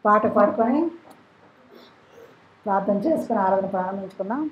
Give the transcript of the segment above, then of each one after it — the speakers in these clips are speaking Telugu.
పాట పాడుకొని ప్రార్థన చేసుకుని ఆరాధన ప్రారంభించుకున్నాం.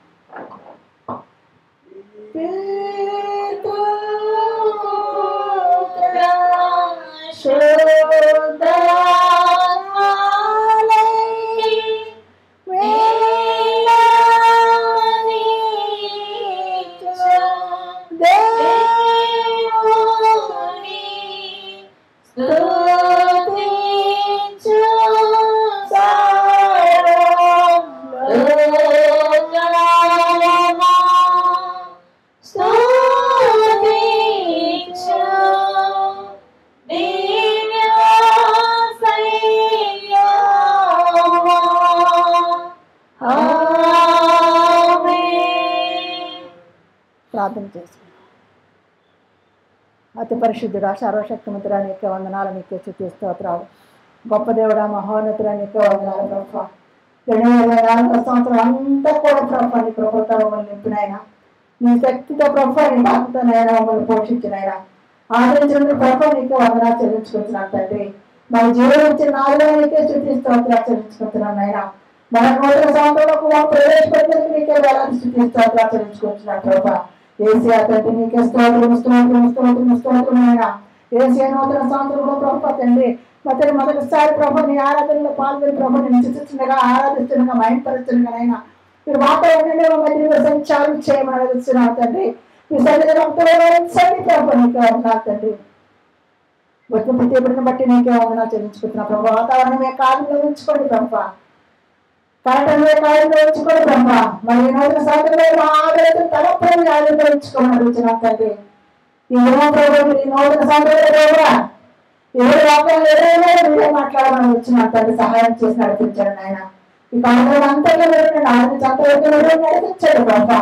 ప్రార్థన చేసుకుంటాం. అతి పరిశుద్ధుడా, సర్వశక్తిమంతుడా, నీకే వందనాలు, నీకే స్తుతి స్తోత్రాలు. గొప్ప దేవుడా, మహోన్నతుడా, నీకే వందనాలు ప్రభా. 2024 సంవత్సరం అంతా కూడా ప్రభా నీ కృపతో మమ్మల్ని నింపినైనా, నీ శక్తితో ప్రభా నీ భక్తితోనైనా మమ్మల్ని పోషించినైనా, ఆదరించిన ప్రభా నీకే వందనాలు చెల్లించుకుంటున్నాను తండ్రి. మన జీవనం ఇచ్చిన నాలుగు నీకే స్తుతి స్తోత్రాలు చెల్లించుకుంటున్నాను అయినా, మన నూతన సంవత్సరంలో ప్రవేశపెట్టడానికి నీకే వేలాది స్తుతి స్తోత్రాలు చెల్లించుకుంటున్నాను ప్రభా. ఏసియా తండ్రి నీకే స్తోత్రం స్తోత్రం స్తోత్రం స్తోత్రం అయినా. ఏసియా నూతన సంవత్సరంలో ప్రభా తండ్రి మొదటిసారి ప్రభా నీ ఆరాధనలో పాల్గొని ప్రభా నేను చిత్తుండగా ఆరాధిస్తుండగా మైంపరుస్తుండగానైనా మీరు వాతావరణంలో మధ్య సంచారం చేయమని అడుగుతున్నాను తండ్రి. మీ సన్నిధి ప్రభా నీకే వందనాలు తండ్రి. వచ్చిన ప్రతి బిడ్డను బట్టి నీకే వందనాలు చెల్లించుకుంటున్నా ప్రభా. వాతావరణమే కాలంలో ఉంచుకోండి ప్రభా, కరెంటే కాలంలో ఉంచుకోండి ప్రభా. మరి నూతన సంవత్సరంలో మా ఆదరణ తలపని ఆదరణ ఉంచుకోమని అడుగుతున్నాను తండ్రి. ఈ ప్రభు ఈ నూతన సంవత్సరంలో కూడా ఎవరి వాక్యాలు ఎవరైనా మీరే మాట్లాడమని వచ్చిన తండ్రి సహాయం చేసి నడిపించాడు ఆయన. ఈ కాలంలో అంతలో నడిపించాడు ప్రభా.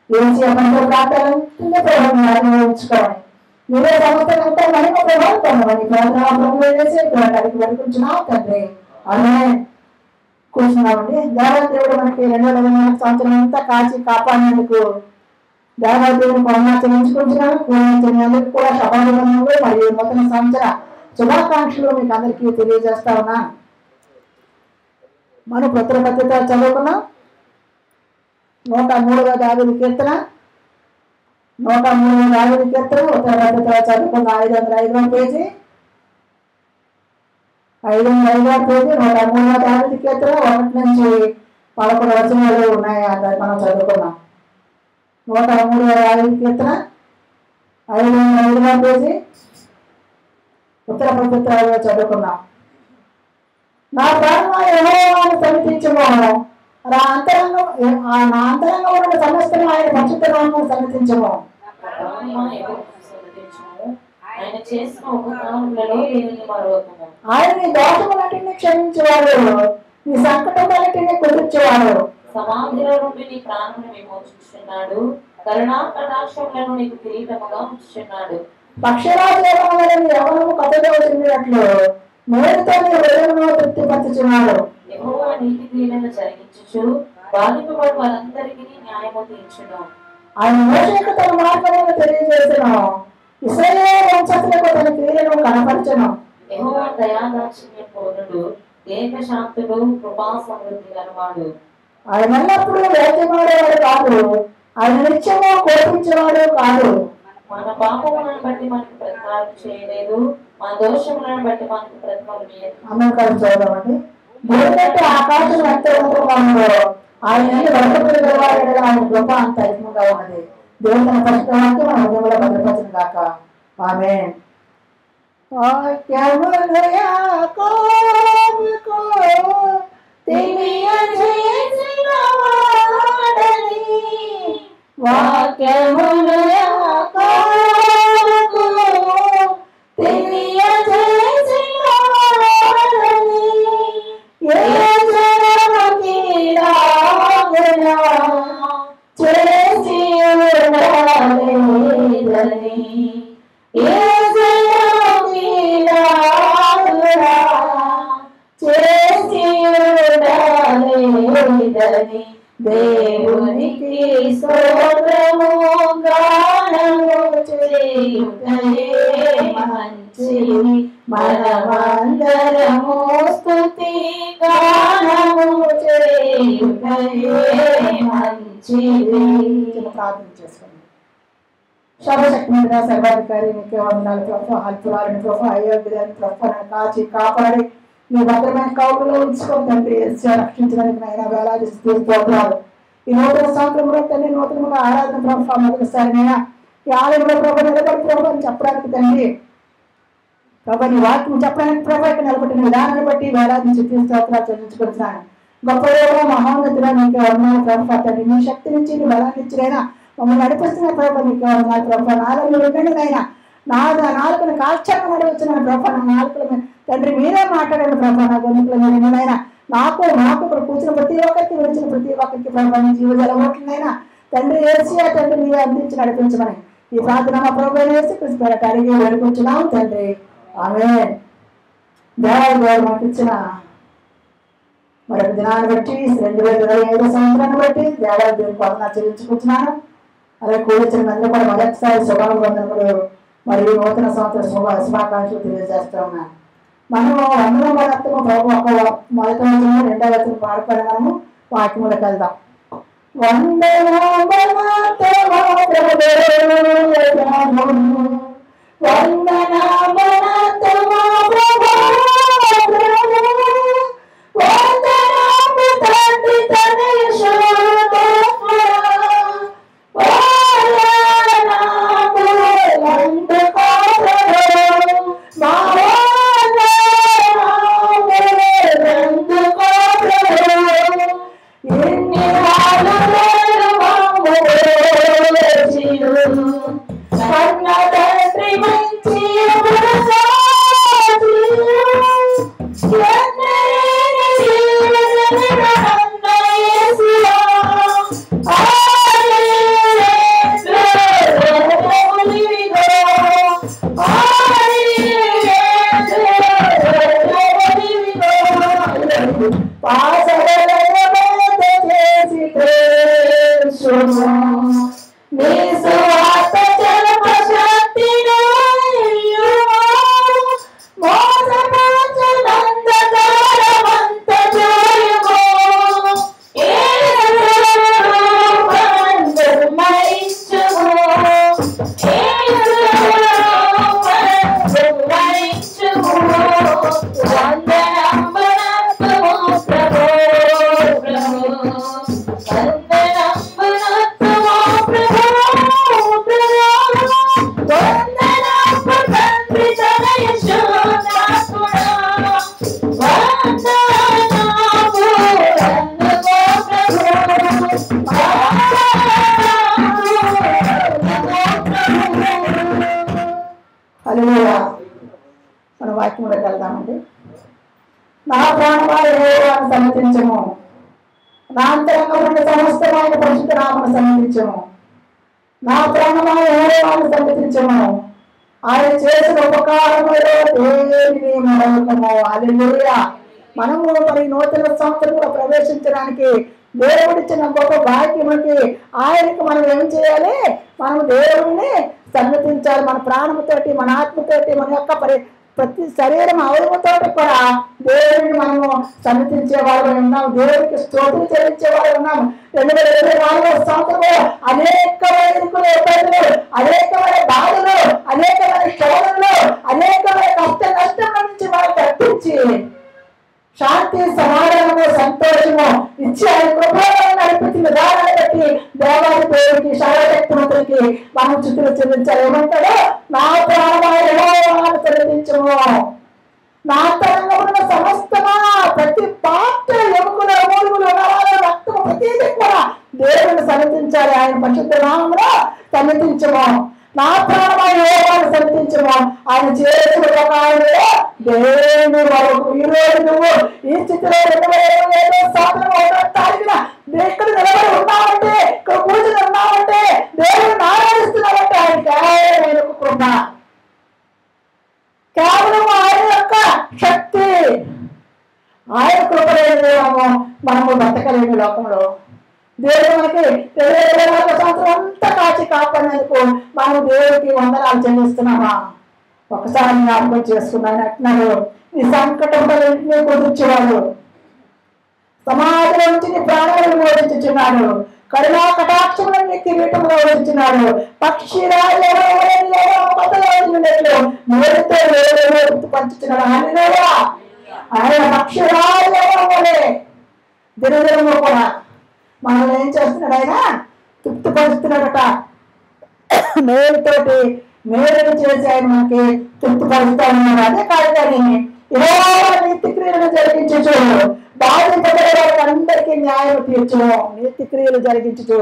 ఏసియా పంట ప్రాంతాలంతా ప్రభావం ఉంచుకోవాలి. మీరే సంవత్సరం అంతా మహిమ ప్రభావం పొందమని ప్రభు వేసి అడిగి వరకుంటున్నాం తండ్రి. అలానే కూర్చున్నామండి. దేవదేవుడు మనకి 2024 సంవత్సరం అంతా కాచి కాపాడినందుకు దేవదేవుడికి వందనాలు చెల్లించుకుంటున్నాను. అందరికీ కూడా శుభాభివందనలు మరియు నూతన సంవత్సర శుభాకాంక్షలు మీకు అందరికీ తెలియజేస్తా ఉన్నా. మనం పత్రికత చదువుకున్నాం. 103వ దావీదు కీర్తన, 103వ దావీదు కీర్తన ఉత్తర చదువుకున్న 505వ పేజీ, 505వ పేజీ 103వ దావీదు కీర్తన 1 నుంచి 11 వచనాలు ఉన్నాయి. మనం చదువుకున్నాం. 103వ దావీదు కీర్తన 505వ పేజీ ఉత్తర పత్రికలో చదువుకున్నాం. నా ప్రాణమా యెహోవాను సన్నిధించుము, నా అంతరంగం ఉన్న సమస్తం ఆయన పరిశుద్ధ నామమును సన్నిధించుము. ఆయన నీ దోషములన్నిటిని క్షమించేవాడు, నీ సంకటములన్నిటిని కుదుర్చేవాడు. సమాధిలో నుండి నీ ప్రాణమును విమోచించుచున్నాడు, కరుణా కటాక్షములను నీకు కిరీటముగా ఉంచుచున్నాడు. పక్షరాజేమని ఎవరు కథలో చెందినట్లు మేలుతో నీ హృదయమును తృప్తిపరచుచున్నాడు. యెహోవా నీతి క్రియలను జరిగించుచు బాధింపబడు వారందరికీ న్యాయము తీర్చును. ఆయన మోషేకు తన మార్గములను తెలియజేసెను, ఇశ్రాయేలు వంశస్థులకు తన క్రియలను కనపరచెను. యెహోవా దయాదాక్షిణ్య పూర్ణుడు, దీర్ఘశాంతుడు, కృపా సమృద్ధి గలవాడు. ఆయన ఎల్లప్పుడూ వేద్యమాడేవాడు కాదు, ఆయన నిత్యము కోపించేవాడు కాదు. మన పాపములను బట్టి మనకు ప్రతికారం చేయలేదు, మన దోషములను బట్టి మనకు ప్రతిఫలం లేదు. అమ్మకాలు చదవండి. భూమి ఆకాశం ఎంత ఉందో ఆయన ఆయన గొప్ప అంత అధికంగా ఉన్నది. దేవుడు తన పరిష్కారానికి మన హృదయంలో భద్రపరచను గాక. ఆమేన్. వాక్యములు దేవునికి స్తోత్రము గానము చేయుటయే మంచిది, మనమందరము స్తుతి మంచిది. ప్రార్థన చేసుకోండి. సర్వశక్తి మీద సర్వాధికారి నీకే వందనాలు ప్రభు. హల్పురాలని ప్రభు, అయోగ్యులని ప్రభు కాచి కాపాడి మీ భద్రమైన కౌలులో ఉంచుకొని తండ్రి రక్షించడానికి అయినా వేలాది స్తోత్రాలు. ఈ నూతన సంవత్సరంలో తండ్రి నూతనంగా ఆరాధన ప్రభు మొదటిసారినైనా ఈ ఆలయంలో ప్రభు నిలబడి ప్రభు అని చెప్పడానికి తండ్రి ప్రభు నీ వాక్యం చెప్పడానికి ప్రభు ఇక్కడ నిలబడిన విధానాన్ని బట్టి వేలాది స్తోత్రాలు చెల్లించుకుంటున్నాను. గొప్ప మహోన్నతుల నీకే వందనాలు ప్రభు. తండ్రి మీ శక్తి నుంచి నీ బలాన్ని ఇచ్చినైనా మమ్మల్ని నడిపిస్తున్న ప్రభు నీకే వందనాలు ప్రభు. నాలుగు వినండినైనా నాలుగుని కాల్చంగా నడిపించిన ప్రభు. నా నాలుగుల తండ్రి మీరే మాట్లాడండి ప్రభు. నా గొంతుల మీరైనా నాకు ఇక్కడ కూర్చున్న ప్రతి ఒక్కరికి విడిచిన ప్రతి ఒక్కరికి ప్రభు జీవజల ఓట్లనైనా తండ్రి ఏసియా తండ్రి మీరే అందించి నడిపించమని ఈ ప్రార్థన మా ప్రభు వేసి కృష్ణ అడిగి వేడుకుంటున్నాం తండ్రి. ఆమేన్. దేవాలయ గారు మాకు ఇచ్చిన మరొక దినాన్ని బట్టి 2025 సంవత్సరాన్ని బట్టి దేవాలయ దేవునికి వందనాలు చెల్లించుకుంటున్నాను. అలాగే కూర్చున్న అందరూ కూడా మరొకసారి శుభాభివందనములు మరియు నూతన సంవత్సర శుభాకాంక్షలు తెలియజేస్తా ఉన్నాను. మనము వందనం పదార్థము ప్రభు ఒక మొదటి వచనం రెండవ వచనం పాడుకొని మనము వాక్యములకు వెళ్దాం. మన వాక్యంలోకి వెళ్దామండి. నా ప్రాణవాయు సమ్మతించము, నా అంతరంగం నుండి సమస్తమైన పరిశుద్ధ నామను సమ్మతించము. నా ప్రాణవాయు సమ్మతించము. ఆయన చేసిన ఉపకారములో దేనిని మరొకము. హల్లెలూయా. మనము మరి నూతన సంవత్సరంలో ప్రవేశించడానికి దేవుడిచ్చిన గొప్ప భాగ్యముకి ఆయనకి మనం ఏం చేయాలి? మనం దేవుడిని సన్నతించాలి. మన ప్రాణముతోటి, మన ఆత్మతోటి, మన యొక్క ప్రతి శరీరం అవయవతో కూడా దేవుడిని మనము సన్నతించే వాళ్ళు ఉన్నాము. దేవుడికి స్తోత్రం చెల్లించే వాళ్ళు ఉన్నాము. 2024 సంవత్సరంలో అనేకమైన ఇబ్బందులు, అనేకమైన బాధలు, అనేకమైన శోధనలు, అనేకమైన కష్ట నష్టం నుంచి మనం తప్పించి శాంతి, సమాధానము, సంతోషము ఇచ్చి ఆయన కృపలో నడిపించిన విధానాన్ని బట్టి దేవాది దేవుడికి, సర్వశక్తిమంతుడికి మనం చుట్టూ చెల్లించాలి. ఏమంటాడు? నా ప్రాణవాయువు చెల్లించము. నా అంతరంగంలో సమస్తమా ప్రతి పాత్ర ఎముకలు, మూలుగులు, నరాలు, రక్తము ప్రతిదీ కూడా దేవుడిని సన్నతించాలి. ఆయన పరిశుద్ధ నామములో సన్నతించము. నా ప్రాణవాయువు సన్నతించము. ఆయన చేసిన ఉపకారంలో దేవుని వరకు ఈరోజు నువ్వు ఈ స్థితిలో 2025 సంవత్సరం ఇక్కడ నిలబడి ఉన్నావంటే, ఇక్కడ కూర్చుని ఉన్నావంటే, దేవుడిని ఆరాధిస్తున్నావంటే ఆయన కేవలం కృప, కేవలం ఆయన యొక్క శక్తి, ఆయన కృపలేని మనము బతకలేని లోకంలో దేవుడు మనకి 2024 సంవత్సరం అంతా కాచి కాపాడినందుకు మనం దేవుడికి వందనాలు చెల్లిస్తున్నామా? ఒకసారి జ్ఞాపకం చేసుకున్నాను అంటున్నాడు. ఈ సంకటంలో కుదిర్చేవాడు, సమాధిలో నుంచి నీ ప్రాణాలను మోచించుచున్నాడు. కరుణా కటాక్షములను నీ కిరీటంలో ఉంచుచున్నాడు. పక్షిరాజు పంచుచున్నాడు. హల్లెలూయా. ఆయన పక్షిరాజు దినదినము కూడా మనల్ని ఏం చేస్తున్నాడు? ఆయన తృప్తిపరుస్తున్నాడట. మేలుతోటి మేలును చేసి ఆయన మనకి తృప్తిపరుస్తా ఉన్నాడు. అదే కాదు కానీ నీతి క్రియలను జరిగించు, బాధింపబడే వారికి అందరికీ న్యాయం తీర్చు. నీతి క్రియలు జరిగించు,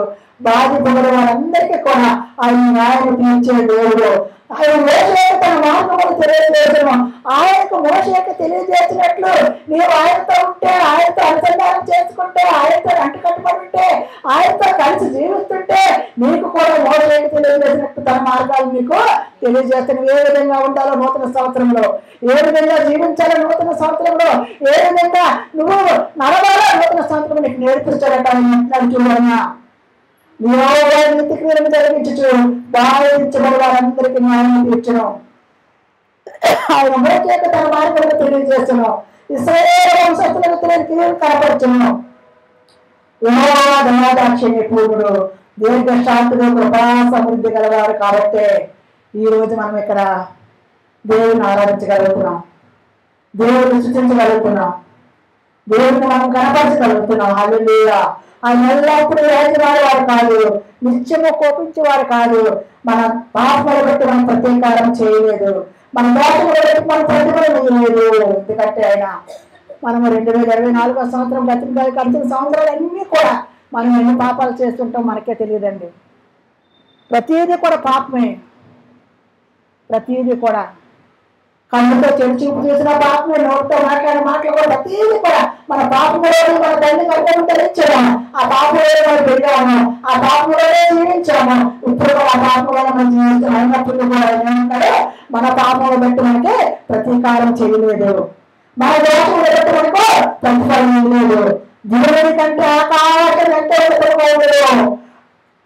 బాధింపబడే వారందరికీ కూడా ఆయన న్యాయం తీర్చే దేవుడు. ఆయన మోషేకు తన మార్గములు తెలియజేయను. ఆయనకు మోషేకు తెలియజేసినట్లు నీవు ఆయనతో ఉంటే, ఆయనతో అనుసంధానం చేసుకుంటే, ఆయనతో అంటు కట్టుబడి ఉంటే, ఆయనతో కలిసి జీవిస్తుంటే నీకు కూడా మోషేకు తెలియజేసినట్టు తన మార్గాలు నీకు తెలియజేస్తాను. ఏ విధంగా ఉండాలో నూతన సంవత్సరంలో, ఏ విధంగా జీవించాలో నూతన సంవత్సరంలో, ఏ విధంగా నువ్వు నడవాలో నూతన సంవత్సరం నీకు నేర్పిస్తాడట. అంటున్నాడు చూడన్నా. నీతి క్రియలను జరిగించు, బాధించబడి వారందరికీ న్యాయం తీర్చను. ఆయన మోషేకు తన మార్గంలో తెలియజేస్తున్నాం. ఇశ్రాయేలు వంశస్థులకు తెలియని క్రియలు కనపరచును. యెహోవా దయాదాక్షిణ్య పూర్ణుడు, దీర్ఘశాంతుడు, కృపా సమృద్ధి గలవారు. కాబట్టి ఈ రోజు మనం ఇక్కడ దేవుని ఆరాధించగలుగుతున్నాం, దేవుడిని సృష్టించగలుగుతున్నాం, దేవుడిని మనం కనపరచగలుగుతున్నాం. హల్లెలూయా. ఆయన ఎల్లప్పుడూ రాజువారు వారు కాదు, నిత్యము కోపించేవారు కాదు. మన పాపములు బట్టి మనం ప్రతీకారం చేయలేదు, మన దోషములు బట్టి మనం ప్రతిఫలం ఇవ్వలేదు. ఎందుకంటే ఆయన మనము 2024 సంవత్సరం గడిచిన సంవత్సరాలు అన్నీ కూడా మనం ఎన్ని పాపాలు చేస్తుంటాం మనకే తెలియదండి. ప్రతిదీ కూడా పాపమే, ప్రతిదీ కూడా. కళ్ళతో చెడు చూపు చూసిన పాపమే, నోటితో మాట్లాడిన మాటలు కూడా ప్రతిదీ కూడా మన పాపములో మన తండ్రి కర్తవ్యం తెలియచాము. ఆ పాపములో మనం పెరిగాము, ఆ పాపములోనే జీవించాము. ఇప్పుడు కూడా ఆ పాపములో మనం జీవించాం. అయినప్పుడు కూడా ఏమంటారు? మన పాపములు బట్టి మనకి ప్రతీకారం చేయలేదు, మన దోషములు బట్టి మనకు ప్రతిఫలం లేదు. దేవుడి కంటే ఆకాశం ఎంతో ఎత్తుకోలేదు.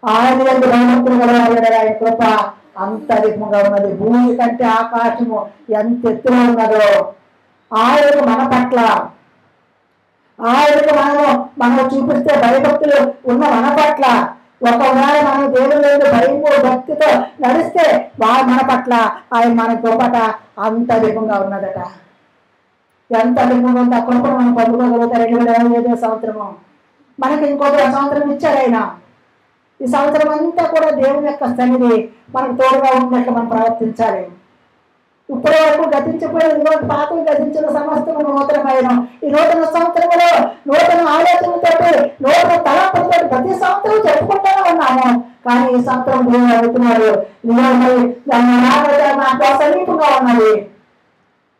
ఆయన ఎంత భయభక్తులు కలగాలి. ఆయన కృప అంత అధికంగా ఉన్నది. భూమి కంటే ఆకాశము ఎంత ఎత్తులో ఉన్నదో ఆయనకు మన పట్ల, ఆయనకు మనం చూపిస్తే భయభక్తులు ఉన్న మన పట్ల, ఒకవేళ మనం దేవుని లేదు భయము భక్తితో నడిస్తే మన పట్ల ఆయన మన కృపట అంత అధికంగా ఉన్నదట. ఎంత అధికంగా ఉంది ఆ కృపను మనం పొందుకోగలుగుతారు. 2025 సంవత్సరము మనకి ఇంకొక సంవత్సరం ఇచ్చారు ఆయన. ఈ సంవత్సరం అంతా కూడా దేవుని యొక్క సన్నిధి మనకు తోడుగా ఉన్నట్లు మనం ప్రవర్తించాలి. ఇప్పటి వరకు గతించిపోయిన పాపం గతించిన సమస్తం నూతనమైన ఈ నూతన సంవత్సరంలో నూతన ఆలోచనలతో నూతన తలంపులతో ప్రతి సంవత్సరం చెప్పుకుంటూనే ఉన్నాము. కానీ ఈ సంవత్సరం దేవుడు అడుగుతున్నాడు, నాకు సమీపంగా ఉన్నది.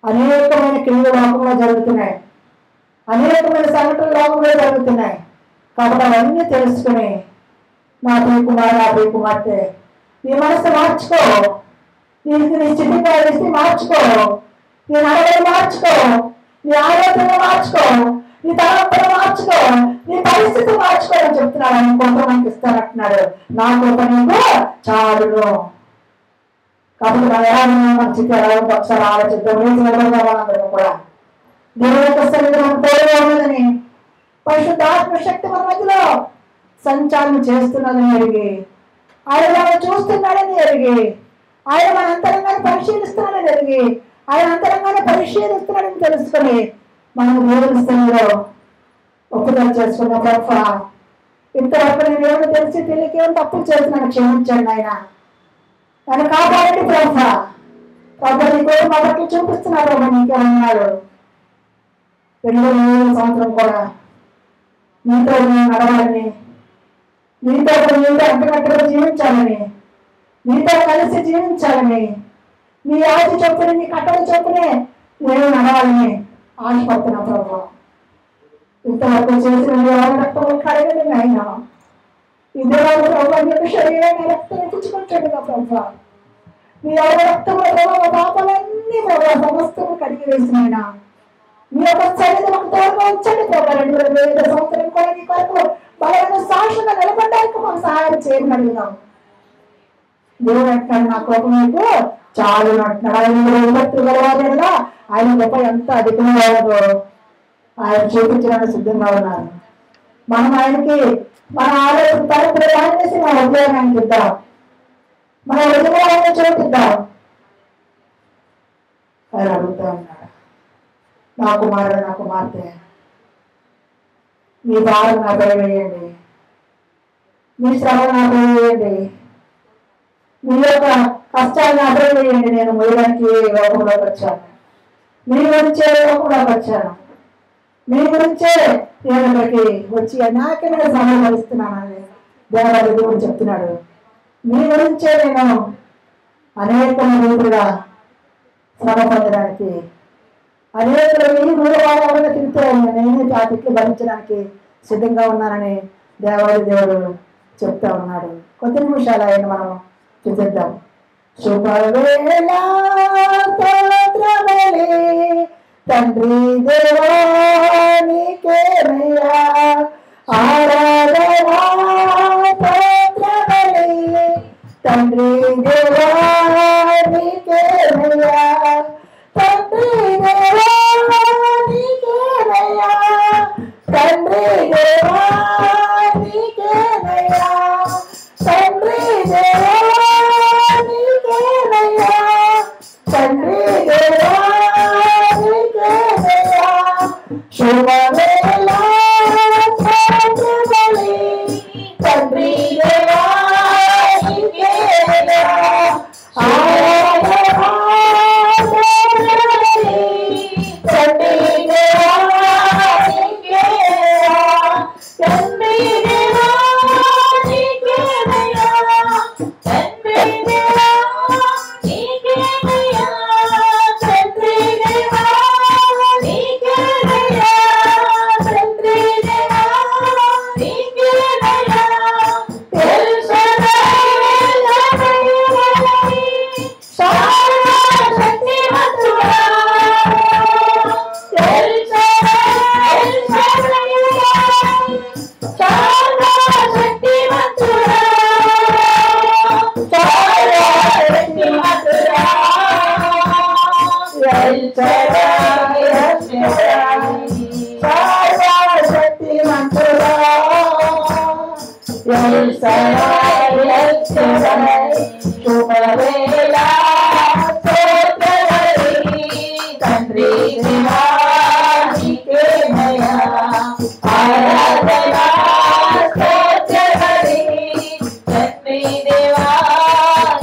అనేకమైన క్రియలు లోకంలో జరుగుతున్నాయి, అనేకమైన సంఘటనలు లోకంలో జరుగుతున్నాయి. కాబట్టి అవన్నీ తెలుసుకుని నా ప్రియకుమారు, నా ప్రియకుమార్తె, నీ మనసు మార్చుకో, నీ స్థితిగా మార్చుకో, నీ నడవడి మార్చుకో, నీ ఆలోచన మార్చుకో, నీ తలంపులు మార్చుకో, నీ పరిస్థితి మార్చుకో అని చెప్తున్నాడు. ఆయన కొంతమందికి ఇస్తానంటున్నాడు. నా కృప నీకు చాలును. కాబట్టి మన స్థితి ఎలా ఉందో ఒకసారి ఆలోచిద్దాం. వాళ్ళందరూ కూడా దేవుని యొక్క సన్నిధిని తోడుగా ఉన్నదని, పరిశుద్ధాత్మ శక్తి మన మధ్యలో సంచారం చేస్తున్నదని ఎరిగి, ఆయన మనం చూస్తున్నాడని ఎరిగి, ఆయన మన అంతరంగాన్ని పరిశీలిస్తున్నాడని ఎరిగి, ఆయన అంతరంగాన్ని పరిశీలిస్తున్నాడని తెలుసుకొని మనం దేవుని స్థితిలో ఒప్పుదల చేసుకున్న ప్రభు, ఇంతవరకు నేను ఏమైనా తెలిసి తెలియక ఏమైనా తప్పులు చేస్తున్నాను, క్షమించండి ఆయన, నన్ను కాపాడండి ప్రభు. ప్రభు నీకు మొదటి చూపిస్తున్నారు ప్రభు, నీకేమన్నాడు 2020 సంవత్సరం కూడా నీతో నడవాలని, నీతో అంటున్నట్టుగా జీవించాలని, నీతో కలిసి జీవించాలని, నీ ఆశ చొప్పున నీ కట్టల చొప్పునే నేను నడవాలని ఆశపడుతున్నా ప్రభు. ఇంతవరకు చేసిన రక్తం కడగండి ఆయన. ఈ దేవాలు ప్రభు యొక్క శరీరాన్ని రక్తం ఎక్కించుకుంటాడుగా ప్రభు. మీ రక్తంలో ప్రభావ పాపాలన్నీ ప్రభావ సమస్తము కడిగి వేసిన మీ యొక్క సన్నిధి మాకు తోడుగా ఉంచండి ప్రభావ. 2025 సంవత్సరం కూడా నీ కొరకు బలమైన సాక్షిగా నిలబడడానికి మాకు సహాయం చేయమని అడుగుదాం. దేవుడు అంటాడు, నా కోపం మీకు చాలు అంటున్నాడు. ఆయన భక్తులు గలవారు ఆయన గొప్ప ఎంత అధికంగా ఉన్నదో ఆయన చూపించడానికి సిద్ధంగా ఉన్నారు. మనం ఆయనకి మన ఆలోచన తరపున చేసి మన ఉద్యోగం ఆయనకి ఇద్దాం, మన ఉద్యోగాన్ని చూపిద్దాం. ఆయన అడుగుతా ఉన్నాడు, నా కుమారుడు నా కుమార్తె, మీ భారం నాపై వేయండి, మీ శ్రమ నాపై వేయండి, మీ యొక్క కష్టాలు నాపై వేయండి. నేను మోయడానికి లోకంలోకి వచ్చాను, మీ గురించే లోకంలోకి వచ్చాను, మీ గురించే నేను ఇక్కడికి వచ్చి నాకేమైనా సహాయపరుస్తున్నానని దేవాలయ దేవుడు చెప్తున్నాడు. మీ గురించే నేను అనేక రీతిగా శ్రమ పొందడానికి, అనేకులు ఈ మూడు వారాలను తిరిగితే నేను ఆ తిట్లు భరించడానికి సిద్ధంగా ఉన్నానని దేవాలయ దేవుడు చెప్తా ఉన్నాడు. కొద్ది నిమిషాలు ఆయన మనం చూద్దాం. శుభవేళ తండ్రి దేవానికేమయ్యా ఆరాధనా స్తోత్రబలి, తండ్రి దేవానికేమయ్యా, తండ్రి దేవానికేమయ్యా, తండ్రి దేవానికేమయ్యా, తండ్రి దేవానికేమయ్యా, తండ్రి దేవానికేమయ్యా. శుభవేళ స్తోత్రబలి, తండ్రి దేవానికేమయ్యా ఆరాధనా స్తోత్రబలి, తండ్రి దేవానికేమయ్యా, తండ్రి దేవానికేమయ్యా, తండ్రి దేవానికేమయ్యా, తండ్రి దేవానికేమయ్యా, తండ్రి దేవానికేమయ్యా. ఎల్ షడాయ్ సర్వశక్తిమంతుడా, ఎల్ షడాయ్ సర్వశక్తిమంతుడా, సర్వశక్తిమంతుడా, ఎల్ షడాయ్ సర్వశక్తిమంతుడా, ఎల్ షడాయ్ శుభవేళ స్తోత్రబలి, తండ్రి దేవానికేమయ్యా ఆరాధనా స్తోత్రబలి, తండ్రి దేవానికేమయ్యా.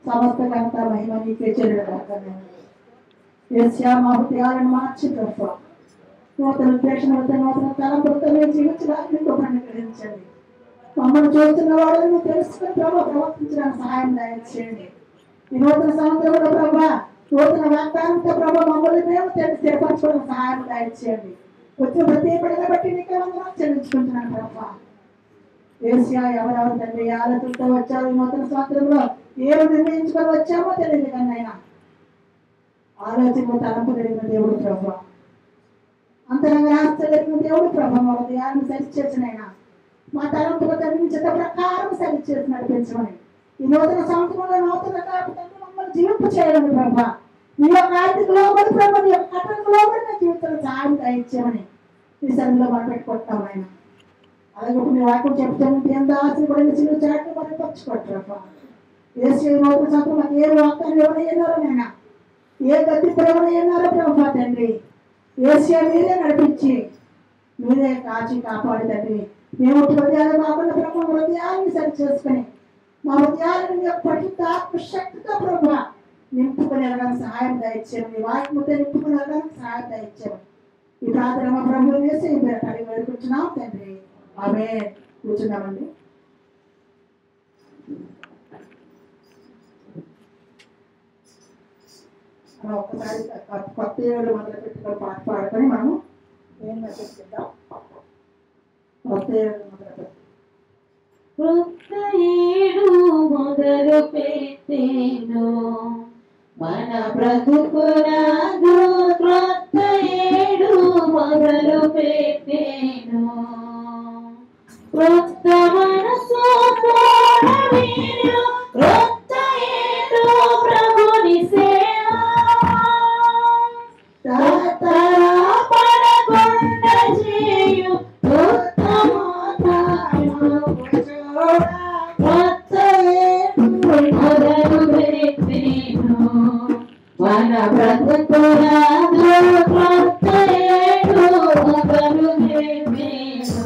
సమస్త ఘనత మహిమ నీకే చెల్లుగాక. యేసయ్యా మా హృదయాలను మార్చి ప్రభు నూతన ఉద్దేశములతో నూతన తలంపులతో మేము జీవించడానికి అనుగ్రహించండి. మమ్మల్ని చూస్తున్న వాళ్ళని తెలుసుకుని ప్రభు ప్రవర్తించడానికి సహాయం దయచేయండి. ఈ నూతన సంవత్సరంలో ప్రభు నూతన వాగ్దానంతో ప్రభు మమ్మల్ని మేము స్థిరపరచుకోవడానికి సహాయం దయచేయండి. వచ్చిన ప్రతి బిడ్డను బట్టి నీకే వందనాలు చెల్లించుకుంటున్నాను ప్రభు. యేసయ్యా ఎవరెవరు తండ్రి ఆలోచనతో వచ్చారు ఈ నూతన సంవత్సరంలో ఏమి నిర్ణయించుకొని వచ్చామో తెలియదు కానీ ఆయన ఆలోచనలో తలంపు జరిగిన దేవుడు ప్రభు, అంతరంగ రాష్ట్ర జరిగిన దేవుడు ప్రభు, మా ఉదయాన్ని సరిచేసిన ఆయన మా తలంపుల తండ్రి చిత్త ప్రకారం సరిచేసి నడిపించమని ఈ నూతన సంవత్సరంలో నూతన తండ్రి మమ్మల్ని జీవింపు చేయాలని ప్రభు, నీ యొక్క ఆర్థిక లోబడి ప్రభు, నీ యొక్క కట్టకు లోబడి నా జీవితంలో సహాయం దయచేయమని ఈ సన్నిధిలో మనం పెట్టుకుంటాం ఆయన. అలాగే ఇప్పుడు నీ వాక్యం చెప్తాను ఎంత ఆశపడిన చిన్న చాట్లు మనం పచ్చుకోవచ్చు. ఏసీ నూతన సంవత్సరం మాకు ఏ వాక్యాలు ఎవరైనారో నాయన, ఏ గతి ఎవరైనారో ప్రభు తండ్రి, ఏసీ మీరే నడిపించి మీరే కాచి కాపాడి తండ్రి. మేము హృదయాలు కాకుండా ప్రభు హృదయాన్ని సరి చేసుకుని మా హృదయాలను మీ యొక్క పరిశుద్ధ ఆత్మశక్తితో ప్రభు నింపుకుని వెళ్ళడానికి సహాయం దయచేయము. నీ వాక్యముతో నింపుకుని వెళ్ళడానికి సహాయం దయచేయము. ఈ ప్రార్థన మా ప్రభు వేసి అడిగి వేడుకుంటున్నాం తండ్రి. ఆమె కూర్చున్నామండి. ఒక్కసారి కొత్త ఏడు మొదలు పెట్టుకొని పాట పాడుకొని మనము ఏం మెసేజ్ చేద్దాం. కొత్త ఏడు మొదలు పెట్టి కొత్త ఏడు మొదలు పెట్టేను మన బ్రతుకునందు, క్రొత్త ఏడు మొదలు పెట్టేను క్రొత్త మనసు తోడవేను, క్రొత్త ఏడు ప్రభుని సేవ తరతరా పడకుండా చేయు క్రొత్త ఏడు మొదలు పెట్టేను మన బ్రతుకునందు, క్రొత్త ఏడు మొదలు పెట్టేను.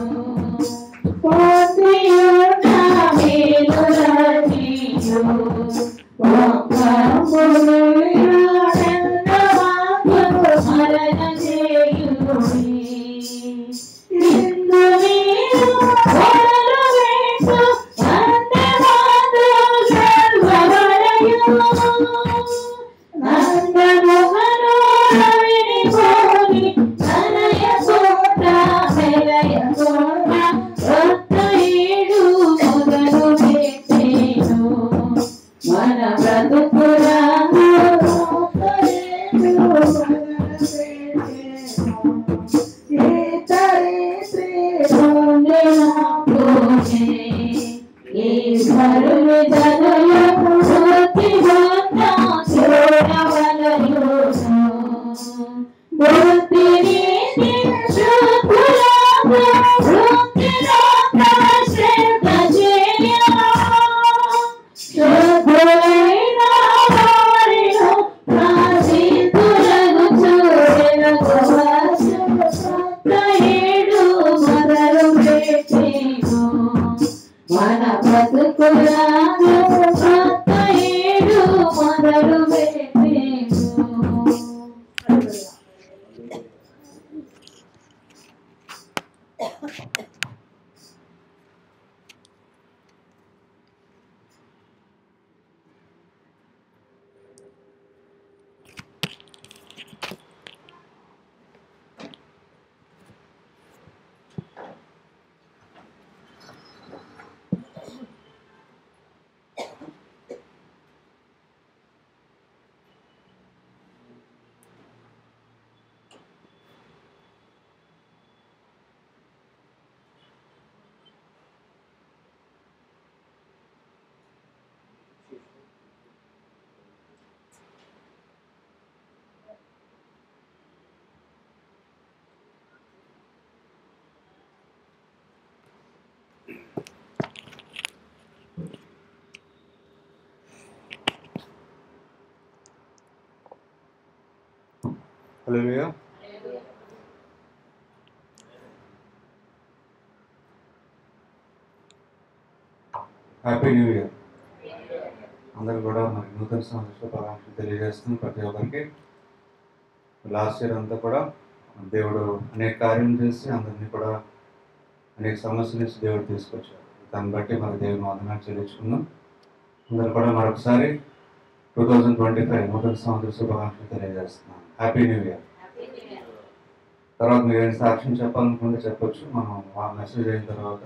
ఈశ్వరుని జనులు భక్తి మాత్ర చూడవలయు భక్తి నీతి శుద్ధులకు భక్తిలోక శ్రద్ధ చేయ శుద్ధులైన వారిలో ప్రాసిద్ధులకు చూడెలకు ఏడు మొదలు పెట్టేను మన బతుకులను కొత్త ఏడు మొదలు పెట్టేను. హల్లెలూయా. Happy new year. అందరూ కూడా మరి నూతన సంవత్సర శుభాకాంక్షలు తెలియజేస్తున్నాం ప్రతి ఒక్కరికి. లాస్ట్ ఇయర్ అంతా కూడా దేవుడు అనేక కార్యం చేసి అందరినీ కూడా అనేక సమస్యల నుంచి దేవుడు తీసుకొచ్చారు. దాన్ని బట్టి మరి దేవుని వందనాలు చెల్లించుకున్నాం. అందరూ కూడా మరొకసారి 2025 నూతన సంవత్సర శుభాకాంక్షలు తెలియజేస్తున్నాం. Happy new year. తర్వాత మీరు ఏం సాక్ష్యం చెప్పాలనుకుంటే చెప్పొచ్చు. మనం ఆ మెసేజ్ అయిన తర్వాత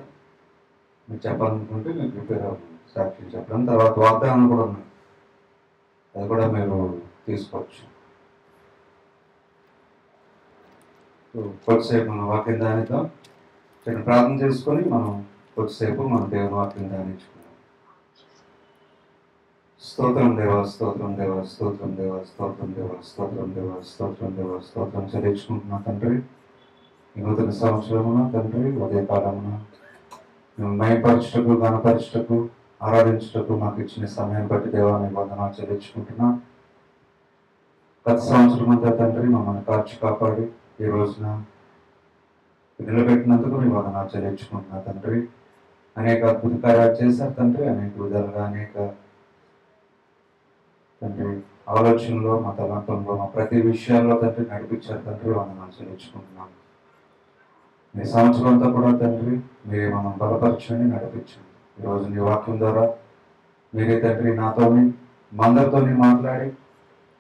మీరు చెప్పాలనుకుంటే మీరు ప్రిపేర్ అవ్వండి సాక్ష్యం చెప్పడం. తర్వాత వాగ్దానాలు కూడా ఉన్నాయి, అది కూడా మీరు తీసుకోవచ్చు. కొద్దిసేపు మనం వాక్యం ధ్యానిద్దాం. చిన్న ప్రార్థన చేసుకొని మనం కొద్దిసేపు మనం దేవుని వాక్యం ధ్యానించుకున్నాం. స్తోత్రం దేవా, స్తోత్రం దేవా, స్తోత్రం దేవా, స్తోత్రం దేవా, స్తోత్రం దేవా, స్తోత్రం దేవా, స్తోత్రం చెల్లించుకుంటున్నా తండ్రి. ఈ నూతన సంవత్సరమున తండ్రి ఉదయకాలమున మేము మయపరచుటకు, గణపరచుటకు, ఆరాధించుటకు మాకు ఇచ్చిన సమయం బట్టి దేవా మీ వందనాలు చెల్లించుకుంటున్నా. గత సంవత్సరం అంతా తండ్రి మమ్మల్ని కాచి కాపాడి ఈ రోజున నిలబెట్టినందుకు మీ వందనాలు చెల్లించుకుంటున్నా తండ్రి. అనేక అద్భుత కార్యాలు చేశారు తండ్రి. అనేక విధాలుగా అనేక తండ్రి ఆలోచనలో, మా తలంపంలో, మా ప్రతి విషయాల్లో తండ్రి నడిపించారు తండ్రి. వందనాలు చెల్లించుకుంటున్నాం. మీ సంవత్సరం అంతా కూడా తండ్రి మీరే మనం బలపరచండి, నడిపించండి. ఈరోజు నీ వాక్యం ద్వారా మీరే తండ్రి నాతోని మందరితోని మాట్లాడి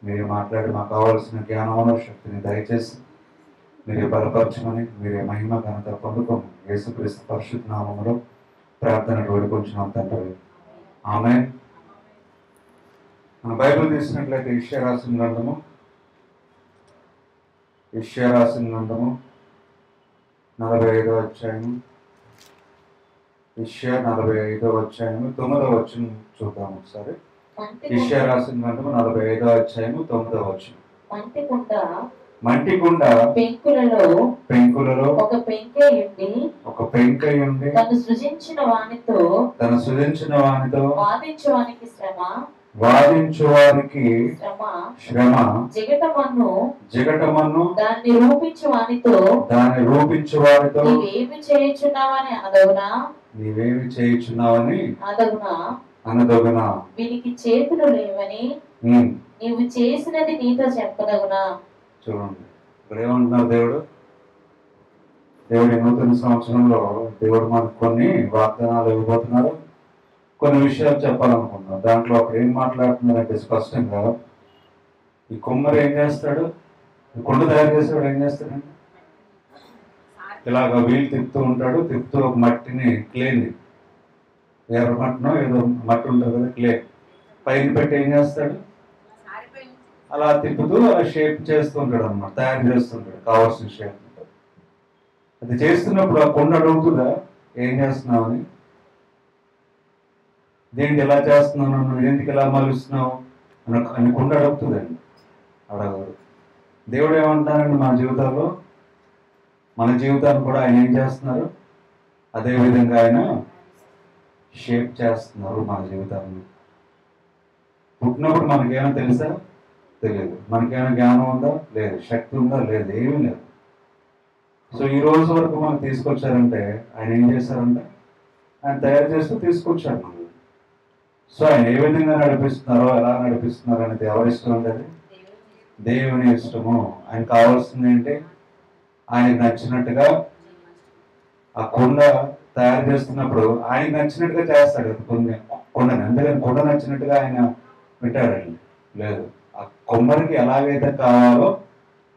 మీరే మాట్లాడి మాకు కావాల్సిన జ్ఞానమును, శక్తిని దయచేసి మీరే బలపరచమని, మీరే మహిమ ఘనత పొందుకోమని యేసుక్రీస్తు పరిశుద్ధ నామములో ప్రార్థన వేడుకొంచున్నాం తండ్రి. ఆమేన్. మన బైబిల్ తీసినట్లయితే యెషయా రాసిన గ్రంథము 45వ అధ్యాయము, యెషయా 45వ అధ్యాయము 9వ వచనం చూద్దాం ఒకసారి. యెషయా రాసిన గ్రంథము 45వ అధ్యాయము 9వ వచనం. మంటికుండ పెంకులలో ఒక పెంకై ఉండి తను సృజించిన వానితో వాదించువానికి శ్రమ జగటమన్ను దాన్ని రూపించు వారితో నీవేమి చేయుచున్నావని అనదగునా. వీనికి చేతులు లేవని నీవు చేసినది నీతో చెప్పదగునా. చూడండి ఇక్కడ ఏమంటున్నారు దేవుడు. నూతన సంవత్సరంలో దేవుడు మనకు కొన్ని వాగ్దానాలు ఇవ్వబోతున్నారు, కొన్ని విషయాలు చెప్పాలనుకున్నాం. దాంట్లో అక్కడ ఏం మాట్లాడుతున్నారంటే స్పష్టంగా ఈ కుమ్మరి ఏం చేస్తాడు, ఈ కుండ తయారు చేసేవాడు ఏం చేస్తాడండి, ఇలాగ వీలు తిప్పుతూ ఉంటాడు. తిప్పుతూ ఒక మట్టిని, క్లేని, ఎర్ర మట్టినో ఏదో మట్టి ఉంటుంది కదా, క్లే పైన పెట్టి ఏం చేస్తాడు, అలా తిప్పుతూ అలా షేప్ చేస్తూ ఉంటాడు అన్నమాట, తయారు చేస్తుంటాడు కావాల్సిన షేప్. అది చేస్తున్నప్పుడు ఆ కుండ అడుగుతుందా ఏం చేస్తున్నామని, దేనికి ఎలా చేస్తున్నావు, నువ్వు ఎందుకు ఇలా మలుస్తున్నావు అని కుండ అడుగుతుందండి. అడగదు. దేవుడు ఏమంటారండి, మన జీవితాల్లో మన జీవితాన్ని కూడా ఆయన ఏం చేస్తున్నారు, అదే విధంగా ఆయన షేప్ చేస్తున్నారు మన జీవితాన్ని. పుట్టినప్పుడు మనకేమైనా తెలుసా? తెలియదు. మనకేమైనా జ్ఞానం ఉందా? లేదు. శక్తి ఉందా? లేదు. ఏమీ లేదు. సో ఈ రోజు వరకు మనం తీసుకొచ్చారంటే ఆయన ఏం చేశారంటే ఆయన తయారు చేస్తూ తీసుకొచ్చారు మనం. సో ఆయన ఏ విధంగా నడిపిస్తున్నారో, ఎలా నడిపిస్తున్నారో అనేది ఎవరి ఇష్టం ఉంటుంది? దేవుని ఇష్టము. ఆయన కావాల్సింది ఏంటి? ఆయనకు నచ్చినట్టుగా ఆ కుండ తయారు చేస్తున్నప్పుడు ఆయనకు నచ్చినట్టుగా చేస్తాడు కుండని. అందుకని కుండ నచ్చినట్టుగా ఆయన పెట్టాడండి. లేదు, ఆ కొమ్మరికి ఎలాగైతే కావాలో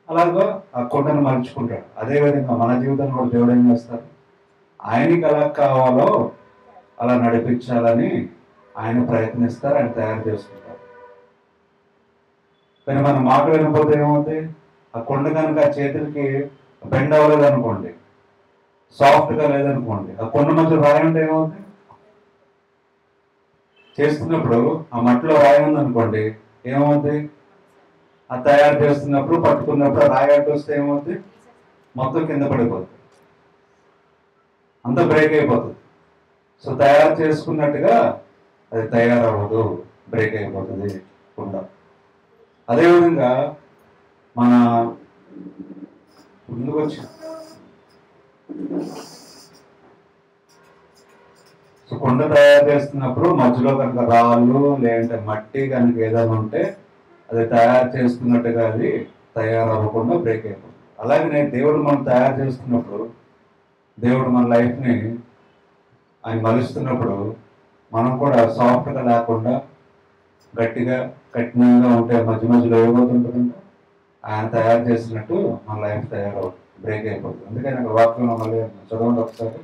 అలాగో ఆ కుండను మలుచుకుంటాడు. అదేవిధంగా మన జీవితంలో కూడా దేవుడు ఏం చేస్తారు, ఆయనకి ఎలా కావాలో అలా నడిపించాలని ఆయన ప్రయత్నిస్తారు, ఆయన తయారు చేసుకుంటారు. కానీ మన మాట వినకపోతే ఏమవుతుంది? ఆ కొండ కనుక ఆ చేతులకి బెండ్ అవ్వలేదు అనుకోండి, సాఫ్ట్గా లేదనుకోండి, ఆ కొండ మధ్య రాయి ఉంటే ఏమవుతుంది? చేస్తున్నప్పుడు ఆ మట్టిలో రాయి ఉందనుకోండి, ఏమవుతుంది? ఆ తయారు చేస్తున్నప్పుడు పట్టుకున్నప్పుడు ఆ రాయి అడ్డు వస్తే ఏమవుతుంది? మొత్తం కింద పడిపోతుంది, అంతా బ్రేక్ అయిపోతుంది. సో తయారు చేసుకున్నట్టుగా అది తయారవ్వదు, బ్రేక్ అయిపోతుంది కుండ. అదేవిధంగా మన ముందుకు వచ్చి సో కుండ తయారు చేస్తున్నప్పుడు మధ్యలో కనుక రాళ్ళు లేదంటే మట్టి కనుక ఏదైనా ఉంటే అది తయారు చేసుకున్నట్టుగా అది తయారవ్వకుండా బ్రేక్ అయిపోతుంది. అలాగే దేవుడు మనం తయారు చేస్తున్నప్పుడు, దేవుడు మన లైఫ్ని ఆయన మలుస్తున్నప్పుడు మనం కూడా సాఫ్ట్గా లేకుండా గట్టిగా కఠినంగా ఉంటే మధ్య మధ్యలో ఏమవుతుంటుందంటే ఆయన తయారు చేసినట్టు మన లైఫ్ తయారవుతుంది, బ్రేక్ అయిపోతుంది. అందుకని అక్కడ వాక్యం మళ్ళీ చదవండి ఒకసారి.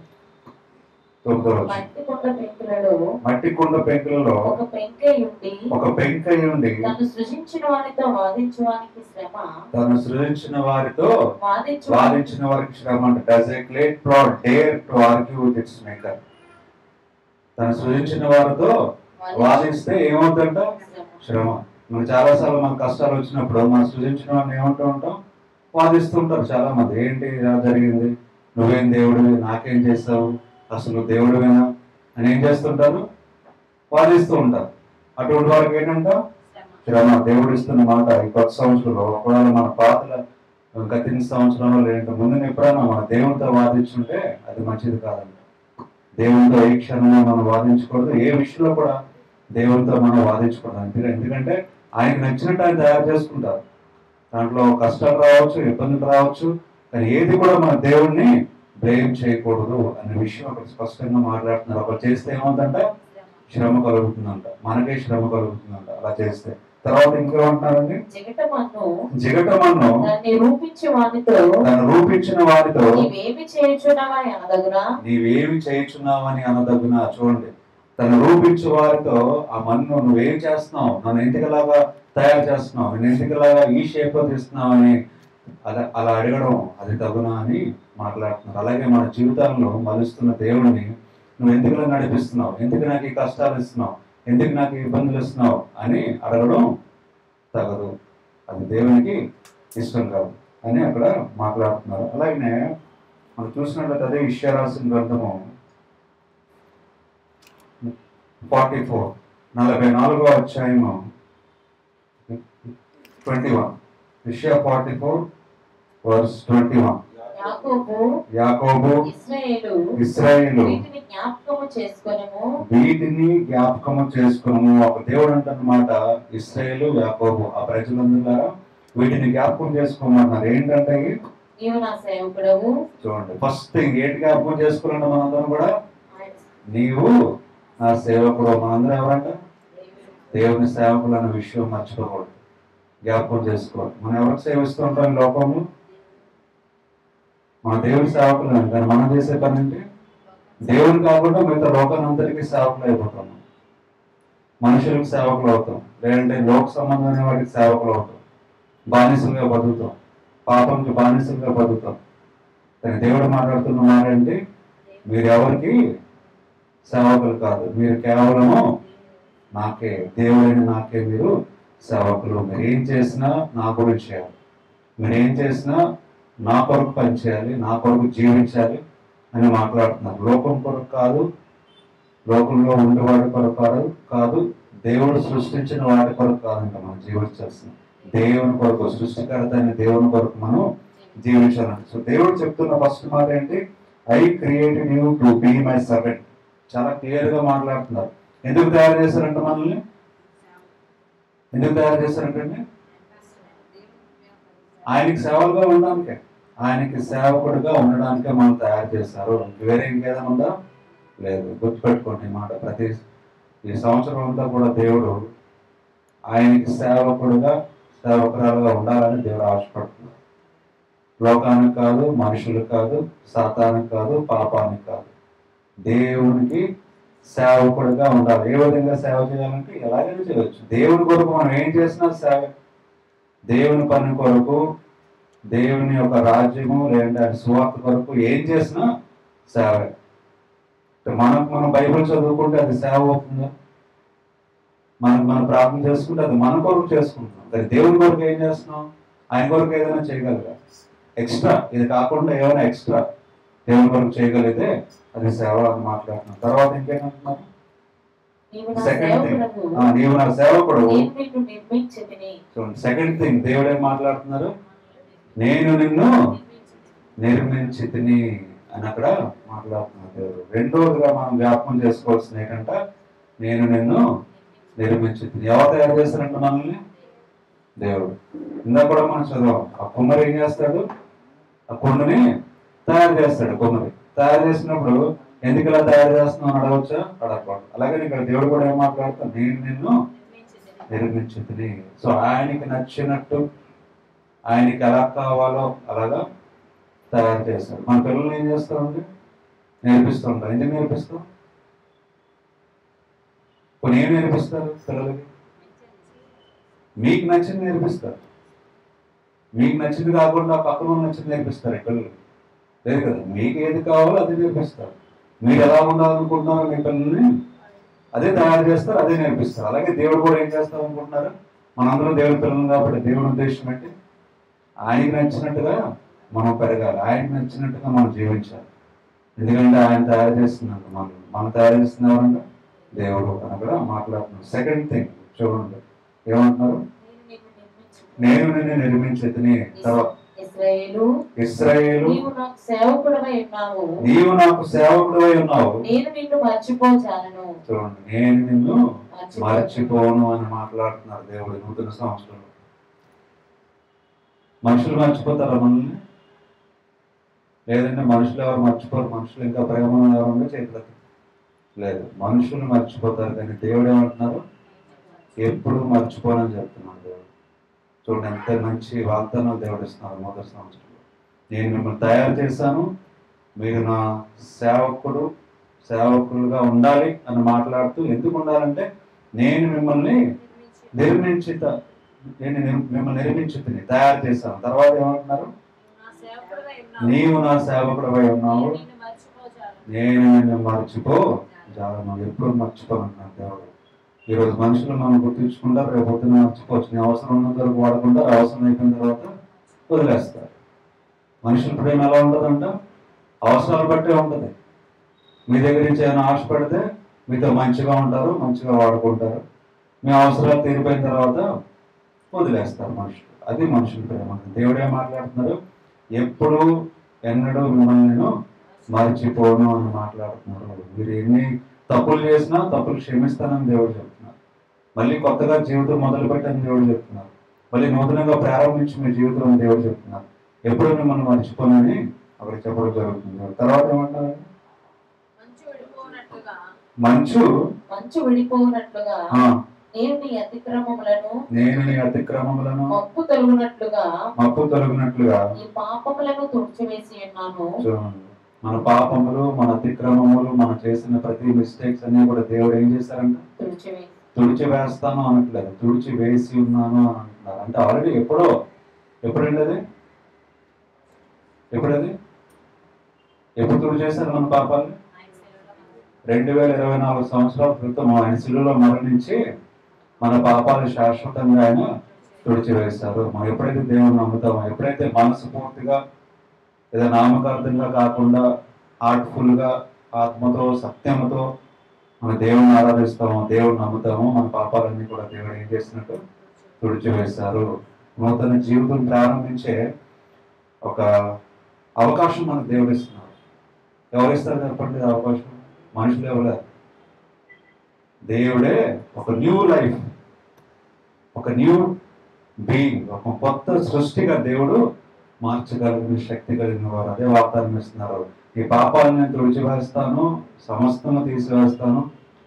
మట్టి కుండ పెంకులలో ఒక పెంకై ఉండి తను సృజించిన వారితో వాదించిన వారికి శ్రమ. అంటే does A clay plot dare to argue with its maker. తను సృజించిన వారితో వాదిస్తే ఏమవుతుందంట? శ్రమ. మనకు చాలాసార్లు మన కష్టాలు వచ్చినప్పుడు మనం సృజించిన వాడిని ఏమంటూ ఉంటాం? వాదిస్తూ ఉంటారు చాలా మంది. ఏంటి ఇలా జరిగింది, నువ్వేం దేవుడివి, నాకేం చేస్తావు, అసలు దేవుడివేనా అని ఏం చేస్తుంటారు? వాదిస్తూ ఉంటారు. అటువంటి వారికి ఏంటంట? శ్రమ. దేవుడు ఇస్తున్న మాట ఈ కొత్త సంవత్సరంలో ఒకవేళ మన పాతల గత సంవత్సరంలో లేదంటే ముందు ఎప్పుడైనా మన దేవునితో వాదించుంటే అది మంచిది కాదంట. దేవునితో ఏ క్షణంలో మనం వాదించకూడదు, ఏ విషయంలో కూడా దేవునితో మనం వాదించకూడదు. ఎందుకంటే ఆయనకు నచ్చినట్టు ఆయన తయారు చేసుకుంటారు. దాంట్లో కష్టాలు రావచ్చు, ఇబ్బందులు రావచ్చు, కానీ ఏది కూడా మన దేవుణ్ణి బ్లేమ్ చేయకూడదు అనే విషయం అక్కడ స్పష్టంగా మాట్లాడుతున్నారు. అక్కడ చేస్తే ఏమవుతుందంట? శ్రమ కలుగుతుందంట, మనకే శ్రమ కలుగుతుందంట అలా చేస్తే. తర్వాత ఇంకేమంటున్నారండి? జిగటమన్ను తను రూపించిన వారితో నీవేమి చేయుచున్నావని అనదగునా. చూడండి, తను రూపించే వారితో ఆ మన్ను నువ్వేం చేస్తున్నావు, నన్ను ఎందుకులాగా తయారు చేస్తున్నావు, నేను ఎందుకులాగా ఈ షేప్ లో తీస్తున్నావు అని అలా అడగడం అది తగునా అని మాట్లాడుతున్నారు. అలాగే మన జీవితాల్లో మలుస్తున్న దేవుడిని నువ్వు ఎందుకులా నడిపిస్తున్నావు, ఎందుకు నాకు ఈ కష్టాలు ఇస్తున్నావు, ఎందుకు నాకు ఇబ్బందులు ఇస్తున్నావు అని అడగడం తగదు, అది దేవునికి ఇష్టం కాదు అని అక్కడ మాట్లాడుతున్నారు. అలాగనే మనం చూసినట్లయితే అదే యెషయా రాసిన గ్రంథము 44వ అధ్యాయము 21. యెషయా 44:21. యాకోబు ఇశ్రాయేలు వీటిని జ్ఞాపకము చేసుకును. ఒక దేవుడు అంటన్నమాట ఇశ్రాయేలు యాకోబు ఆ ప్రజలందరూ వీటిని జ్ఞాపకం చేసుకోమన్నారు. ఏంటంటే చూడండి, ఫస్ట్ థింగ్ ఏంటి జ్ఞాపకం చేసుకున్నాడు మనందరం కూడా? నీవు నా సేవకుడు. మనందరం ఎవరంట? దేవుని సేవకులు అనే విషయం మర్చిపోకూడదు, జ్ఞాపకం చేసుకోవాలి. మనం ఎవరికి సేవిస్తూ ఉంటాం లోకంలో? మన దేవుని సేవకులు. కానీ మనం చేసే పని ఏంటి? దేవుని కాకుండా మిగతా లోకానంతరికి సేవకులు అయిపోతాము. మనుషులకు సేవకులు అవుతాం, లేదంటే లోక సంబంధమైన వాటికి సేవకులు అవుతాం, బానిసలుగా బతుకుతాం, పాపంకి బానిసలుగా బతుకుతాం. కానీ దేవుడు మాట్లాడుతున్న మాట ఏంటి? మీరు ఎవరికి సేవకులు కాదు, మీరు కేవలము నాకే, దేవుడైన నాకే మీరు సేవకులు. మీరు ఏం చేసినా నా గురించి చేయాలి, మీరు ఏం చేసినా నా కొరకు పనిచేయాలి, నా కొరకు జీవించాలి అని మాట్లాడుతున్నారు. లోకం కొరకు కాదు, లోకంలో ఉండేవాడి కొరకు కాదు, దేవుడు సృష్టించిన వాటి కొరకు కాదంట మనం జీవించాల్సింది. దేవుని కొరకు, సృష్టికర్త అయిన దేవుని కొరకు మనం జీవించాలంట. సో దేవుడు చెప్తున్న ఫస్ట్ మాట ఏంటి? I created you to be my servant. చాలా క్లియర్ గా మాట్లాడుతున్నారు. ఎందుకు తయారు చేశారంట మనల్ని? ఎందుకు తయారు చేశారంటే ఆయనకి సేవలుగా ఉండడానికే, ఆయనకి సేవకుడిగా ఉండడానికే మనం తయారు చేశారు. వేరే ఇంకేదైనా ఉందా? లేదు. గుర్తుపెట్టుకోండి ఈ మాట. ఈ సంవత్సరం అంతా కూడా దేవుడు ఆయనకి సేవకుడిగా, సేవకురాలుగా ఉండాలని దేవుడు ఆశపడుతున్నాడు. లోకానికి కాదు, మనుషులకు కాదు, సాతానికి కాదు, పాపానికి కాదు, దేవునికి సేవకుడిగా ఉండాలి. ఏ విధంగా సేవ చేయాలంటే ఎలాగైనా చేయవచ్చు. దేవుని కొరకు మనం ఏం చేసినా సేవ, దేవుని పని కొరకు, దేవుని యొక్క రాజ్యము లేదంటే ఆయన సువార్త కొరకు ఏం చేసినా సేవ. మనం బైబిల్ చదువుకుంటే అది సేవ అవుతుందా? మనం ప్రార్థన చేసుకుంటే అది మన కొరకు చేసుకుంటున్నాం. కానీ దేవుని కొరకు ఏం చేస్తున్నాం? ఆయన కొరకు ఏదైనా చేయగలగా? ఎక్స్ట్రా, ఇది కాకుండా ఏమైనా ఎక్స్ట్రా దేవుని కొరకు చేయగలిగితే అది సేవ అని మాట్లాడుతున్నాం. తర్వాత ఇంకేమంటున్నారు? సెకండ్ థింగ్, నీవు నా సేవకుడు. సెకండ్ థింగ్ దేవుడు ఏం మాట్లాడుతున్నారు? నేను నిన్ను నిర్మించి తిని అని అక్కడ మాట్లాడుతున్నారు దేవుడు. రెండోదిగా మనం జ్ఞాపకం చేసుకోవాల్సింది ఏంటంటే నేను నిన్ను నిర్మించి తిని. ఎవరు తయారు చేస్తారంట మనల్ని? దేవుడు. ఇందాక కూడా మనం చదవం. ఆ కుమ్మరి ఏం చేస్తాడు? ఆ కుండని తయారు చేస్తాడు. కుమ్మరి తయారు చేసినప్పుడు ఎందుకు ఇలా తయారు చేస్తున్నావు అని అడగవచ్చా? అడగకూడదు. అలాగే ఇక్కడ దేవుడు కూడా ఏం మాట్లాడతాడు? నేను నిన్ను నిర్మించి తిని. సో ఆయనకి నచ్చినట్టు, ఆయనకి ఎలా కావాలో అలాగా తయారు చేస్తాడు. మన పిల్లల్ని ఏం చేస్తామండి? నేర్పిస్తూ ఉంటాం. ఎందుకు నేర్పిస్తాం? కొన్ని ఏం నేర్పిస్తారు పిల్లలకి? మీకు నచ్చింది నేర్పిస్తారు. మీకు నచ్చింది కాకుండా పక్కన నచ్చింది నేర్పిస్తారు పిల్లలు. లేదు కదా, మీకు ఏది కావాలో అది నేర్పిస్తారు. మీరు ఎలా ఉండాలనుకుంటున్నారో మీ పిల్లల్ని అదే తయారు చేస్తారు, అదే నేర్పిస్తారు. అలాగే దేవుడు కూడా ఏం చేస్తాం అనుకుంటున్నారు? మనందరం దేవుడి పిల్లలు కాబట్టి దేవుడి ఉద్దేశం ఏంటి? ఆయనకి నచ్చినట్టుగా మనం పెరగాలి, ఆయనకి నచ్చినట్టుగా మనం జీవించాలి. ఎందుకంటే ఆయన తయారు చేస్తున్నారు, మనం తయారు చేస్తున్నారంటే దేవుడు అని కూడా మాట్లాడుతున్నాడు. సెకండ్ థింగ్ చూడండి ఏమంటున్నారు? నేను నిన్ను నిర్మించి తర్వాత ఇశ్రాయేలు నీవు నాకు సేవకుడవై ఉన్నావు, నేను నిన్ను మర్చిపోజాలను. చూడండి, నేను నిన్ను మర్చిపోను అని మాట్లాడుతున్నారు దేవుడు. నూతన సంవత్సరంలో మనుషులు మర్చిపోతారా మనల్ని? లేదంటే మనుషులు ఎవరు మర్చిపోరు? మనుషులు ఇంకా ప్రేమలో ఎవరుంటే చేతులకి లేదు, మనుషులు మర్చిపోతారు. కానీ దేవుడు ఏమంటున్నారు? ఎప్పుడు మర్చిపోనని చెప్తున్నాడు దేవుడు. చూడండి ఎంత మంచి వాగ్దానం దేవుడు ఇస్తున్నారు మొదటి సంవత్సరంలో. నేను మిమ్మల్ని తయారు చేశాను, మీరు నా సేవకులుగా ఉండాలి అని మాట్లాడుతూ, ఎందుకు ఉండాలంటే నేను మిమ్మల్ని నిర్మించి తయారు చేశాను. తర్వాత ఏమంటున్నారు? నీవు నా సేవకుడవై ఉన్నావు, నేను నిన్ను మర్చిపో జాలను. ఎప్పుడు మర్చిపోనున్నాను దేవుడు. ఈరోజు మనుషులు మనం గుర్తించుకుంటారు, రేపు పొద్దున మర్చిపోవచ్చు. నీ అవసరం ఉన్నంత వరకు వాడుకుంటారు, అవసరం అయిపోయిన తర్వాత వదిలేస్తారు. మనుషుల ప్రేమ ఎలా ఉంటుందంట? అవసరాలు బట్టే ఉంటుంది. మీ దగ్గర నుంచి ఏమైనా ఆశపడితే మీతో మంచిగా ఉంటారు, మంచిగా వాడుకుంటారు. మీ అవసరాలు తీరిపోయిన తర్వాత వదిలేస్తారు మనుషులు. అది మనుషుల ప్రేమ. దేవుడే మాట్లాడుతున్నారు, ఎప్పుడు ఎన్నడూ మిమ్మల్ని నేను మర్చిపోను అని మాట్లాడుతున్నారు. మీరు ఎన్ని తప్పులు చేసినా తప్పులు క్షమిస్తానని దేవుడు చెప్తున్నారు. మళ్ళీ కొత్తగా జీవితం మొదలు పెట్టని దేవుడు చెప్తున్నారు. మళ్ళీ నూతనంగా ప్రారంభించి మీ జీవితం దేవుడు చెప్తున్నారు. ఎప్పుడు మిమ్మల్ని మర్చిపోనని అక్కడ చెప్పడం జరుగుతుంది. తర్వాత ఏమంటారు? మంచు విడిపోనట్లుగా నేను నీ అతిక్రమములను మప్పు తొలగినట్లుగా ఈ పాపములను తుడిచివేసి ఉన్నాను. మన పాపములు, మన అతిక్రమములు, మనం చేసిన ప్రతి మిస్టేక్స్ అన్ని కూడా దేవుడు ఏం చేశారంట? తుడిచివేస్తాను అనట్లేదు, తుడిచి వేసి ఉన్నాను అని అంటున్నారు. అంటే ఆల్రెడీ ఎప్పుడండి అది? ఎప్పుడు తుడి చేశారు మన పాపాలు? 2024 సంవత్సరాల క్రితం ఆయన శిలువలో మరణించి మన పాపాలు శాశ్వతంగా ఆయన తుడిచివేశారు. మనం ఎప్పుడైతే దేవుని నమ్ముతామో, ఎప్పుడైతే మనస్ఫూర్తిగా లేదా నామకార్థంగా కాకుండా హార్ట్ఫుల్గా ఆత్మతో సత్యంతో మన దేవుని ఆరాధిస్తామో, దేవుని నమ్ముతామో, మన పాపాలన్నీ కూడా దేవుడు ఏం చేసినట్టు తుడిచివేశారు. నూతన జీవితం ప్రారంభించే ఒక అవకాశం మనకు దేవుడు ఇస్తున్నారు. ఎవరు ఇస్తారు చెప్పండి అవకాశం? మనుషులు ఎవరు? దేవుడే ఒక న్యూ లైఫ్, ఒక న్యూ బీయింగ్, ఒక కొత్త సృష్టిగా దేవుడు మార్చగలిగిన శక్తి కలిగిన వారు. అదే వాగ్దానం ఇస్తున్నారు. ఈ పాపాలను నేను తుడిచివేస్తాను, సమస్తము తీసివేస్తాను,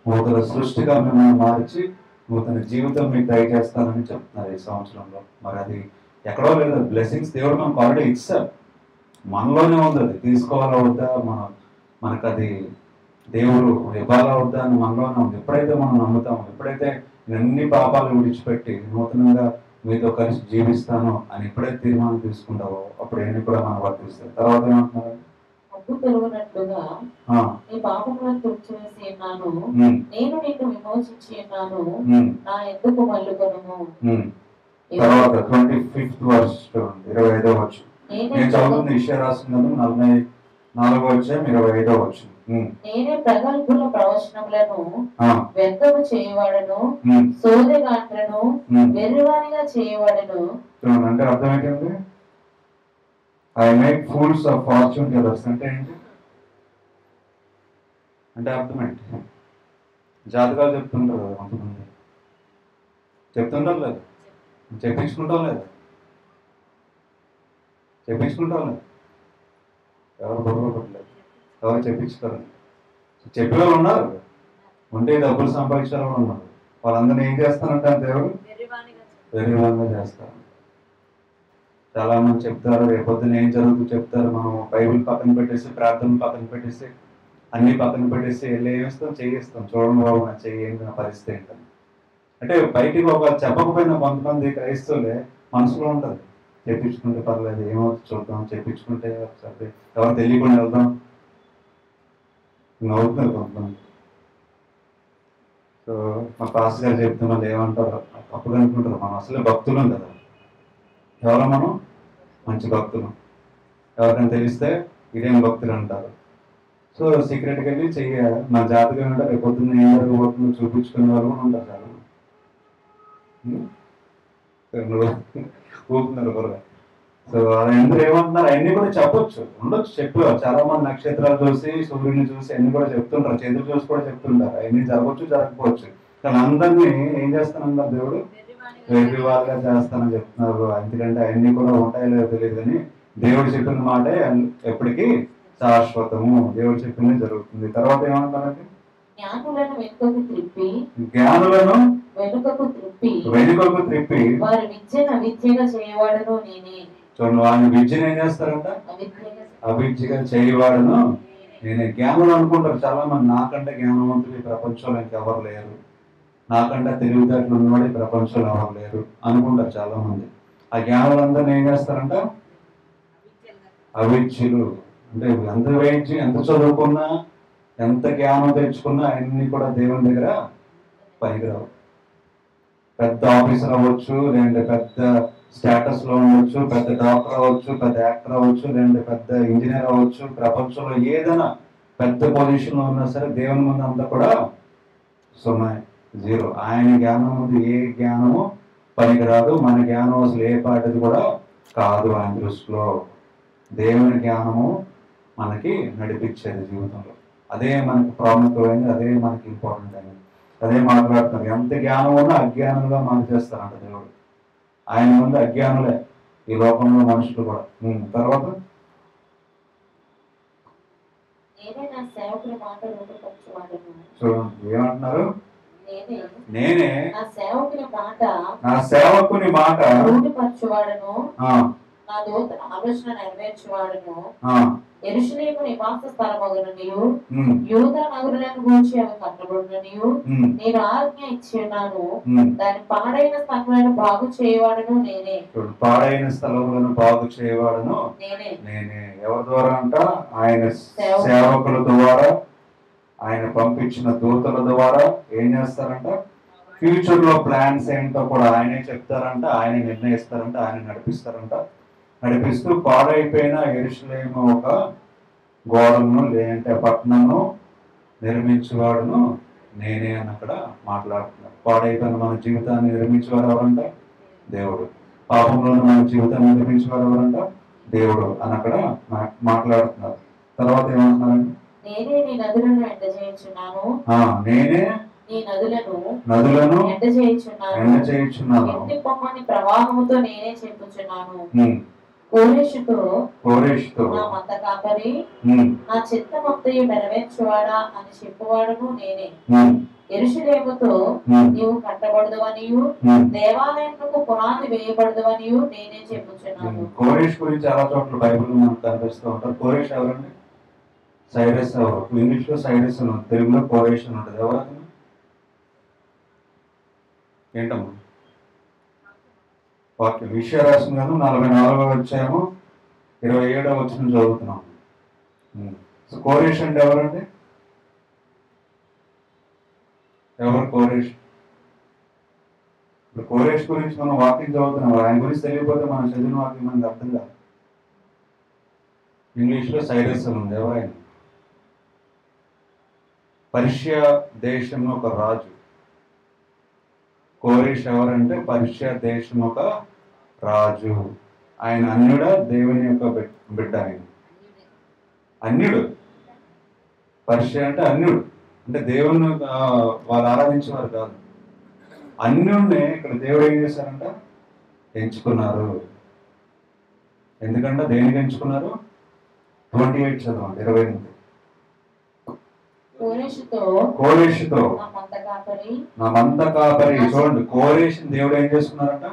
నూతన సృష్టిగా మిమ్మల్ని మార్చి నూతన జీవితం మీకు దయచేస్తానని చెప్తున్నారు ఈ సంవత్సరంలో. మరి అది ఎక్కడో లేదు. బ్లెస్సింగ్స్ దేవుడు మనకు ఆల్రెడీ ఇచ్చారు, మనలోనే ఉంది. అది తీసుకోవాలా వద్దా, మనకు అది దేవుడు ఇవ్వాలా వద్దా అని మనలోనే ఉంది. ఎప్పుడైతే మనం నమ్ముతామో, ఎప్పుడైతే అన్ని పాపాలు విడిచిపెట్టి నూతనంగా మీతో కలిసి జీవిస్తాను అని ఎప్పుడైతే తీర్మానం తీసుకుంటావో అప్పుడు ఎన్ని కూడా మనం వర్తిస్తాయి. తర్వాత ఏమంటున్నారు? అడ్డు తొలగినట్లుగా నీ పాపములను తుడిచివేసి ఉన్నాను, నేను నిన్ను విమోచించి ఉన్నాను, నా ఎందుకు మల్లుకొనుము. తర్వాత 25th verse, 25వ వచనం నేను చదువుతున్న ఇషయా రాసినది 44వ అధ్యాయం 25వ వచనం. నేనే ప్రగల్భుల ప్రవచనములను వ్యర్థము చేయవాడను, సోదెగాండ్రను వెర్రివానిగా చేయవాడను. అంటే అర్థం ఏంటంటే I make fools of fortune tellers అంటే ఏంటి? అంటే అర్థం ఏంటి? జాతకాలు చెప్తుంటారు కదా కొంతమంది, చెప్తుంటారు లేదు, చెప్పించుకుంటాం లేదు, ఎవరు బొమ్మపడలేదు, ఎవరు చెప్పించుకోరు. చెప్పే వాళ్ళు ఉన్నారు, ఉంటే డబ్బులు సంపాదించే వాళ్ళు ఉన్నారు. వాళ్ళందరినీ ఏం చేస్తానంటే దేవుడు వెర్రివానిగా చేస్తారు. చాలా మంది చెప్తారు, రేపొద్దున ఏం జరుగుతుందో చెప్తారు. మనం బైబిల్ పక్కన పెట్టేసి, ప్రార్థనలు పక్కన పెట్టేసి, అన్ని పక్కన పెట్టేసి వెళ్ళి ఏమిస్తాం, చేయిస్తాం. చూడండి బాబు నా చెయ్యి నా పరిస్థితి ఏంటని. అంటే బయటికి ఒక చెప్పకపోయినా కొంతమంది క్రైస్తవులే మనసులో ఉంటుంది, చెప్పించుకుంటే పర్లేదు, ఏమవుతుంది చూద్దాం, చెప్పించుకుంటే ఒకసారి ఎవరు తెలియకుండా వెళ్దాం నవ్వుతున్నారు కొంతమంది. సో మా పాస్ గారు చెప్తున్నారు ఏమంటారు, తప్పుగా అనుకుంటారు. మనం అసలే భక్తులం కదా, ఎవరో మనం మంచి భక్తులు, ఎవరికైనా తెలిస్తే ఇదేం భక్తులు అంటారు. సో సీక్రెట్కి వెళ్ళి చెయ్యాలి. నా జాతకం అంటే రేపు పొద్దున్న ఏం జరగబోతుందో చూపించుకునే వాళ్ళు కూడా ఉంటారు. చాలా ఊపుతున్నారు కూడా. సో అది ఎందుకు ఏమంటున్నారు, అవన్నీ కూడా చెప్పొచ్చు, ఉండొచ్చు, చెప్పారు. చాలా మంది నక్షత్రాలు చూసి, సూర్యుని చూసి అన్ని కూడా చెప్తుంటారు, చంద్రుడు చూసి కూడా చెప్తుంటారు. అవన్నీ జరగవచ్చు, జరగకపోవచ్చు. కానీ అందరినీ ఏం చేస్తానన్నారు దేవుడు? వెర్రివారుగా చేస్తానని చెప్తున్నారు. ఎందుకంటే అవన్నీ కూడా ఉంటాయో లేదో తెలియదు, కానీ దేవుడు చెప్పిన మాటే ఎప్పటికీ శాశ్వతము. దేవుడు చెప్పింది జరుగుతుంది. తర్వాత ఏమంటారంటే జ్ఞానులను వెనుకకు త్రిప్పి వారి విద్యను అవిద్యగా చేయవాడను నేనే. చూడండి, వారిని విద్యను ఏం చేస్తారంట? అవిద్యగా చేయవాడను నేనే. జ్ఞానులు అనుకుంటారు చాలా మంది, నాకంటే జ్ఞానవంతులు ఈ ప్రపంచంలో ఇంకెవరు లేరు, నాకంటే తెలివితేటలు ఉన్నవాడు ఈ ప్రపంచంలో ఎవరు లేరు అనుకుంటారు చాలా మంది. ఆ జ్ఞానులందరినీ ఏం చేస్తారంట? అవిద్యులు. అంటే ఎంత వేయించి, ఎంత చదువుకున్నా, ఎంత జ్ఞానం తెచ్చుకున్నా అన్ని కూడా దేవుని దగ్గర పనికిరావు. పెద్ద ఆఫీసర్ అవ్వచ్చు, లేదంటే పెద్ద స్టేటస్ లో ఉండొచ్చు, పెద్ద డాక్టర్ అవ్వచ్చు, పెద్ద యాక్టర్ అవ్వచ్చు, లేదంటే పెద్ద ఇంజనీర్ అవ్వచ్చు, ప్రపంచంలో ఏదైనా పెద్ద పొజిషన్ లో ఉన్నా సరే దేవుని ముందు అంతా కూడా సున్నాయి, జీరో. ఆయన జ్ఞానం ముందు ఏ జ్ఞానము పనికిరాదు. మన జ్ఞానం అసలు ఏ పాటిది కూడా కాదు ఆయన దృష్టిలో. దేవుని జ్ఞానము మనకి నడిపించేది జీవితంలో. అదే మనకి ప్రాముఖ్యమైనది, అదే మనకి ఇంపార్టెంట్ అయింది. అదే మాట్లాడుతున్నారు. ఎంత జ్ఞానం ఉన్నా అజ్ఞానంగా మార్చేస్తారంట దేవుడు. ఆయన ముందు అజ్ఞానులే ఈ లోకంలో మనుషులు కూడా. తర్వాత చూడండి ఏమంటున్నారు, నేనే నా సేవకుని మాట నా దూత ఆలోచన నెరవేర్చువాడును. యెరూషలేము నివాస స్థలమగుననియు యూదా నగరులను గూర్చి అవి కట్టబడుననియు నేను ఆజ్ఞ ఇచ్చి ఉన్నాను. దాని పాడైన స్థలములను బాగు చేయవాడును నేనే. పాడైన స్థలములను బాగు చేయవాడును నేనే. ఎవరి ద్వారా అంట? ఆయన సేవకుల ద్వారా ఆయన పంపించిన దూతల ద్వారా ఏం చేస్తారంట, ఫ్యూచర్ లో ప్లాన్స్ ఏంటో కూడా ఆయనే చెప్తారంట, ఆయన నిర్ణయిస్తారంట, ఆయన నడిపిస్తారంట. నడిపిస్తూ పాడైపోయిన యెరూషలేము ఒక గోడను లేదంటే పట్టణంను నిర్మించేవాడును నేనే అని అక్కడ మాట్లాడుతున్నాడు. పాడైపోయిన మన జీవితాన్ని నిర్మించేవాడు ఎవరంట? దేవుడు. పాపంలోని మన జీవితాన్ని నిర్మించేవాడు ఎవరంట? దేవుడు అని అక్కడ మాట్లాడుతున్నారు. తర్వాత ఏమంటున్నారండి? నేనే నీ నదులను ఎండ చేయించున్నాను, నేనే నీ నదులను ఎండ చేయించున్నాను, ఇంటి పొమ్మని ప్రవాహముతో నేనే చెప్పుచున్నాను. కోరేషుతో నా మంద కాపరి, నా చిత్తమంతయు నెరవేర్చువాడా అని చెప్పువాడును నేనే. యెరూషలేముతో నీవు కట్టబడదువనియు, దేవాలయమునకు పునాది వేయబడదువనియు నేనే చెప్పుచున్నాను. కోరేష్ గురించి చాలా చోట్ల బైబిల్ మనకు కనిపిస్తూ ఉంటారు. కోరేష్ ఎవరండి? సైరస్ ఎవరు? ఇంగ్లీష్ లో సైరస్ అని, తెలుగులో కోరేష్ అని ఉంటుంది. ఎవరు? ఏంటమ్మా వాక్యం? విషయరాశి గాను 44వ అధ్యాయము 27వ వచనం చదువుతున్నాం. సో కోరేష్ అంటే ఎవరండి? ఎవరు కోరేష్? ఇప్పుడు కోరేష్ గురించి మనం వాక్యం చదువుతున్నాం. ఆయన గురించి తెలియకపోతే మనం చదివిన వాక్యం మనకు అర్థం కాదు. ఇంగ్లీష్ లో సైరస్ అని ఉంది. ఎవరైనా పర్షియా దేశం ఒక రాజు. కోరేష్ ఎవరంటే పర్షియా దేశం ఒక రాజు. ఆయన అన్యుడా? దేవుని యొక్క బిడ్డ. ఆయన అన్యుడు. పర్షియా అంటే అన్యుడు, అంటే దేవుని వాళ్ళు ఆరాధించేవారు కాదు. అన్యుడిని ఇక్కడ దేవుడు ఏం చేశారంట? ఎంచుకున్నారు. ఎందుకంటే దేనికి ఎంచుకున్నారు? 28 చదవండి, 28. కోరేషుతో నా మంద కాపరి. చూడండి, కోరేషుని దేవుడు ఏం చేసుకున్నారంట?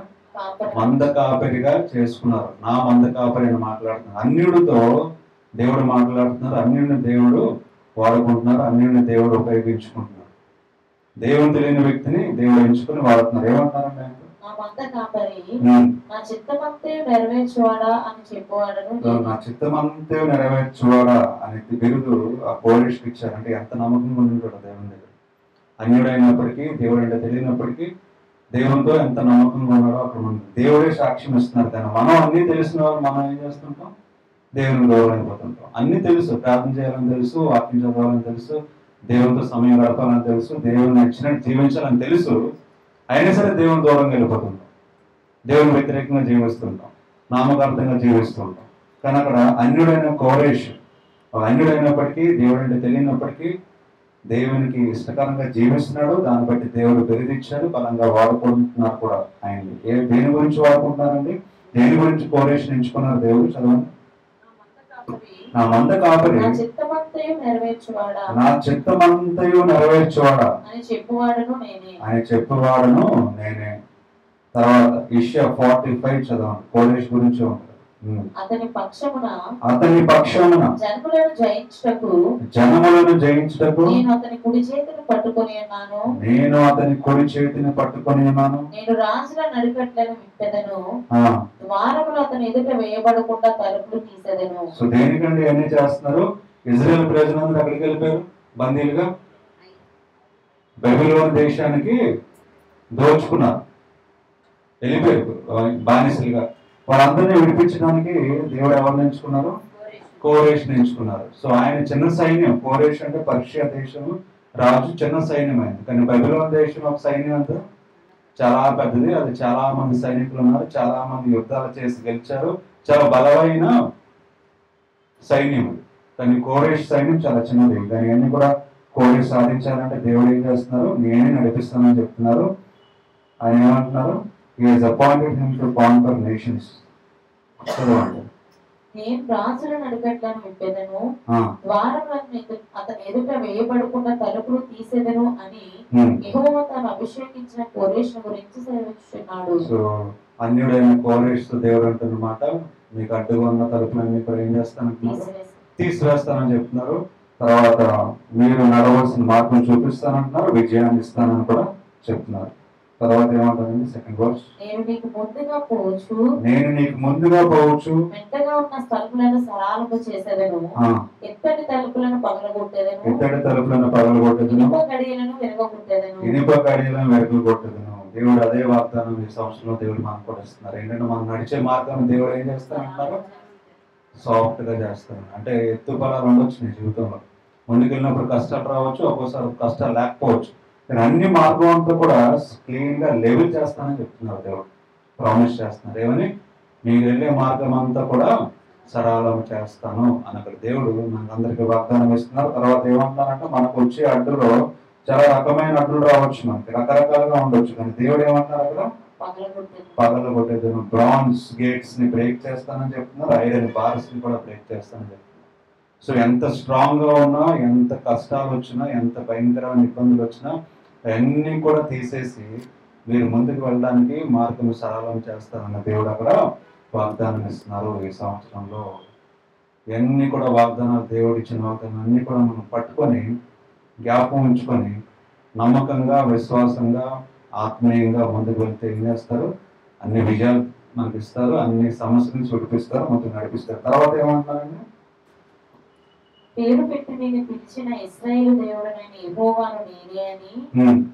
మంద కాపరిగా చేసుకున్నారు. నా మంద కాపరి అని మాట్లాడుతున్నారు. అన్యుడితో దేవుడు మాట్లాడుతున్నారు. అన్యుడిని దేవుడు వాడుకుంటున్నారు. అన్యుడిని దేవుడు ఉపయోగించుకుంటున్నారు. దేవుని తెలియని వ్యక్తిని దేవుడు ఎంచుకుని వాడుతున్నారు. ఏమంటున్నారండి? నా చిత్తమంతే నెరవేర్చువాడా అని చెప్పువాడను. నా చిత్తమంతే నెరవేర్చువాడా అనే బిరుదు ఆ కోరేష్కి ఇచ్చారు. అంటే ఎంత నమ్మకంగా ఉంటాడు దేవుని దగ్గర. అన్యుడైనప్పటికీ, దేవుడు అంటే తెలియనప్పటికీ దేవునితో ఎంత నమ్మకంగా ఉన్నాడో అక్కడ ఉంది. దేవుడే సాక్ష్యం ఇస్తున్నారు. కానీ మనం అన్ని తెలిసిన వాళ్ళు మనం ఏం చేస్తుంటాం? దేవుని దూరం అయిపోతుంటాం. అన్ని తెలుసు, ప్రార్థన చేయాలని తెలుసు, వాక్యం చదవాలని తెలుసు, దేవునితో సమయం గడపాలని తెలుసు, దేవుని నచ్చినట్టు జీవించాలని తెలుసు. అయినా సరే దేవుని దూరంగా వెళ్ళిపోతుంటాం. దేవుని వ్యతిరేకంగా జీవిస్తుంటాం, నామకార్థంగా జీవిస్తుంటాం. కానీ అక్కడ అన్యుడైన కోరేష్, అన్యుడైనప్పటికీ, దేవుడు అంటే తెలియనప్పటికీ దేవునికి ఇష్టకరంగా జీవిస్తున్నాడు. దాన్ని బట్టి దేవుడు బెదిరించాడు, బలంగా వాడుకుంటున్నారు కూడా ఆయన్ని. దేని గురించి వాడుకుంటున్నారండి? దేని గురించి కోరేష్ ఎంచుకున్నారు దేవుడు? చదవండి. నా మంద కాపరి, నా చిత్తమంతయు నెరవేర్చువాడా అని చెప్పువాడను నేనే. తర్వాత ఇష్యా 45 చదవండి. కోరేష్ గురించి ఉంటుంది. అతని పక్షమున జనములను జయించుటకు నేను అతని కుడి చేతిని పట్టుకొని ఉన్నాను. నేను రాజుల నడికట్లను విప్పెదను, ద్వారములు అతని ఎదుట వేయబడకుండా తలుపులు తీసేదను. సో దేనికండి అన్ని చేస్తున్నారు? ఇజ్రాయెల్ ప్రజలందరూ ఎక్కడికి వెళ్ళిపోయారు? బందీలుగా బబిలోను దేశానికి దోచుకున్నారు, వెళ్ళిపోయారు బానిసలుగా. వాళ్ళందరినీ విడిపించడానికి దేవుడు ఎవరిని ఎంచుకున్నారు? కోరేష్ ఎంచుకున్నారు. సో ఆయన చిన్న సైన్యం. కోరేష్ అంటే పర్షియా దేశం రాజు, చిన్న సైన్యం అయింది. కానీ బబిలోను దేశం ఒక సైన్యం అంతా చాలా పెద్దది. అది చాలా మంది సైనికులు ఉన్నారు, చాలా మంది యుద్ధాలు చేసి గెలిచారు, చాలా బలమైన సైన్యం. కానీ కోరేష్ సైన్యం చాలా చిన్నది. కానీ అన్ని కూడా కోరేష్ సాధించాలంటే దేవుడు ఏం చేస్తున్నారు? నేనే నడిపిస్తానని చెప్తున్నారు. ఆయన ఏమంటున్నారు? He has appointed him to conquer nations. నేను రాజుల నడికట్లను విప్పెదను, ద్వారములను అతని ఎదుట వేయబడకుండా తలుపులు తీసేదను అని యెహోవా తాను అభిషేకించిన కోరేష్ గురించి సెలవిస్తున్నాడు. సో అన్యుడైన కోరేష్ దేవుడు అంటున్నమాట, మీకు అడ్డుగా ఉన్న తలుపులన్నీ కూడా ఏం చేస్తానంటున్నారు? తీసివేస్తానని చెప్తున్నారు. తర్వాత మీరు నడవలసిన మార్గం చూపిస్తానంటున్నారు, విజయాన్ని ఇస్తానని కూడా చెప్తున్నారు. తర్వాత ఏమంటారండి సెకండ్ వర్స్? నేను నీకు ముందుగా పోవచ్చు, నేను నీకు ముందుగా పోవచ్చు, మెత్తగా ఉన్న స్థలములను సరాలము చేసేదను, ఎత్తడి తలుపులను పగలగొట్టేదను, ఎత్తడి తలుపులను పగలగొట్టేదను, ఇనుప గడియలను విరగొట్టేదను, ఇనుప గడియలను విరగొట్టేదను. దేవుడు అదే వాగ్దానం ఈ సంవత్సరంలో దేవుడు మనకు కూడా ఇస్తున్నారు. ఏంటంటే మనం నడిచే మార్గం దేవుడు ఏం చేస్తారంటారు? సాఫ్ట్ గా చేస్తాను. అంటే ఎత్తుపడాలు ఉండొచ్చు నీ జీవితంలో, ముందుకెళ్ళినప్పుడు కష్టాలు రావచ్చు, ఒక్కోసారి కష్టాలు లేకపోవచ్చు, కానీ అన్ని మార్గం అంతా కూడా క్లీన్ గా లెవెల్ చేస్తానని చెప్తున్నారు దేవుడు. ప్రామిస్ చేస్తున్నారు ఏమని? మీరు వెళ్ళే మార్గం అంతా కూడా సరళం చేస్తాను అని అక్కడ దేవుడు మనకందరికీ వాగ్దానం ఇస్తున్నారు. తర్వాత ఏమంటారంటే మనకు వచ్చే అడ్డులో చాలా రకమైన అడ్డులు రావచ్చు, మనకి రకరకాలుగా ఉండొచ్చు, కానీ దేవుడు ఏమంటారు అక్కడ? పగలగొట్టేది. బ్రాంజ్ గేట్స్ ని బ్రేక్ చేస్తానని చెప్తున్నారు, ఐరన్ బార్స్ ని కూడా బ్రేక్ చేస్తానని చెప్తున్నారు. సో ఎంత స్ట్రాంగ్ గా ఉన్నా, ఎంత కష్టాలు వచ్చినా, ఎంత భయంకరమైన ఇబ్బందులు వచ్చినా అవన్నీ కూడా తీసేసి మీరు ముందుకు వెళ్ళడానికి మార్గం సరళం చేస్తారన్న దేవుడు అక్కడ వాగ్దానం ఇస్తున్నారు. ఈ సంవత్సరంలో ఇవన్నీ కూడా వాగ్దానాలు, దేవుడు ఇచ్చిన వాగ్దానాలు అన్నీ కూడా మనం పట్టుకొని జ్ఞాపకం ఉంచుకొని నమ్మకంగా, విశ్వాసంగా, ఆత్మీయంగా ముందుకు వెళ్తే ఏం చేస్తారు? అన్ని విజయాలు మనకి ఇస్తారు, అన్ని సమస్యలను చూపిస్తారు, మొత్తం నడిపిస్తారు. తర్వాత ఏమంటారండి? పేరు పెట్టి నేను పిలిచిన ఇశ్రాయేలు దేవుడనైన యెహోవాను నేనే అని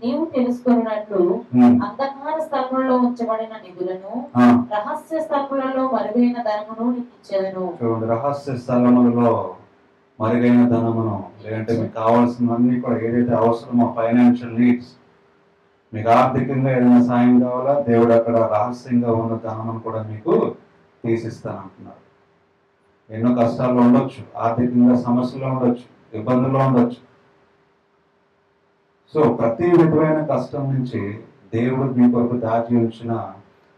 నీవు తెలుసుకున్నట్లు అంధకార స్థలములలో ఉంచబడిన నిధులను, రహస్య స్థలములలో మరుగైన ధనమును నీకు ఇచ్చేదను. చూడండి, రహస్య స్థలములలో మరుగైన ధనమును, లేదంటే మీకు కావాల్సినవన్నీ కూడా ఏదైతే అవసరమో ఫైనాన్షియల్ నీడ్స్, మీకు ఆర్థికంగా ఏదైనా సాయం కావాలా, దేవుడు అక్కడ రహస్యంగా ఉన్న ధనమును కూడా మీకు తీసిస్తానంటున్నారు. ఎన్నో కష్టాలు ఉండొచ్చు, ఆర్థికంగా సమస్యలు ఉండొచ్చు, ఇబ్బందులు ఉండొచ్చు. సో ప్రతి విధమైన కష్టం నుంచి దేవుడు మీ కొరకు దాచి ఉంచిన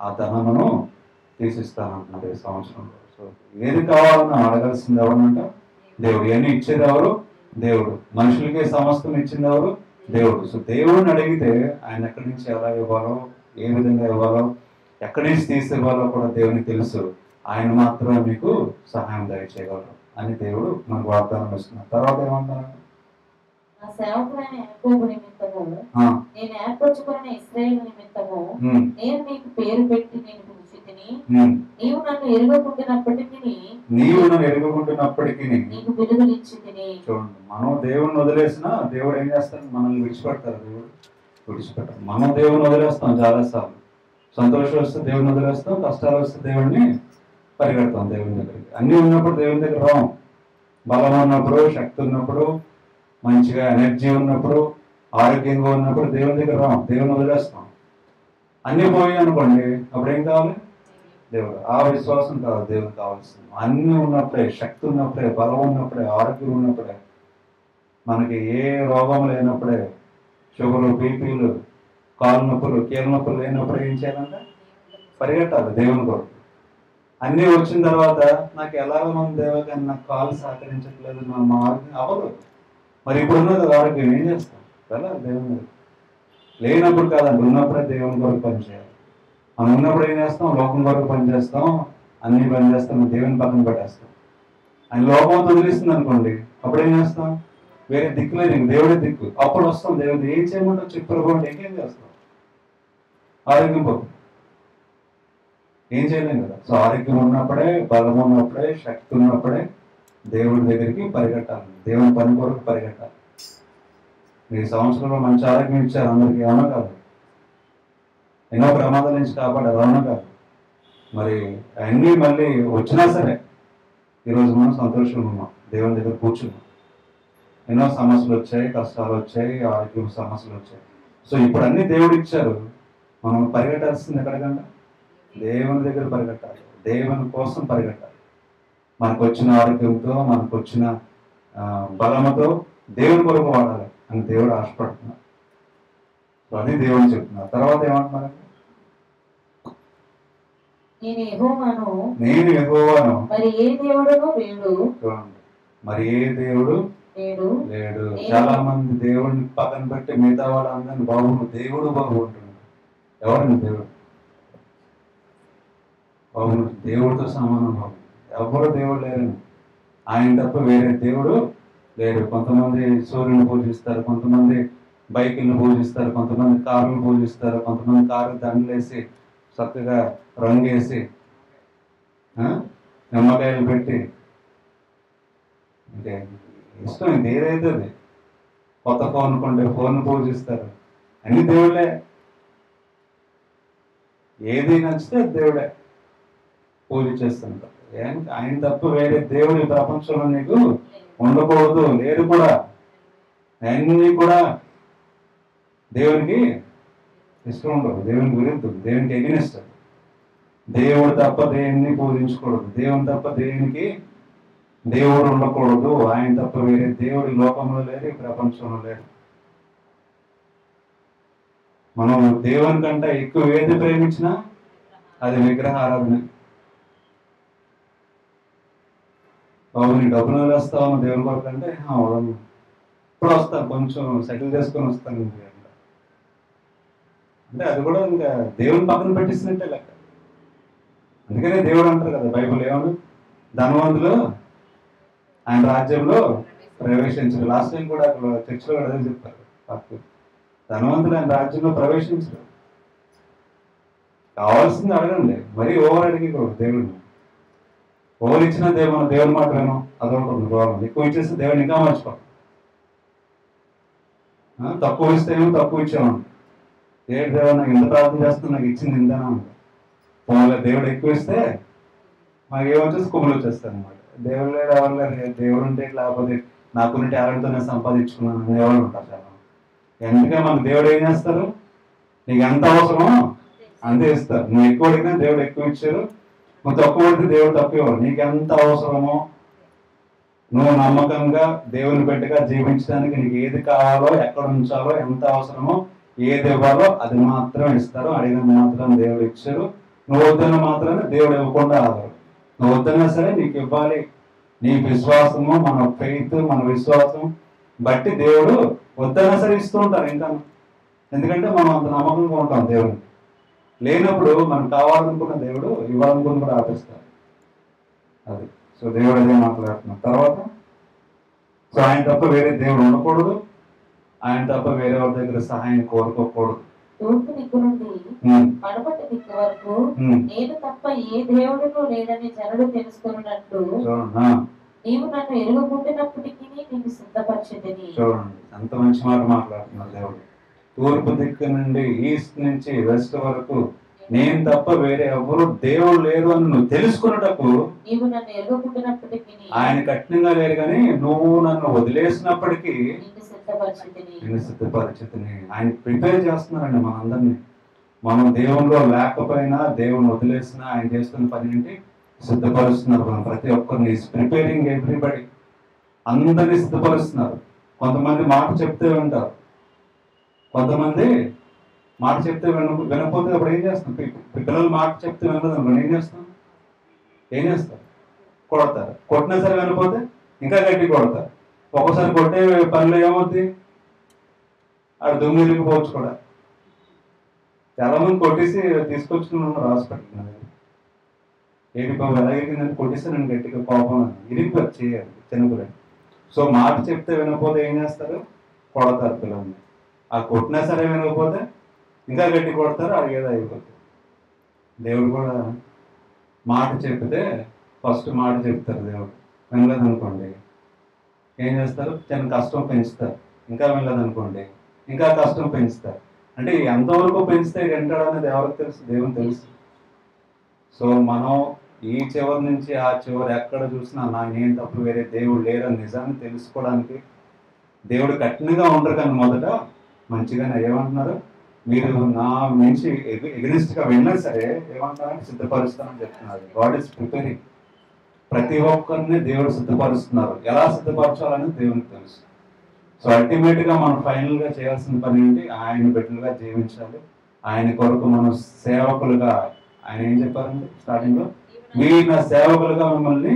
ఆ ధనమును తీసిస్తానంటున్నారు ఈ సంవత్సరంలో. సో ఏది కావాలన్నా అడగాల్సింది ఎవరంట? దేవుడు. ఇవన్నీ ఇచ్చేది ఎవరు? దేవుడు. మనుషులకే సమస్తం ఇచ్చింది ఎవరు? దేవుడు. సో దేవుడిని అడిగితే ఆయన ఎక్కడి నుంచి ఎలా ఇవ్వాలో, ఏ విధంగా ఇవ్వాలో, ఎక్కడి నుంచి తీసి ఇవ్వాలో కూడా దేవునికి తెలుసు. ఆయన మాత్రమే మీకు సహాయం దయచేయగలరు అని దేవుడు మనకు వాగ్దానం ఇస్తున్నారు. తర్వాత ఏమంటారు? నా సేవకుడైన యాకోబు నిమిత్తము, నేను ఏర్పరచుకున్న ఇశ్రాయేలు నిమిత్తము నేను నీకు పేరు పెట్టి నేను పిలిచితిని, నీవు నన్ను ఎరుగకుంటున్నప్పటికీ నీకు విలువలు ఇచ్చితిని. చూడండి, మనం దేవుణ్ణి వదిలేసినా దేవుడు ఏం చేస్తాడు? మనల్ని విడిచిపెడతారు. దేవుడు విడిచిపెట్టారు. మనం దేవుని వదిలేస్తాం చాలాసార్లు. సంతోషం వస్తే దేవుని వదిలేస్తాం, కష్టాలు వస్తే దేవుడిని పరిగెడతాం దేవుని దగ్గరికి. అన్నీ ఉన్నప్పుడు దేవుని దగ్గర రాం. బలం ఉన్నప్పుడు, శక్తి ఉన్నప్పుడు, మంచిగా ఎనర్జీ ఉన్నప్పుడు, ఆరోగ్యంగా ఉన్నప్పుడు దేవుని దగ్గర రాం, దేవుని వదిలేస్తాం. అన్నీ పోయి అనుకోండి, అప్పుడు ఏం కావాలి? దేవుడు. ఆ విశ్వాసం కాదు దేవుడు కావాల్సింది. అన్నీ ఉన్నప్పుడే, శక్తి ఉన్నప్పుడే, బలం ఉన్నప్పుడే, ఆరోగ్యం ఉన్నప్పుడే, మనకి ఏ రోగం లేనప్పుడే, షుగరు, బీపీలు, కాలు నొప్పులు, కీళ్ళ నొప్పులు లేనప్పుడు ఏం చేయాలంటే పరిగెట్టాలి దేవుని కొరకు. అన్నీ వచ్చిన తర్వాత నాకు ఎలాగో మన దేవతని, నాకు కాలు సహకరించట్లేదు, మా ఆరోగ్యం అవ్వదు. మరి ఇప్పుడున్న కదా ఆరోగ్యం, ఏం చేస్తాం? వెళ్ళాలి దేవుని. లేనప్పుడు కాదండి, ఉన్నప్పుడే దేవుని కొరకు పనిచేయాలి. మనం ఉన్నప్పుడు ఏం చేస్తాం? లోకం కొరకు పనిచేస్తాం, అన్ని పని చేస్తాం, దేవుని పక్కన పెట్టేస్తాం. ఆయన లోకం వదిలిస్తుంది అనుకోండి, అప్పుడు ఏం చేస్తాం? వేరే దిక్కు లేదు, దేవుడే దిక్కు. అప్పుడు వస్తాం దేవుడు ఏం చేయమంటావు చెప్పు ప్రభువు, ఏం చేస్తాం? ఆరోగ్యం పోదు, ఏం చేయలేం కదా. సో ఆరోగ్యం ఉన్నప్పుడే, బలం ఉన్నప్పుడే, శక్తి ఉన్నప్పుడే దేవుడి దగ్గరికి పరిగెట్టాలి, దేవుని పని కొరకు పరిగెట్టాలి. ఈ సంవత్సరంలో మంచి ఆరోగ్యం ఇచ్చారు అందరికీ, అవునా కాదు? ఎన్నో ప్రమాదాల నుంచి కాపాడారు, అవునా కాదు? మరి అన్నీ మళ్ళీ వచ్చినా సరే ఈరోజు మనం సంతోషంగా ఉన్నాం, దేవుని దగ్గర కూర్చున్నాం. ఎన్నో సమస్యలు వచ్చాయి, కష్టాలు వచ్చాయి, ఆరోగ్యం సమస్యలు వచ్చాయి. సో ఇప్పుడు అన్ని దేవుడు ఇచ్చారు, మనం పరిగెట్టాల్సింది ఎక్కడికంటే దేవుని దగ్గర పరిగెట్టాలి, దేవుని కోసం పరిగెట్టాలి. మనకు వచ్చిన ఆరోగ్యంతో, మనకు వచ్చిన బలముతో దేవుని కొరకు వాడాలి అని దేవుడు ఆశపడుతున్నారు. సో అది దేవుడు చెప్తున్నారు. తర్వాత ఏమంటున్నారు? నేను యెహోవాను, మరి ఏ దేవుడును లేడు. చూడండి, మరి ఏ దేవుడు లేడు. చాలా మంది దేవుడిని పక్కన పెట్టి మిగతా వాళ్ళందరినీ దేవుడు బాగుంటున్నాడు. ఎవరండి దేవుడు? బాబు దేవుడితో సమానం. బాబు ఎవరు దేవుడు లేరని, ఆయన తప్ప వేరే దేవుడు లేరు. కొంతమంది సూర్యుని పూజిస్తారు, కొంతమంది బైకులను పూజిస్తారు, కొంతమంది కార్లను పూజిస్తారు, కొంతమంది కారు దండలేసి చక్కగా రంగేసి నిమ్మకాయలు పెట్టి అంటే ఇష్టం ఇది ఏదైతే అది. కొత్త ఫోన్ కొంటే ఫోన్ పూజిస్తారు. అన్ని దేవుళ్ళే, ఏది నచ్చితే దేవుడే పూజ చేస్తుంటారు. ఆయన తప్ప వేరే దేవుడి ప్రపంచంలో నీకు ఉండకూడదు, లేరు కూడా. అన్నీ కూడా దేవునికి ఇష్టం ఉండదు, దేవునికి విరుద్ధం, దేవునికి ఎగనిస్ట్. దేవుడు తప్ప దేన్ని పూజించకూడదు, దేవుని తప్ప దేనికి దేవుడు ఉండకూడదు. ఆయన తప్ప వేరే దేవుడి లోకంలో లేరు, ఈ ప్రపంచంలో లేరు. మనం దేవుని కంటే ఎక్కువ ఏది ప్రేమించినా అది విగ్రహారాధన. బాబు నీ డబ్బులు వస్తావు దేవుని కొరకు అంటే ఇప్పుడు వస్తాను, కొంచెం సెటిల్ చేసుకొని వస్తాను అంటే అది కూడా ఇంకా దేవుని పక్కన పెట్టిస్తున్నట్టే లెక్క. అందుకనే దేవుడు అంటారు కదా బైబిల్ ఏమన్నా, ధనవంతులు ఆయన రాజ్యంలో ప్రవేశించరు. లాస్ట్ టైం కూడా చర్చిలో కూడా అదే చెప్తారు, ధనవంతులు ఆయన రాజ్యంలో ప్రవేశించరు. కావాల్సింది అడగండి, మరీ ఓవర్ అడిగకూడదు దేవుడిని. ఓవర్ ఇచ్చినా దేవుని మాట వినం, అదొకటి గౌరవం. ఎక్కువ ఇచ్చేస్తే దేవుడిని ఇంకా మర్చిపో. తక్కువ ఇస్తే ఏమో తక్కువ ఇచ్చామండి, దేవుడు దేవుడు నాకు ఎంత ప్రార్థన చేస్తున్నా నాకు ఇచ్చింది ఇంతనా ఉంది. పోలే దేవుడు ఎక్కువ ఇస్తే మాకు ఏమొచ్చేసి కుమ్మలు వచ్చేస్తాను అనమాట. దేవుడు లేదు ఎవరు లేదు, దేవుడు ఉంటే లేకపోతే నాకున్న టాలెంట్తో నేను సంపాదించుకున్నాను ఎవరు ఉంటారు చాలా. ఎందుకే మనకు దేవుడు ఏం చేస్తారు, నీకు ఎంత అవసరమో అంతే ఇస్తారు. నువ్వు ఎక్కువ అడిగినా దేవుడు ఎక్కువ ఇచ్చారు, నువ్వు తక్కువ అడిగితే దేవుడు తక్కువ ఇవ్వరు. నీకు ఎంత అవసరమో నువ్వు నమ్మకంగా దేవుని బిడ్డగా జీవించడానికి నీకు ఏది కావాలో, ఎక్కడ ఉంచాలో, ఎంత అవసరమో, ఏది ఇవ్వాలో అది మాత్రం ఇస్తారు. అడిగిన మాత్రం దేవుడు ఇచ్చారు. నువ్వు వద్దన్న మాత్రాన్ని దేవుడు ఇవ్వకుండా ఆగరు. నువ్వు వద్దన్నా సరే నీకు ఇవ్వాలి. నీ విశ్వాసము, మన ఫెయిత్, మన విశ్వాసం బట్టి దేవుడు వద్దన్నా సరే ఇస్తూ ఉంటారు. ఇంకా ఎందుకంటే మనం అంత నమ్మకంగా ఉంటాం దేవుడిని. లేనప్పుడు మనం కావాలనుకున్న దేవుడు ఇవ్వాలనుకున్న కూడా ఆపేస్తారు. అది సో దేవుడు అదే మాట్లాడుతున్నాం. తర్వాత సో ఆయన తప్ప వేరే దేవుడు ఉండకూడదు, ఆయన తప్ప వేరే వారి దగ్గర సహాయం కోరుకోకూడదు. తూర్పు దిక్కు నుండి పడమటి దిక్కు వరకు నేను తప్ప ఏ దేవుడును లేదని జనులు తెలుసుకున్నట్లు నీవు నన్ను ఎరుగకుండినప్పటికీ నీకు సిద్ధపరిచితిని. చూడండి అంత మంచి మాట మాట్లాడుతున్నారు దేవుడు. తూర్పు దిక్కు నుండి ఈస్ట్ నుంచి వెస్ట్ వరకు నేను తప్ప వేరే ఎవరు దేవుడు లేరు అని నువ్వు తెలుసుకున్నటప్పుడు నీవు నన్ను ఎరుగకుండినప్పటికీ ఆయన కఠినంగా లేరు కానీ నువ్వు నన్ను వదిలేసినప్పటికీ నిన్ను సిద్ధపరిచితిని. ఆయన ప్రిపేర్ చేస్తున్నారండి మనందరినీ. మనం దేవునిలో లేకపోయినా దేవుని వదిలేసినా ఆయన చేస్తున్న పని ఏంటి, సిద్ధపరుస్తున్నారు. మనం ప్రతి ఒక్కరిని ప్రిపేరింగ్ ఎవ్రీబడి, అందరినీ సిద్ధపరుస్తున్నారు. కొంతమంది మాట చెప్తే వింటారు, కొంతమంది మాట చెప్తే వినకపోతే అప్పుడు ఏం చేస్తాం. పిల్లలు మాట చెప్తే వినదు ఏం చేస్తారు, కొడతారు. కొట్టినా సరే వినకపోతే ఇంకా గట్టి కొడతారు. ఒక్కోసారి కొట్టే పనులు ఏమవుతుంది, ఆడ దొంగిలిపోవచ్చు కూడా. చాలా మంది కొట్టేసి తీసుకొచ్చుకుని ఉన్నారు హాస్పిటల్. ఏంటి బాబు ఎలాగైందని కొట్టేస్తే నేను గట్టిగా కోపం ఇరిగిపోయి చేయాలి చిన్నపిల్లలు. సో మాట చెప్తే వినకపోతే ఏం చేస్తారు, కొడతారు పిల్లల్ని. ఆ కొట్టినా సరే వినకపోతే ఇంకా గట్టి కొడతారు, అది ఏదో అయిపోతుంది. దేవుడు కూడా మాట చెప్తే ఫస్ట్ మాట చెప్తారు. దేవుడు వినలేదనుకోండి ఏం చేస్తారు, చిన్న కష్టం పెంచుతారు. ఇంకా వినలేదనుకోండి ఇంకా కష్టం పెంచుతారు. అంటే ఎంతవరకు పెంచితే వింటాడు అనేది ఎవరికి తెలుసు, దేవుని తెలుసు. సో మనం ఈ చివరి నుంచి ఆ చివరి ఎక్కడ చూసినా నేను తప్ప వేరే దేవుడు లేరని నిజాన్ని తెలుసుకోవడానికి దేవుడు కఠినంగా ఉండరు. కానీ మొదట మంచిగానే ఏమంటున్నారు, మీరు నా నుంచి ఎగ్నిస్ట్గా విన్నా సరే ఏమంటారంటే సిద్ధపరుస్తానని చెప్తున్నారు. God is preparing. ప్రతి ఒక్కరిని దేవుడు సిద్ధపరుస్తున్నారు. ఎలా సిద్ధపరచాలని దేవునికి తెలుసు. సో అల్టిమేట్గా మనం ఫైనల్గా చేయాల్సిన పని ఏంటి, ఆయన బిడ్డలుగా జీవించాలి. ఆయన కొరకు మనం సేవకులుగా, ఆయన ఏం చెప్పారంటే స్టార్టింగ్లో, మీరు నా సేవకులుగా మిమ్మల్ని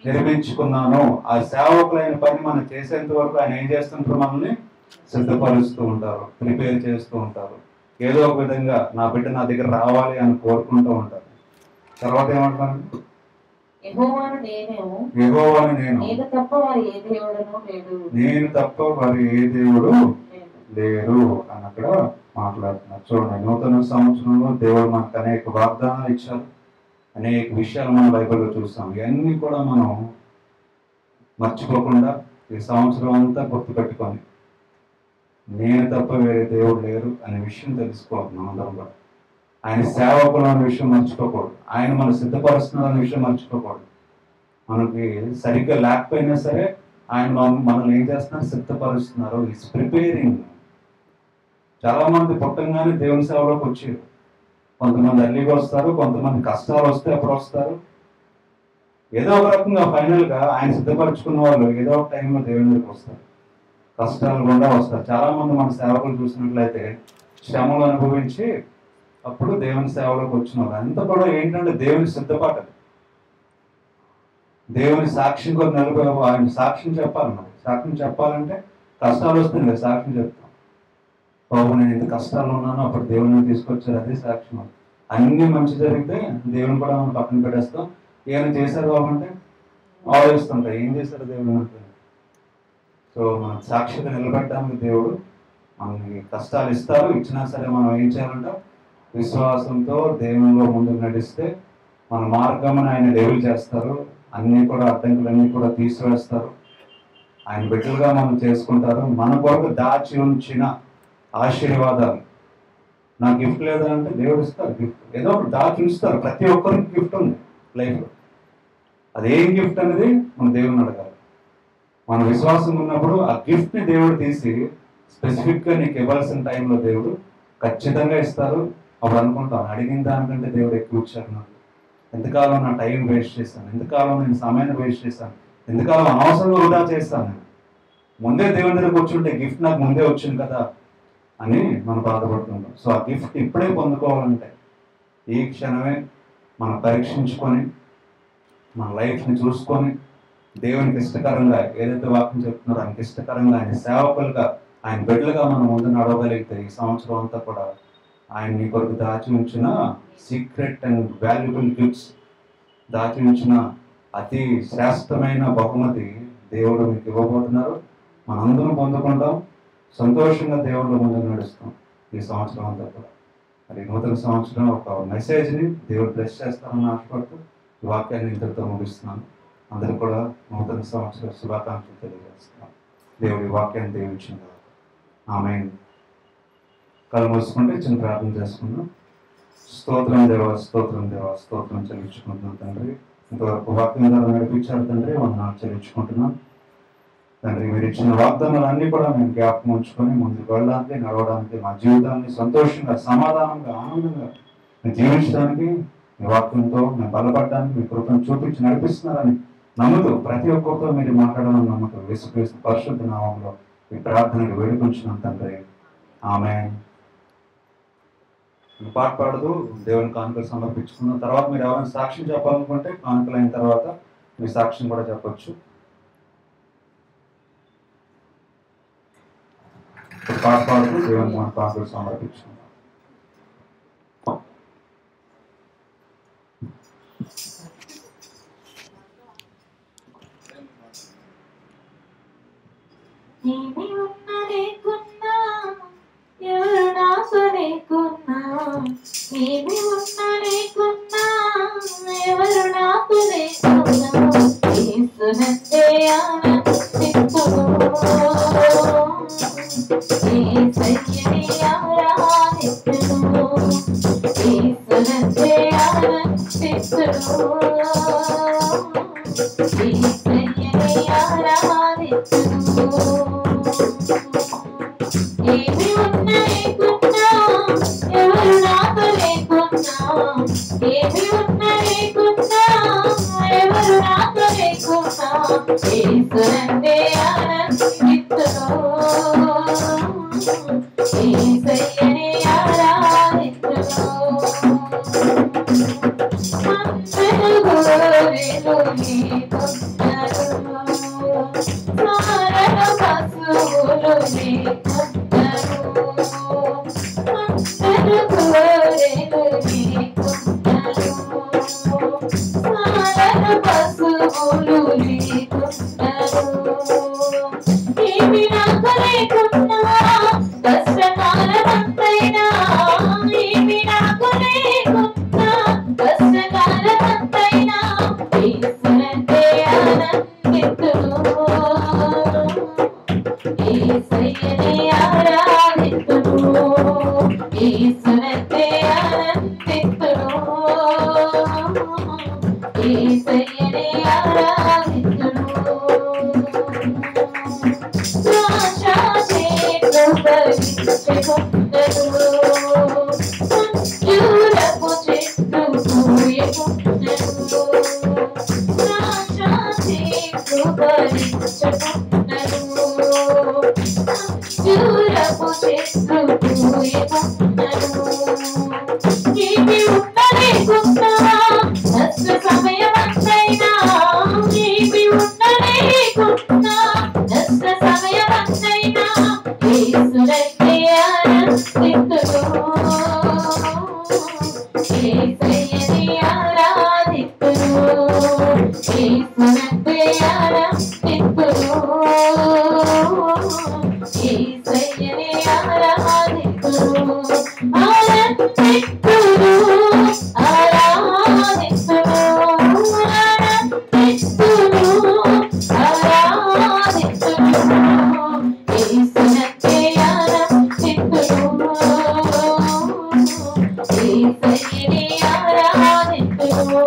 నిర్మించుకున్నాను. ఆ సేవకులైన పని మనం చేసేంత వరకు ఆయన ఏం చేస్తుంటారు, మనల్ని సిద్ధపరుస్తూ ఉంటారు, ప్రిపేర్ చేస్తూ ఉంటారు. ఏదో ఒక విధంగా నా బిడ్డ నా దగ్గర రావాలి అని కోరుకుంటూ ఉంటారు. తర్వాత ఏమంటారు, యెహోవాను నేను, నేను తప్ప వారి ఏ దేవుడు లేరు. లేరు. చూడండి, నూతన సంవత్సరంలో దేవుడు మనకు అనేక వాగ్దానాలు ఇచ్చారు, అనేక విషయాలు మనం బైబిల్లో చూస్తాం. ఇవన్నీ కూడా మనం మర్చిపోకుండా ఈ సంవత్సరం అంతా గుర్తుపెట్టుకొని నేను తప్ప వేరే దేవుడు లేరు అనే విషయం తెలుసుకోవాలి. మనందరం కూడా ఆయన సేవకులు అనే విషయం మర్చిపోకూడదు, ఆయన మనం సిద్ధపరుస్తున్నారు అనే విషయం మర్చిపోకూడదు. మనకి సరిగ్గా లేకపోయినా సరే ఆయన మనల్ని ఏం చేస్తున్నారు, సిద్ధపరుస్తున్నారు. Is preparing. చాలా మంది పుట్టంగానే దేవుని సేవలోకి వచ్చారు. కొంతమంది అర్లీగా వస్తారు, కొంతమంది కష్టాలు వస్తే అప్పుడు వస్తారు. ఏదో ఒక రకంగా ఫైనల్గా ఆయన సిద్ధపరచుకున్న వాళ్ళు ఏదో ఒక టైంలో దేవుని దగ్గరికి వస్తారు, కష్టాలు గుండా వస్తారు. చాలా మంది మన సేవకులు చూసినట్లయితే శ్రమలు అనుభవించి అప్పుడు దేవుని సేవలోకి వచ్చిన వాళ్ళు అంతా కూడా ఏంటంటే దేవుని సిద్ధపడ్డది. దేవుని సాక్షి కూడా నిలబడి ఆయన సాక్ష్యం చెప్పాలి. మరి సాక్ష్యం చెప్పాలంటే కష్టాలు వస్తుంది కదా, సాక్ష్యం చెప్తాం. బాబు నేను ఇంత కష్టాలు ఉన్నాను, అప్పుడు దేవుని తీసుకొచ్చారు, అదే సాక్ష్యం. అన్ని మంచి జరిగితే దేవుని కూడా మనం పక్కన పెట్టేస్తాం. ఏమైనా చేశారు బాబు అంటే ఆలోచిస్తుంటాయి, ఏం చేశారు దేవుని అంటే. సో మనం సాక్షిగా నిలబెట్టడానికి దేవుడు మనకి కష్టాలు ఇస్తారు. ఇచ్చినా సరే మనం ఏం చేయాలంటే విశ్వాసంతో దేవునిలో ముందుకు నడిస్తే మన మార్గమును ఆయన డెవల్ చేస్తారు. అన్నీ కూడా అడ్డంకులన్నీ కూడా తీసివేస్తారు. ఆయన బిడ్డలుగా మనం చేసుకుంటారు. మన కొరకు దాచి ఉంచిన ఆశీర్వాదాలు. నా గిఫ్ట్ లేదా అంటే దేవుడు ఇస్తారు గిఫ్ట్, ఏదో ఒకటి దాచి ఉంచుతారు. ప్రతి ఒక్కరికి గిఫ్ట్ ఉంది లైఫ్లో. అదేం గిఫ్ట్ అనేది మన దేవుని అడగాలి. మన విశ్వాసం ఉన్నప్పుడు ఆ గిఫ్ట్ని దేవుడు తీసి స్పెసిఫిక్గా నీకు ఇవ్వాల్సిన టైంలో దేవుడు ఖచ్చితంగా ఇస్తారు. అప్పుడు అనుకుంటాను, అడిగిన దానికంటే దేవుడు ఎక్కువ ఇచ్చారు నాకు. ఎంతకాలం నా టైం వేస్ట్ చేశాను, ఎంతకాలం నేను సమయాన్ని వేస్ట్ చేశాను, ఎంతకాలం అనవసరంగా వృధా చేస్తాను. నేను ముందే దేవుని దగ్గర కూర్చుంటే గిఫ్ట్ నాకు ముందే వచ్చింది కదా అని మనం బాధపడుతుంటాం. సో ఆ గిఫ్ట్ ఇప్పుడే పొందుకోవాలంటే ఈ క్షణమే మనం పరీక్షించుకొని మన లైఫ్ని చూసుకొని దేవునికి ఇష్టకరంగా ఏదైతే వాక్యం చెప్తున్నారో ఆయనకి ఇష్టకరంగా ఆయన సేవకులుగా ఆయన బిడ్డలుగా మనం ముందు నడవగలిగితే ఈ సంవత్సరం అంతా కూడా ఆయన నీ కొరకు దాచి ఉంచిన సీక్రెట్ అండ్ వాల్యుబుల్ గిఫ్ట్స్, దాచి ఉంచిన అతి శ్రేష్టమైన బహుమతి దేవుడు మీకు ఇవ్వబోతున్నారు. మనందరం పొందుకుంటాం, సంతోషంగా దేవుడు ముందుకు నడుస్తాం ఈ సంవత్సరం అంతా కూడా. మరి నూతన సంవత్సరం ఒక మెసేజ్ని దేవుడు బ్లెస్ చేస్తారని ఆశపడుతూ ఈ వాక్యాన్ని ఇంతటితో ముగిస్తున్నాను. అందరూ కూడా నూతన సంవత్సర శుభాకాంక్షలు తెలియజేస్తున్నాం. దేవుడి వాక్యాన్ని దీవించింది. ఆమేన్. కళ్ళు మూసుకుంటే చిన్న ప్రార్థన చేసుకుందాం. స్తోత్రం దేవా, స్తోత్రం దేవా, స్తోత్రం చెల్లించుకుంటున్నాం తండ్రి. ఇంతవరకు వాక్యం ద్వారా నడిపించారు తండ్రి, వందనాలు చెల్లించుకుంటున్నాం తండ్రి. మీరు ఇచ్చిన వాగ్దానాలు అన్నీ కూడా మేము జ్ఞాపకం ఉంచుకొని ముందుకు వెళ్ళడానికి, నడవడానికి, మా జీవితాన్ని సంతోషంగా, సమాధానంగా, ఆనందంగా జీవించడానికి మీ వాక్యంతో మేము బలపడడానికి మీ కృపను చూపించి నడిపిస్తున్నారని నమ్ముతూ ప్రతి ఒక్కరితో మీరు మాట్లాడాలని నమ్మకం యేసుక్రీస్తు పరిశుద్ధ నామంలో ఈ ప్రార్థనకు వేడుకొంచున్నాం తండ్రి. ఆమేన్. పాట పాడుతూ దేవుని కానుకలు సమర్పించుకున్న తర్వాత మీరు ఎవరైనా సాక్ష్యం చెప్పాలనుకుంటే కానుకలు అయిన తర్వాత మీ సాక్ష్యం కూడా చెప్పొచ్చు. పాట పాడుతూ దేవుని కానుకలు సమర్పించుకున్నాం. ఏమి ఉన్నా లేకున్నా, ఎవరు నాకు లేకున్నా, ఏమి ఉన్నా లేకున్నా, ఎవరు నాకు లేకున్నా, యేసునందే ఆనందింతును, యేసయ్యని ఆరాధింతును, యేసునందే ఆనందింతును, యేసయ్యని ఆరాధింతును. ఏమి ఉన్నా లేకున్నా, ఎవరు నాతో లేకున్నా, ఏమి ఉన్నా లేకున్నా, ఎవరు నాతో లేకున్నా, యేసునందే ఆనందింతును, యేసయ్యని ఆరాధింతును. అందరూ గోరెలు నీకున్నారు, సారణ పశువులు నీకున్నారు, అందరూ గోరెలు నీకున్నారు, సారణ పశువులు నీకున్నారు. ఏమి నాకు లేకున్నా, కష్టకాలమంతా యేసునందే ఆనందింతును యేసయ్యనే ఆరాధింతును రాజానే కృపగించెకొందరు మంజూరపు చెట్టు పూయకొందరు రాజానే కృపగించెకొందరు మంజూరపు చెట్టు పూయకొందరు నీవి ఉండలేకున్నా నష్ట సమయమంతైనా నీవి ఉండలేకున్నా నష్ట సమయమంతైనా యేసునందే ఆనందింతును యేసయ్యనే ఆరాధింతును యేసునందే ఆనందింతును యేసయ్యనే ఆరాధింతును ఆనందింతును ఆరాధింతును ఆనందింతును ఆరాధింతును యేసునందే ఆనందింతును యేసయ్యనే ఆరాధింతును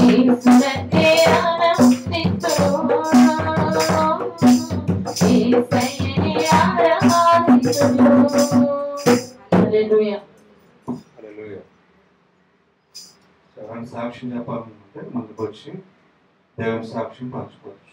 యేసునందే ఆనందింతును యేసయ్యనే ఆరాధింతును హల్లెలూయా హల్లెలూయా. ఎవరైనా సాక్ష్యం చెప్పాలనుకుంటే ముందుకు వచ్చి దేవుని సాక్ష్యం పంచుకోవచ్చు.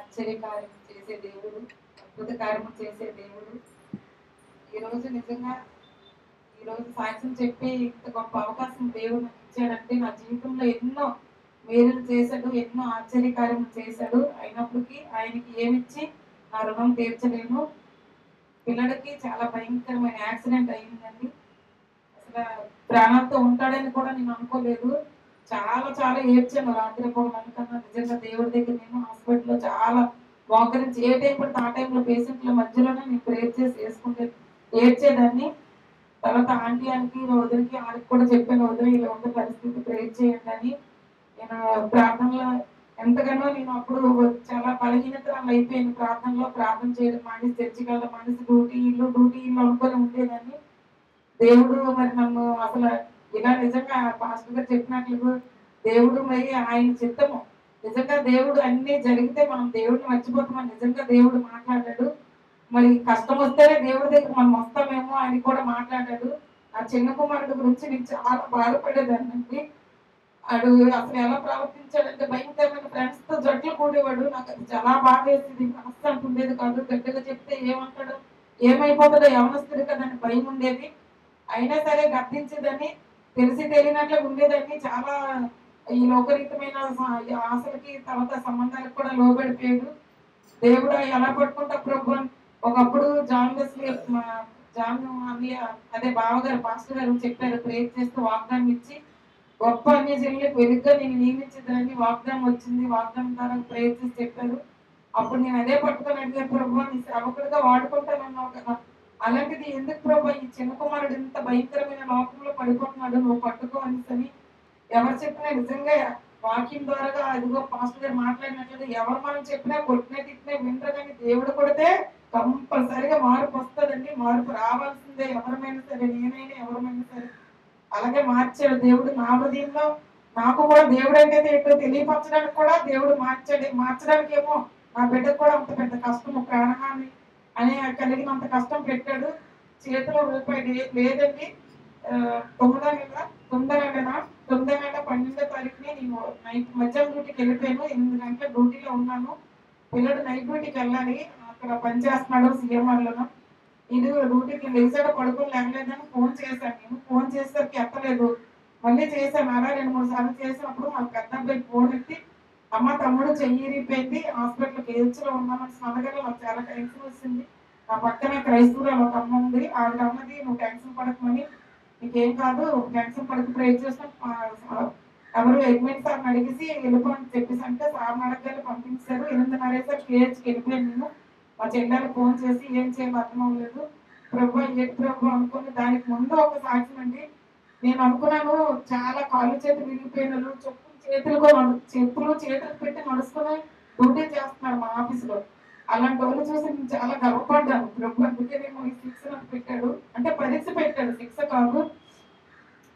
ఆశ్చర్యకార్యం చేసే దేవుడు, అద్భుత కార్యము చేసే దేవుడు. ఈరోజు నిజంగా ఈరోజు సాక్ష్యం చెప్పి ఇంత గొప్ప అవకాశం దేవుడు నాకు ఇచ్చాడంటే నా జీవితంలో ఎన్నో మేలులు చేశాడు, ఎన్నో ఆశ్చర్యకార్యం చేశాడు. అయినప్పటికీ ఆయనకి ఏమిచ్చి నా రుణం తీర్చలేను. పిల్లడికి చాలా భయంకరమైన యాక్సిడెంట్ అయిందండి. అసలు ప్రాణాలతో ఉంటాడని కూడా నేను అనుకోలేదు. చాలా చాలా ఏడ్చాను రాత్రి పూట అనుకన్నా. నిజంగా దేవుడి దగ్గర నేను హాస్పిటల్లో చాలా మోకరించి ఏ టైం పడితే ఆ టైంలో పేషెంట్ల మధ్యలోనే నేను ప్రేర్ చేసి వేసుకుంటే ఏడ్చేదాన్ని. తర్వాత ఆంటీకి వదిలికి ఆడికి కూడా చెప్పాను, వదిలి ఇలా ఉండే పరిస్థితి ప్రేర్ చేయండి అని. నేను ప్రార్థనలో ఎంతగానో నేను అప్పుడు చాలా బలహీనతలు అయిపోయాను. ప్రార్థన చేయడం మానేసి, చర్చికి వెళ్ళడం మానేసి డ్యూటీ ఇల్లు అనుకొని ఉండేదాన్ని. దేవుడు మరి నన్ను అసలు ఇలా నిజంగా పాస్టర్ గారు చెప్పినట్లు దేవుడు మరి ఆయన చిత్తము. నిజంగా దేవుడు అన్ని జరిగితే మనం దేవుడిని మర్చిపోతామని నిజంగా దేవుడు మాట్లాడాడు. మరి కష్టం వస్తేనే దేవుడి దగ్గర మనం వస్తామేమో ఆయన కూడా మాట్లాడాడు. ఆ చిన్న కుమారుడు గురించి నేను చాలా బాధపడేదాన్ని. వాడు అసలు ఎలా ప్రవర్తించాడంటే భయంకరమైన ఫ్రెండ్స్ తో జట్లు కూడేవాడు. నాకు అది చాలా బాధ వేసింది. అస్సలు ఉండేది కాదు. గట్టిగా చెప్తే ఏమంటాడు, ఏమైపోతుందో, యవనస్తుడు కదా అని భయం ఉండేది. అయినా సరే గర్తించేదని తెలిసి తెలియనట్లు ఉండేదాన్ని. చాలా ఈ లోకరీతమైన ఆశలకి తర్వాత సంబంధాలకు కూడా లోబడిపోయాడు. దేవుడు ఎలా పట్టుకుంటా ప్రభు. ఒకప్పుడు జాన్ అదే బావగారు పాస్టర్ గారు చెప్పారు, ప్రేర్ చేస్తూ వాగ్దానం ఇచ్చి గొప్ప అన్యజనులకు వెలుగ్గా నేను నియమించదని వాగ్దానం వచ్చింది. వాగ్దానం ద్వారా ప్రేర్ చేసి చెప్పారు. అప్పుడు నేను అదే పట్టుకొని అడిగాను, ప్రభు నీ సేవకుడిగా వాడుకుంటానన్నావు కదా, అలాంటిది ఎందుకు ప్రభు ఈ చిన్న కుమారుడు ఇంత భయంకరమైన లోకంలో పడిపోతున్నాడు, నువ్వు పట్టుకో అనేసి ఎవరు చెప్పినా నిజంగా వాక్యం ద్వారా అదిగో పాస్టర్ గారు మాట్లాడినట్లుగా ఎవరు మనం చెప్పినా కొట్టినా తిట్టినా వింటారు. కానీ దేవుడు కొడితే కంపల్సరిగా మార్పు వస్తుందండి. మార్పు రావాల్సిందే. ఎవరమైనా సరే, నేనైనా ఎవరమైనా సరే. అలాగే మార్చాడు దేవుడు నా హృదయంలో. నాకు కూడా దేవుడు అంటే ఏంటో తెలియపరచడానికి కూడా దేవుడు మార్చడానికి ఏమో నా బిడ్డకు కూడా అంత పెద్ద కష్టము, ప్రాణహాని అనే కలిగినంత కష్టం పెట్టాడు. చేతిలో రూపాయి లేదండి. 9వ నెల 12వ తారీఖుని నేను నైట్ మధ్యాహ్నం డ్యూటీకి వెళ్ళిపోయాను. 8 గంటల డ్యూటీలో ఉన్నాను. పిల్లడు నైట్ డ్యూటీకి వెళ్ళాలి, అక్కడ పనిచేస్తున్నాడు సిఎంఆర్లో. ఇది డ్యూటీకి లేచాడు, పడుకొని లేగలేదని ఫోన్ చేశాను. నేను ఫోన్ చేసేసరికి ఎత్తలేదు. మళ్ళీ చేశాను. అలా 2-3 సార్లు చేసినప్పుడు మా పెద్ద అబ్బాయి ఫోన్ ఎత్తి, అమ్మ తమ్ముడు చెయ్యి ఇరిగిపోయింది, హాస్పిటల్కి ఏడ్చిలో ఉన్నామని అనగానే నాకు చాలా టెన్షన్ వచ్చింది. నా పక్కన క్రైస్తవురాలు ఒక అమ్మ ఉంది. ఆవిడ అన్నది, నువ్వు టెన్షన్ పడకమని, నీకేం కాదు, టెన్షన్ పడక ప్రేర్ చేస్తాం, ఎవరు ఎగ్మెంట్ సార్ని అడిగేసి వెళ్ళిపోని చెప్పేసి అంటే సార్ని అడగగానే పంపించారు. 8:30 సార్ కేహెచ్కి వెళ్ళిపోయాను నేను. మా చెల్లెలు ఫోన్ చేసి ఏం చేయాలో అర్థం అవ్వలేదు, ప్రభు ఏంటి ప్రభు అనుకుని. దానికి ముందు ఒక సాక్ష్యం అండి. నేను అనుకున్నాను చాలా కాళ్ళు చేతులు విరిగిపోయినాను, చెప్పులు చేతులు పెట్టి నడుచుకుని డ్యూటీ చేస్తున్నాడు మా ఆఫీసులో. అలాంటి వాళ్ళు చూసి నేను చాలా గర్వపడ్డాను. ప్రభు అందుకేనేమో ఈ శిక్ష నాకు పెట్టాడు, అంటే పరీక్ష పెట్టాడు, శిక్ష కాదు.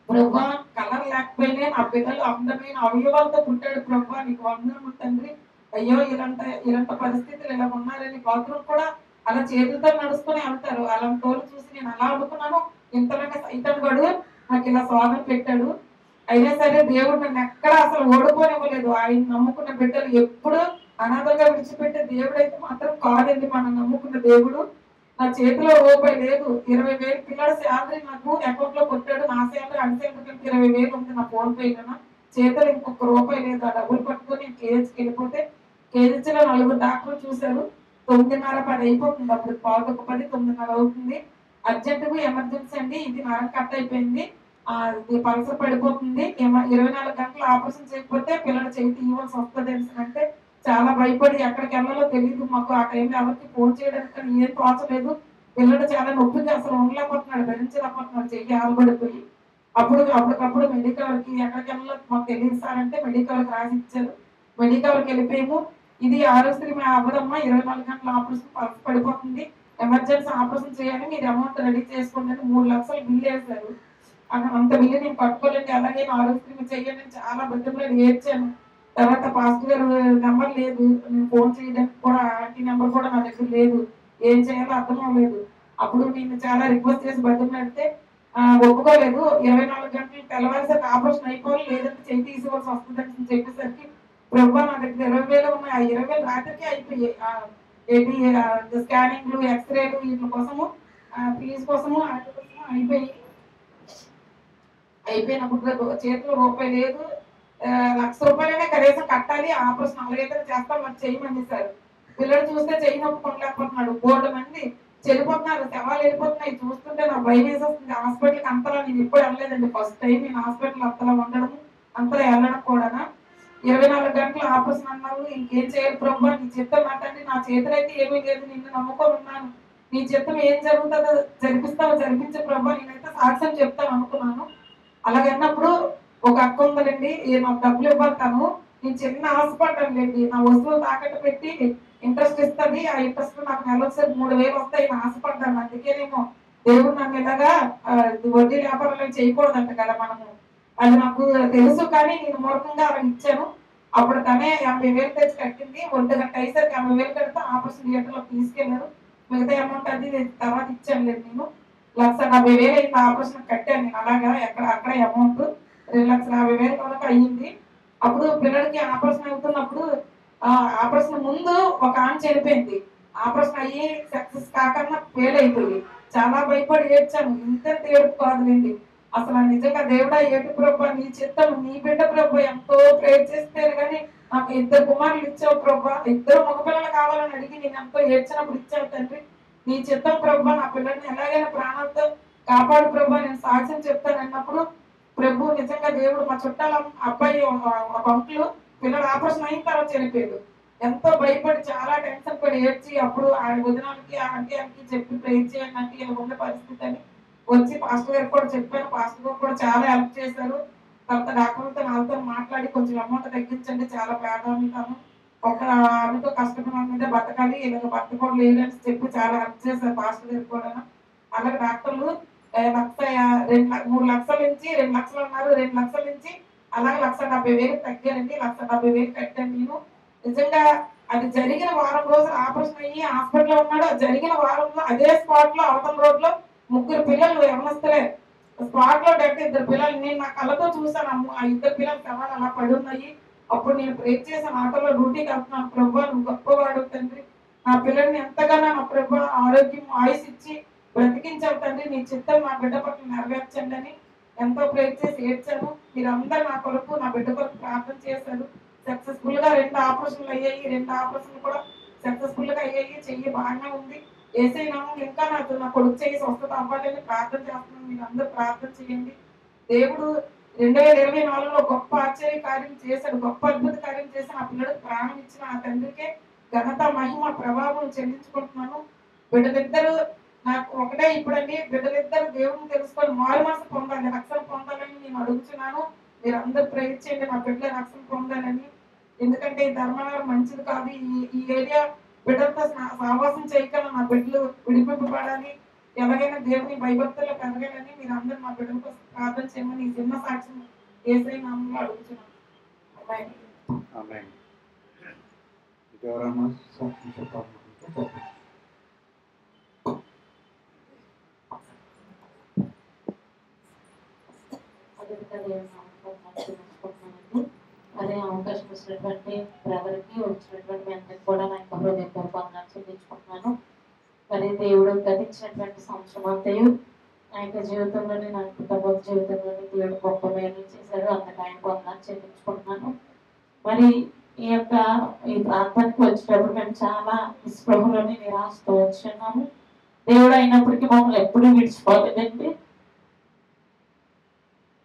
ప్రభు కలర్ లేకపోయినా నా పిల్లలు అందమైన అవయవాలతో పుట్టాడు ప్రభు, నీకు వందనము తండ్రి. అయ్యో ఇలాంటి పరిస్థితులు ఇలా ఉన్నారని బాత్రూమ్ కూడా అలా చేతులతో నడుచుకుని వెళ్తారు. అలాంటి వాళ్ళు చూసి నేను అలా అనుకున్నాను. ఇంతలోనే సైతం గడు నాకు ఇలా శోధన పెట్టాడు. అయినా సరే దేవుడు నన్ను ఎక్కడ అసలు ఓడిపోనివ్వలేదు. ఆయన నమ్ముకున్న బిడ్డలు ఎప్పుడు అనాథంగా విడిచిపెట్టే దేవుడు అయితే మాత్రం కాదండి మనం నమ్ముకున్న దేవుడు. నా చేతిలో రూపాయి లేదు. 20,000 పిల్లల శాలరీ నాకు అకౌంట్ లో కొట్టాడు. నా శాలరీ అన్శాలరీ కలిపి 20,000 ఉంది నా ఫోన్ పే లో. చేతిలో ఇంకొక రూపాయి లేదు. ఆ డబ్బులు పట్టుకొని నేను కేజీకి వెళ్ళిపోతే కేజీలో 4 డాక్టర్లు చూశారు. 9:30, 10 అయిపోతుంది. అప్పుడు 9:10, 9:30 అవుతుంది. అర్జెంటుగా ఎమర్జెన్సీ అండి, ఇది నరం కట్ అయిపోయింది, ఇది పల్సర్ పడిపోతుంది, 24 గంటలు ఆపరేషన్ చేయకపోతే పిల్లల చేతి ఇవ్వాల్సి వస్తుంది అంటే చాలా భయపడి ఎక్కడికి వెళ్ళాలో తెలియదు మాకు. ఆ టైంలో ఎవరికి ఫోన్ చేయడానికి కానీ ఏం తోచలేదు. పిల్లడు చాలా నొప్పికి అసలు ఉండలేకపోతున్నాడు, భరించలేకపోతున్నాడు, చెయ్యి ఆలబడిపోయి. అప్పటికప్పుడు మెడికల్కి ఎక్కడికి వెళ్ళాలో మాకు తెలియదు సార్ అంటే మెడికల్కి రాసి ఇచ్చారు. మెడికల్కి వెళ్ళిపోయాము. ఇది ఆరోగ్యశ్రీ అవ్వదమ్మా, 24 గంటల ఆపరేషన్ పల్స్ పడిపోతుంది, ఎమర్జెన్సీ ఆపరేషన్ చేయాలి, మీరు అమౌంట్ రెడీ చేసుకోండి అని 3 లక్షలు బిల్ వేశారు. అంత బిల్లు నేను కట్టుకోలేండి, అలాగే ఆరోగ్యశ్రీ చేయండి చాలా బతిలో ఏడ్చాను. తర్వాత పాస్టర్ గారు నెంబర్ లేదు, నేను ఫోన్ చేయడానికి కూడా ఆంటీ నెంబర్ కూడా నా దగ్గర లేదు, ఏం చేయాలో అర్థం అవ్వలేదు. అప్పుడు నేను చాలా రిక్వెస్ట్ చేసి బతిలాడితే ఒప్పుకోలేదు. 24 గంటలు తెల్లవారిసరికి ఆపరేషన్ అయిపోవాలి, లేదంటే చేయి తీసుకోవాల్సి వస్తుందని చెప్పేసరికి ప్రభు నా దగ్గర 20,000 ఉన్నాయి. ఆ 20,000 రాత్రికి అయిపోయాయి. ఏంటి స్కానింగ్లు, ఎక్స్రేలు వీటి కోసము, ఫీజు కోసము, వాటి కోసము అయిపోయినప్పుడు చేతిలో రూపాయి లేదు. 1,00,000 రూపాయలైనా కనీసం కట్టాలి, ఆపరేషన్ అలాగైతే చేస్తాం మరి చేయమని సార్. పిల్లలు చూస్తే చెయ్యి నొప్పుకోలేకపోతున్నాడు. 3 మంది చెడిపోతున్నారు, శవాలు వెళ్ళిపోతున్నాయి. చూస్తుంటే నాకు భయం వేసేస్తుంది. హాస్పిటల్కి అంతలా నేను ఎప్పుడు వెళ్ళలేదండి, ఫస్ట్ టైం నేను హాస్పిటల్ అంతలా ఉండడం, అంతలా వెళ్ళడం కూడా. 24 గంటలు ఆపరేషన్ అన్నారు. ఇంకేం చేయాలి ప్రభు, నీ చిత్తం అంటే నా చేతులు అయితే ఏమీ లేదు, నిన్ను నమ్ముకొని ఉన్నాను, నీ చిత్తం ఏం జరుగుతుందో జరిపిస్తావో జరిపించే ప్రభు, నేనైతే సాక్ష్యం చెప్తాను అనుకున్నాను. అలాగన్నప్పుడు ఒక అక్క ఉందండి, నాకు డబ్బులు ఇవ్వతాను, నేను చిన్న ఆశపడ్డానులేండి, నా వస్తువులు తాకట్టు పెట్టి ఇంట్రెస్ట్ ఇస్తుంది, ఆ ఇంట్రెస్ట్ నాకు నెలకొకసారి 3,000 వస్తాయి అని ఆశపడ్డాను. అందుకేనేమో దేవుడు నన్ను ఇలాగా వడ్డీ వ్యాపారాలు చేయకూడదంట కదా మనము, అది నాకు తెలుసు, కానీ నేను మూర్ఖంగా అలా ఇచ్చాను. అప్పుడు తనే 50,000 తెచ్చి కట్టింది. 1:00 అయ్యేసరికి 50,000 కడితే ఆపరేషన్ థియేటర్ లో తీసుకెళ్లారు. మిగతా అమౌంట్ అది తర్వాత ఇచ్చాను లేదు, నేను 1,70,000 అయింది ఆపరేషన్ కట్టాను నేను. అలాగా అక్కడ అమౌంట్ 2,50,000 వరకు అయ్యింది. అప్పుడు పిల్లడికి ఆపరేషన్ అవుతున్నప్పుడు ఆపరేషన్ ముందు ఒక ఆమె చనిపోయింది. ఆపరేషన్ అయ్యి సక్సెస్ కాకుండా ఫెయిల్ అయిపోయి చాలా భయపడి ఏడ్చాను. ఇంత ఏడుపు కాదులేండి అసలు. నిజంగా దేవుడా ఏడు ప్రభు, నీ చిత్తం, నీ బిడ్డ ప్రభు, ఎంతో ప్రేర్ చేస్తారు కానీ నాకు 2 కుమారులు ఇచ్చావు ప్రభు, 2 మగపిల్లలు కావాలని అడిగి నేను ఎంతో ఏడ్చినప్పుడు ఇచ్చావు తండ్రి. నీ చిత్తం ప్రభు, నా పిల్లల్ని ఎలాగైనా ప్రాణాలతో కాపాడు ప్రభు, నేను సాక్ష్యం చెప్తాను అన్నప్పుడు ప్రభు నిజంగా దేవుడు. మా చుట్టాల అబ్బాయి ఒక అంకులు పిల్లలు ఆపరేషన్ అయిన తర్వాత చనిపోయాడు. ఎంతో భయపడి చాలా టెన్షన్ పడి ఏడ్చి అప్పుడు ఆ వదినాలకి ఆంటీ చెప్పి ప్రేర్ చేయండి అంటే ఇలా ఉన్న పరిస్థితి అని వచ్చి పాస్టర్ గారికి కూడా చెప్పాను. పాస్టర్ గారు కూడా చాలా హెల్ప్ చేశారు. తర్వాత డాక్టర్లతో నాతో మాట్లాడి కొంచెం అమౌంట్ తగ్గించండి, చాలా పేదవాళ్ళను, ఒక ఆమెతో కష్టపడి మీద బతకాలి, ఇలాగ భర్త కూడా లేదని చెప్పి చాలా హెల్ప్ చేశారు పాస్టర్ గారికి కూడా. అలాగే డాక్టర్లు 3 లక్షల నుంచి 2 లక్షలు అన్నారు, 2 లక్షల నుంచి అలాగే 1,70,000 తగ్గారండి. 1,70,000 కట్టాను నేను. నిజంగా అది జరిగిన వారం రోజులు ఆపరేషన్ అయ్యి హాస్పిటల్లో ఉన్నాడు. జరిగిన వారంలో అదే స్పాట్ లో అవతల రోడ్ లో 3 పిల్లలు ఎవరొస్తలే స్పాట్ లో డెత్. 2 పిల్లలు నేను నా కళ్ళతో చూసాను. ఆ 2 పిల్లలు శవాలు అలా పడి ఉన్నాయి. అప్పుడు నేను ప్రేర్ చేశాను, ఆటోలో డ్యూటీకి వెళ్తున్నాను. ప్రభు నువ్వు గొప్పవాడు తండ్రి, నా పిల్లల్ని ఎంతగానో నా ప్రభు ఆరోగ్యం ఆయుష్ ఇచ్చి బ్రతికించావు తండ్రి, నీ చిత్తం నా బిడ్డ పట్ల నెరవేర్చండి అని ఎంతో ప్రేర్ చేసి ఏడ్చాను. మీరందరూ నా కొరకు, నా బిడ్డ కొరకు ప్రార్థన చేశారు. సక్సెస్ఫుల్ గా 2 ఆపరేషన్లు అయ్యాయి. 2 ఆపరేషన్లు కూడా సక్సెస్ఫుల్ గా అయ్యాయి. చెయ్యి బాగానే ఉంది. ఏసై నామం ఇంకా నా కొడుకు చెయ్యి స్వస్థత అవ్వాలని ప్రార్థన చేస్తున్నాను. మీరు అందరూ ప్రార్థన చేయండి. దేవుడు 2024లో గొప్ప ఆశ్చర్య కార్యం చేశాడు, గొప్ప అద్భుత కార్యం చేసి ఆ పిల్లడు ప్రాణం ఇచ్చిన ఆ తండ్రికే ఘనత మహిమ ప్రభావం చెల్లించుకుంటున్నాను. బిడ్డలిద్దరూ నాకు ఒకటే ఇప్పుడండి, బిడ్డలిద్దరు దేవుడిని తెలుసుకొని మారు మనసు పొందాలి, రక్షణ పొందాలని నేను అడుగుతున్నాను. మీరు అందరూ ప్రేయర్ చేయండి నా బిడ్డల రక్షణ పొందాలని. ఎందుకంటే ఈ ధర్మనగరం మంచిది కాదు, ఈ ఏరియా బిడ్డలతో సహవాసం చేయకుండా నా బిడ్డలు విడిపింపబడాలి, ఎలాగైనా దేవుని భయభక్తుల్లో పెరగాలని మీరు అందరూ మా బిడ్డల కోసం ప్రార్థన చేయమని ఈ చిన్న సాక్ష్యం యేసయ్య నామములో అడుగుతున్నాను. ఆమేన్. ఇంకెవరన్నా సాక్ష్యం చెప్పాలనుకుంటే చెప్పండి. అదే అవకాశం ఇచ్చినటువంటి బ్రదర్కి వచ్చినటువంటి మీ అందరికి కూడా నా యొక్క హృదయపూర్వక వందనాలు చెల్లించుకుంటున్నాను. మరి దేవుడు గతించినటువంటి సంవత్సరం అంతయు నా యొక్క జీవితంలోని, నా కుటుంబ జీవితంలోని దేవుడు గొప్ప మేలు చేశాడు. అందుకు ఆయనకు వందనాలు చెల్లించుకుంటున్నాను. మరి ఈ ప్రాంతానికి వచ్చినప్పుడు మేము చాలా నిస్పృహలోని నిరాశతో వచ్చున్నాము. దేవుడు అయినప్పటికీ మమ్మల్ని ఎప్పుడూ విడిచిపోలేదండి.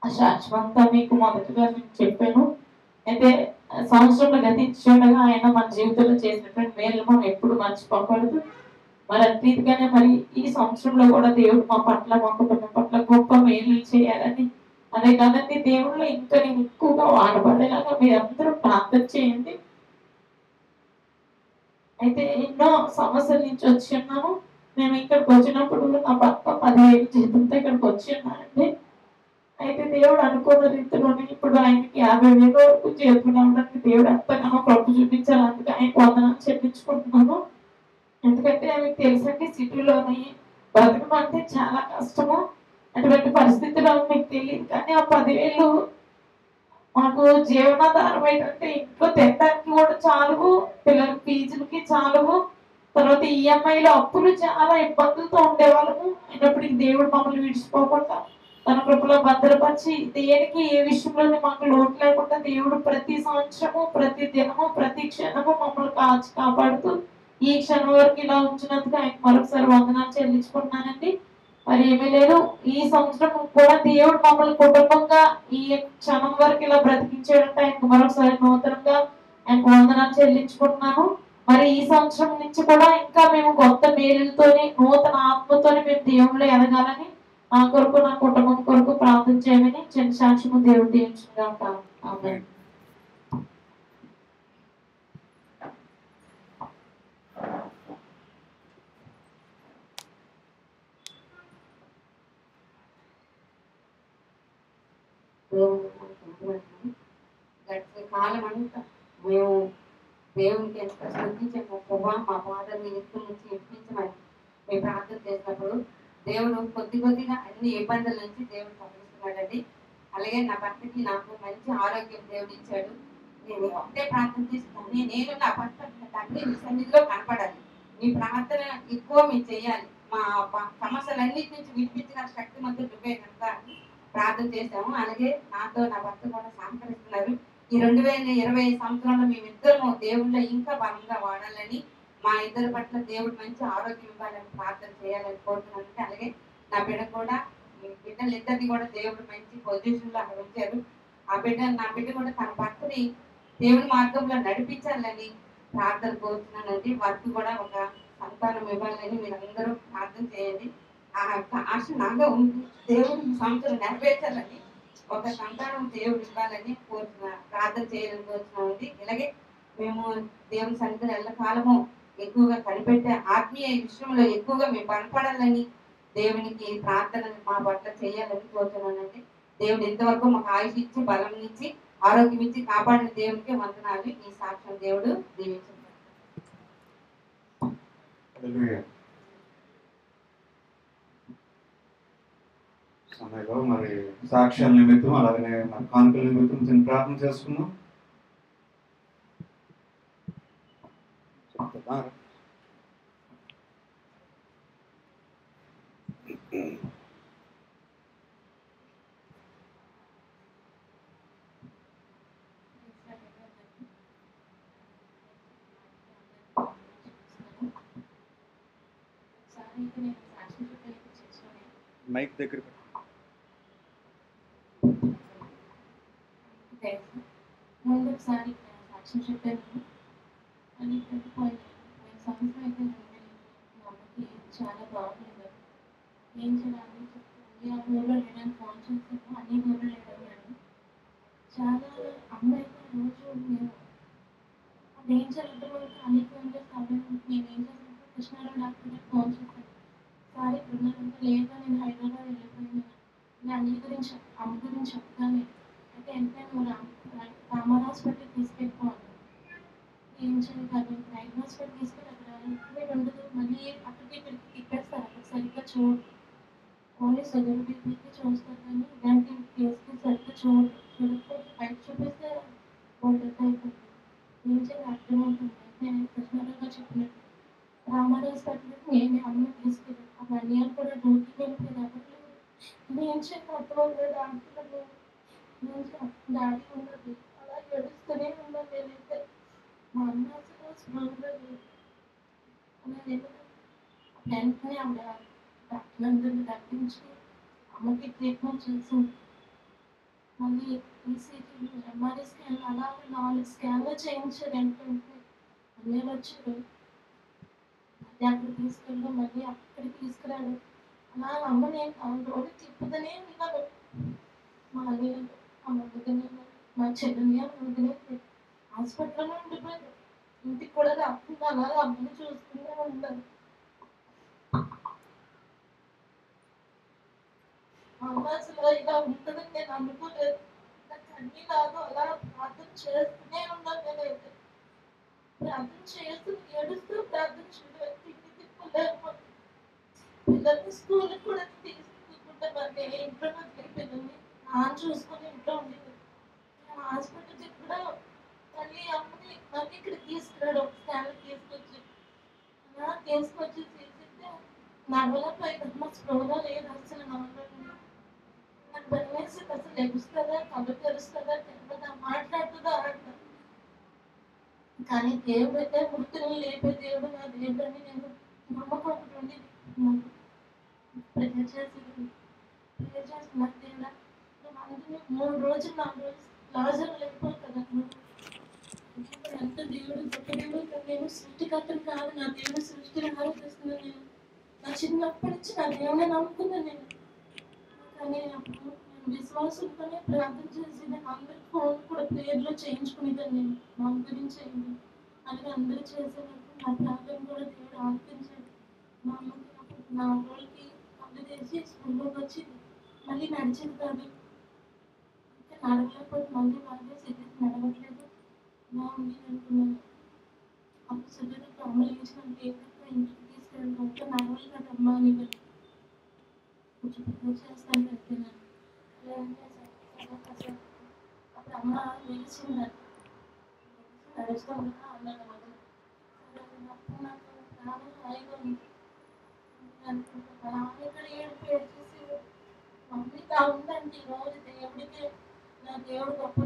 ఆ శాశ్వత మీకు మొదటిగా నేను చెప్పాను. అయితే సంవత్సరంలో గతించుండగా ఆయన మన జీవితంలో చేసినటువంటి మేలు మనం ఎప్పుడు మర్చిపోకూడదు. మరి అట్లీగానే మరి ఈ సంవత్సరంలో కూడా దేవుడు మా పట్ల, మా కుటుంబం పట్ల గొప్ప మేలు చేయాలని, అదే కాదండి దేవుళ్ళు ఇంకా నేను ఎక్కువగా వాడబడేలాగా మీరందరూ ప్రార్థన చేయండి. అయితే ఎన్నో సమస్యల నుంచి వచ్చి ఉన్నాము. మేము ఇక్కడికి వచ్చినప్పుడు నా భర్త 10,000 జీతంతో ఇక్కడికి వచ్చి ఉన్నానండి. అయితే దేవుడు అనుకున్న రీతిలోనే ఇప్పుడు ఆయనకి 50,000 వరకు చేరుకున్నాడానికి దేవుడు ఎంతగానో కృప చూపించాలి. అందుకే ఆయనకు వందనాలు చెల్లించుకుంటున్నాను. ఎందుకంటే మీకు తెలుసండి, సిటీలోని బతకడం అంటే చాలా కష్టము. అటువంటి పరిస్థితిలో మీకు తెలియదు, కానీ ఆ 10,000 మాకు జీవనాధారం ఏంటంటే ఇంట్లో తినడానికి కూడా చాలువు, పిల్లల ఫీజులకి చాలువు, తర్వాత ఈఎంఐలో అప్పులు, చాలా ఇబ్బందులతో ఉండేవాళ్ళము. అయినప్పటికీ దేవుడు మమ్మల్ని విడిచిపోకుండా తన కృపలో భద్రపరిచి దేనికి ఏ విషయంలోనే మాకు లోటు లేకుండా దేవుడు ప్రతి సంవత్సరము, ప్రతి దినము, ప్రతి క్షణము మమ్మల్ని కాపాడుతూ ఈ క్షణం వరకు ఇలా ఉంచినందుకు ఆయనకు మరొకసారి వందనాలు చెల్లించుకుంటున్నానండి. మరి ఏమీ లేదు, ఈ సంవత్సరం కూడా దేవుడు మమ్మల్ని కుటుంబంగా ఈ క్షణం వరకు ఇలా బ్రతికించాడంటే ఆయనకు మరొకసారి నూతనంగా ఆయనకు వందనాలు చెల్లించుకుంటున్నాను. మరి ఈ సంవత్సరం నుంచి కూడా ఇంకా మేము కొత్త మేలులతోని, నూతన ఆత్మతోని మేము దేవుళ్ళు ఎదగాలని, నా కొరకు, నా కుటుంబం కొరకు ప్రార్థన చేయమని చిన్న సాక్ష్యము దేవుడు దీవించుగా ఉంటాను. ఆమేన్. గడిచిన కాలం అంతా మేము దేవునికి ఎంత శ్రద్ధించే గొప్పగా మా ఫాదర్ని ఎత్తు నుంచి ఎప్పించమని మేము ప్రార్థన చేసినప్పుడు దేవుడు కొద్దిగా అన్ని ఇబ్బందుల నుంచి దేవుడు తొలగిస్తున్నాడండి. అలాగే నా భర్తకి నాకు మంచి ఆరోగ్యం దేవుడు ఇచ్చాడు. నేను ఒకటే ప్రార్థన చేస్తున్నాను, నేను నా భర్త తండ్రి మీ సన్నిధిలో కనపడాలి, మీ ప్రార్థన ఎక్కువ మీరు చేయాలి, మా సమస్యలన్నిటి నుంచి విడిపించిన శక్తి మంత్రులు నువ్వే కనుక ప్రార్థన చేశాము. అలాగే నాతో నా భర్త కూడా సహకరిస్తున్నారు. ఈ 2020 సంవత్సరంలో మేమిద్దరము దేవుళ్ళో ఇంకా బలంగా వాడాలని, మా ఇద్దరి పట్ల దేవుడు మంచి ఆరోగ్యం ఇవ్వాలని ప్రార్థన చేయాలని కోరుతున్నాను. అలాగే నా బిడ్డ కూడా, బిడ్డలిద్దరిని కూడా దేవుడు మంచి పొజిషన్ లో అక్కడ ఉంచారు. నా బిడ్డ కూడా తన భర్తని దేవుడి మార్గంలో నడిపించాలని ప్రార్థన కోరుతున్నానండి. వారికి కూడా ఒక సంతానం ఇవ్వాలని మీరందరూ ప్రార్థన చేయండి. ఆ యొక్క ఆశ నాగా ఉంది, దేవుడు ఈ సంవత్సరం నెరవేర్చాలని, ఒక సంతానం దేవుడు ఇవ్వాలని ప్రార్థన చేయాలని కోరుతున్నామండి. ఇలాగే మేము దేవుని సన్నిధిలో ఎల్లకాలము ఎక్కువగా కనిపెట్టే ఆత్మీయ విషయంలో ఎక్కువగా మేము బలపడాలని దేవునికి ప్రార్థన మా పట్ల చేయాలని కోరుతున్నానండి. దేవుడు ఇంతవరకు మాకు ఆయుష్ ఇచ్చి, బలం ఇచ్చి, ఆరోగ్యం ఇచ్చి కాపాడిన దేవునికి వందనాలు. ఈ సాక్ష్యం దేవుడు దీవించారు. సమయంలో మరి సాక్ష్యాల నిమిత్తం, అలాగనే మరి కానుకల నిమిత్తం చిన్న ప్రార్థన చేసుకున్నాం. మైక్ దగ్గర సాక్ష్యం చెప్పాను. అని వెళ్ళిపోయాను. 5 సంవత్సరం అయితే మా అమ్మకి చాలా బాగుంది. ఏం చేయాలి చెప్తే ఆ ఊళ్ళో లేడని ఫోన్ చేసాను. అన్ని ఊళ్ళో లేడన్నాడు. చాలా అమ్మ అయితే రోజు మేము ఏం చేద్దాం అంటే అన్ని ఫోన్ చేసి అవ్వలేదు. నేనేం చేశాను కృష్ణారావు డాక్టర్ గారికి ఫోన్ చేశాను. సార్ ఇప్పుడున్నారంటే లేదా నేను హైదరాబాద్ వెళ్ళిపోయాను. నేను అన్ని గురించి అమ్మ గురించి చెప్తాను. అయితే వెంటనే నువ్వు రామారావు హాస్పిటల్కి తీసుకెళ్ళిపోవాలి. ఏం చేయగలను ప్రైవేట్ హాస్పిటల్ తీసుకెళ్ళి అక్కడ ట్రీట్మెంట్ ఉండదు. మళ్ళీ అక్కడికి ఇక్కడికి తిప్పేస్తారు. అక్కడ సరిగ్గా చూడు. ఓన్లీ షుగర్ బీపీకి చూస్తారు కానీ ఇలాంటి కేసుకి సరిగ్గా చూడకపోతే బయట చూపిస్తే డెత్ అయిపోతుంది. ఏం చేయాలి అర్థం అవుతుంది. అయితే కృష్ణారావు గారు చెప్పినట్టు రామారావు హాస్పిటల్కి నేనే అమ్మ తీసుకెళ్ళి ఆ 1 year కూడా డ్యూటీ వెళ్ళిపోయింది. అప్పట్లో ఏం చేయాలి అర్థం అవ్వలేదు. డాక్టర్లు ఏం చేయాలి డాడీ ఉండదు. అలా ఏడుస్తూనే ఉన్నాను నేనైతే. మా అమ్మ అసలు స్ట్రాంగ్గా లేదు. వెంటనే ఆవిడ డాక్టర్లందరినీ తప్పించి అమ్మకి ట్రీట్మెంట్ చేసింది. మళ్ళీ ఈసీజీ ఎంఆర్ఐ స్కాన్ అలా 4 స్కాన్లు చేయించారు. ఏంటంటే అన్నయ్యలు వచ్చారు. మళ్ళీ అక్కడికి తీసుకెళ్ళి మళ్ళీ అక్కడికి తీసుకురాడు. అలా అమ్మ నేను 4 రోజులు తిప్పుతూనే ఉన్నాను. మా అన్నయ్యలు అమ్మ వదిన మా చెల్లిని వదిన హాస్పిటల్లో ఉండిపోయారు. ఇంటికి కూడా రాకుండా అలా అమ్మని చూస్తూనే ఉంటాను. అమ్మ అసలు ఇలా ఉంటుందని నేను అనుకోలేదు. నాకు అన్ని లాగా అలా ప్రార్థన చేస్తూనే ఉన్నాను. నేనైతే ప్రార్థన చేస్తూ ఏడుస్తూ ప్రార్థన చేయడం తిండి తిప్పలేము. పిల్లల్ని స్కూల్కి కూడా తీసుకుంటే మరి ఇంట్లో వదిలి పిల్లల్ని చూసుకొని ఇంట్లో ఉండేది. హాస్పిటల్కి కూడా మళ్ళీ అమ్మని మళ్ళీ ఇక్కడ తీసుకురాడు. ఒక స్కాన్కి తీసుకొచ్చి అలా తీసుకొచ్చి తీసిస్తే నడవలేకపోయింది. మా స్పృహలో లేదు అసలు. నాకు భయం వేసి అసలు లెగుస్తుందా కళ్ళు తెరుస్తుందా తెలియదా మాట్లాడుతుందా అంటారు. కానీ దేవుడు అయితే మృతులను లేపే దేవుడు నా దేవుడు అని నేను నమ్మకం ఒకటి ఉండేది. ప్రేయర్ చేసేది నాకు దేవుడా నువ్వు అందరినీ 3 రోజులు 4 రోజులు లాజర్ లేకపోతుంది. ఎంత దేవుడు గొప్ప దేవుడు. నేను సృష్టికర్తను కాదు. నా దేవుడు సృష్టిని ఆలోచిస్తున్నాను. నేను నా చిన్నప్పటి నుంచి నా దేవుడిని నమ్ముకున్నాను నేను. కానీ అప్పుడు నేను విశ్వాసంతోనే ప్రార్థన చేసి నేను అందరి ఫోన్ కూడా ప్రేయర్లో చేయించుకునేదాన్ని. నేను మా గురించి అయింది అలాగే అందరూ చేసేదాన్ని. నా ప్రార్థన కూడా దేవుడు ఆలకించాడు. మా అమ్మకి అప్పుడు 4 రోజులకి కళ్ళు తెరిచి స్కూల్లోకి వచ్చింది. మళ్ళీ నడిచింది కాదు. ఇంకా నడవలేకపోతే మళ్ళీ బాగా సిద్ధి నడవట్లేదు. ఇలా ఉంది అనుకున్నాను. అప్పుడు సిద్ధకు అమ్మ లేచినంటే ఏదైనా ఇంటికి తీసుకెళ్ళి ఒక్క నడవాలి కదా అమ్మ అని కొంచెం పూజ చేస్తాను వెళ్తున్నాను. అప్పుడు అమ్మ లేచిందంట. నడుస్తూ ఉంటా అన్నాను అన్నది. అప్పుడు నాకు ప్రాణం హాయిగా ఉంది అనుకుంటున్నాను. ఆమె ఇక్కడ ఏడ్చేసి మమ్మీ బాగుందండి. రోజు దేవుడికి నా దేవుడు గొప్ప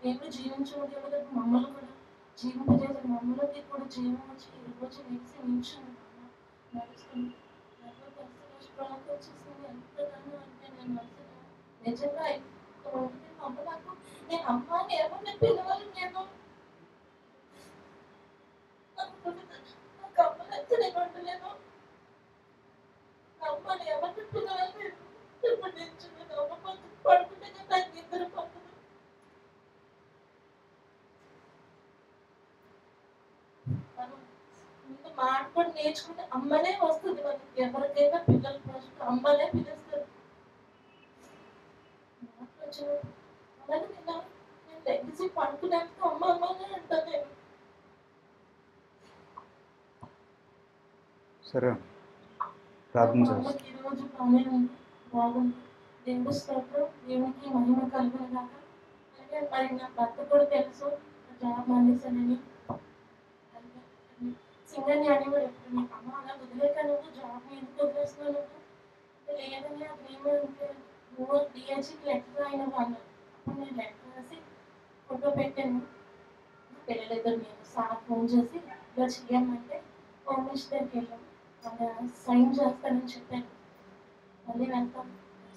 దేవుడు జీవించిన దేవుడు మమ్మల్ని కూడా జీవింపజేసిన మమ్మల్కి కూడా జీవం వచ్చి రోజు వేసి నిల్చుంది. నడుస్తుంది స్ట్రాంగ్ వచ్చేసింది. ఎంతగానో అంటే నేను అసలు నిజంగా అమ్మ నాకు నేను అమ్మాని ఎవరిని పిలవాలి. నేను నాకు అమ్మనైతే నేను ఉండలేను. అమ్మని ఎవరిని పిలవాలి. నేను అమ్మ పడుకుంటే నాకు నిద్ర పడుతుంది. మనం ముందు మాట్లాడి నేర్చుకుంటే అమ్మనే వస్తుంది. మనకి ఎవరికైనా పిల్లలు ఫస్ట్ అమ్మనే పిలుస్తారు. అలాగే నేను లెగ్సి పడుకునేందుకు అమ్మ అమ్మనే అంటాను నేను. సరే ప్రార్థన చేస్తాను. ఈ రోజు బాగానే ఉంది, బాగుంది. దేవుడు స్తోత్రం. దేవునికి మహిమ కలుగునగాక. అలాగే మరి నా భర్త కూడా తెలుసు జాబ్ మానేశానని. సింగర్ అని కూడా ఎప్పుడు నీకు అమ్మ అలా వదిలేక నువ్వు జాబ్ ఎందుకు వదిలేస్తున్నావు నువ్వు లేదని అది ఏమంటే నువ్వు డిఎస్సికి లెటర్ అయిన వాళ్ళు. అప్పుడు నేను లెటర్ రాసి ఫోటో పెట్టాను. పిల్లలిద్దరు నేను సార్ ఫోన్ చేసి ఇలా చెయ్యమంటే హోమ్ మినిస్టర్కి వెళ్ళాము. వాళ్ళు సైన్ చేస్తానని చెప్పాను. మళ్ళీ వెళ్తాం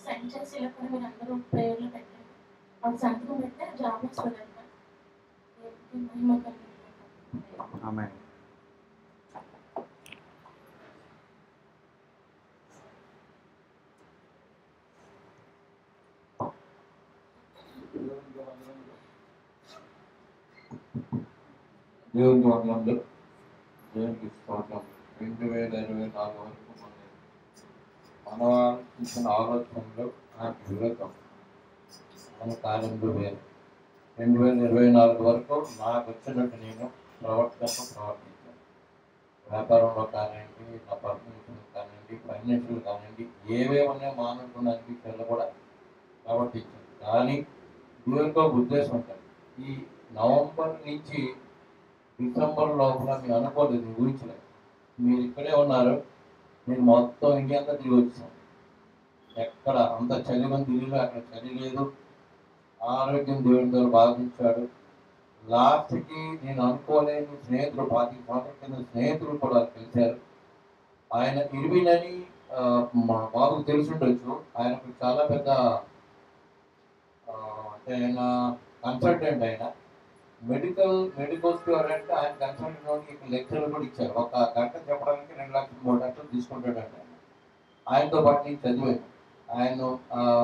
సైన్ చేసి ఇలా కూడా మీరు అందరూ ప్రేయర్లో పెట్టండి. వాళ్ళు సంతకం పెడితే జాబ్ వస్తుందంట. మహిమ కలుగుతుంది. ఆమేన్. దేవునికి వందనాలు. దేవునికి స్తోత్రం. 2024 వరకు మనవారు ఇచ్చిన ఆలోచనలు నాకు విరోధం. మన కాలంలో వేరు. 2024 వరకు నాకు వచ్చినట్టు నేను ప్రవర్తించాను. వ్యాపారంలో కానివ్వండి, నా పర్సనల్ కానివ్వండి, ఫైనాన్షియల్ కానివ్వండి, ఏవేమన్నా మానుకున్న విషయాల్లో కూడా ప్రవర్తించాను. కానీ దేవునికో ఉద్దేశం ఉంటుంది. ఈ నవంబర్ నుంచి డిసెంబర్ లోపల మీరు అనుకోలేదు, ఊహించలేదు. మీరు ఇక్కడే ఉన్నారు, నేను మొత్తం ఇండియా అంతా తిరిగి వచ్చాను. ఎక్కడ అంత చలి మంది తిరిగి అక్కడ చలి లేదు. ఆరోగ్యం దేవుడితో బాధించాడు. లాస్ట్కి నేను అనుకోలేని స్నేహితులు 25 సంవత్సరాల కింద స్నేహితులు కూడా కలిశారు. ఆయన ఇర్విన్ అని మా బాబుకు తెలిసి ఉండొచ్చు. ఆయనకు చాలా పెద్ద అంటే ఆయన కన్సల్టెంట్. ఆయన మెడికల్ స్టూడెంట్. ఆయన కన్సల్టెంట్ లెక్చర్ కూడా ఇచ్చారు. 1 గంట చెప్పడానికి 2 లక్షలు 3 లక్షలు తీసుకుంటాడంట. ఆయనతో పాటు నేను చదివాను. ఆయన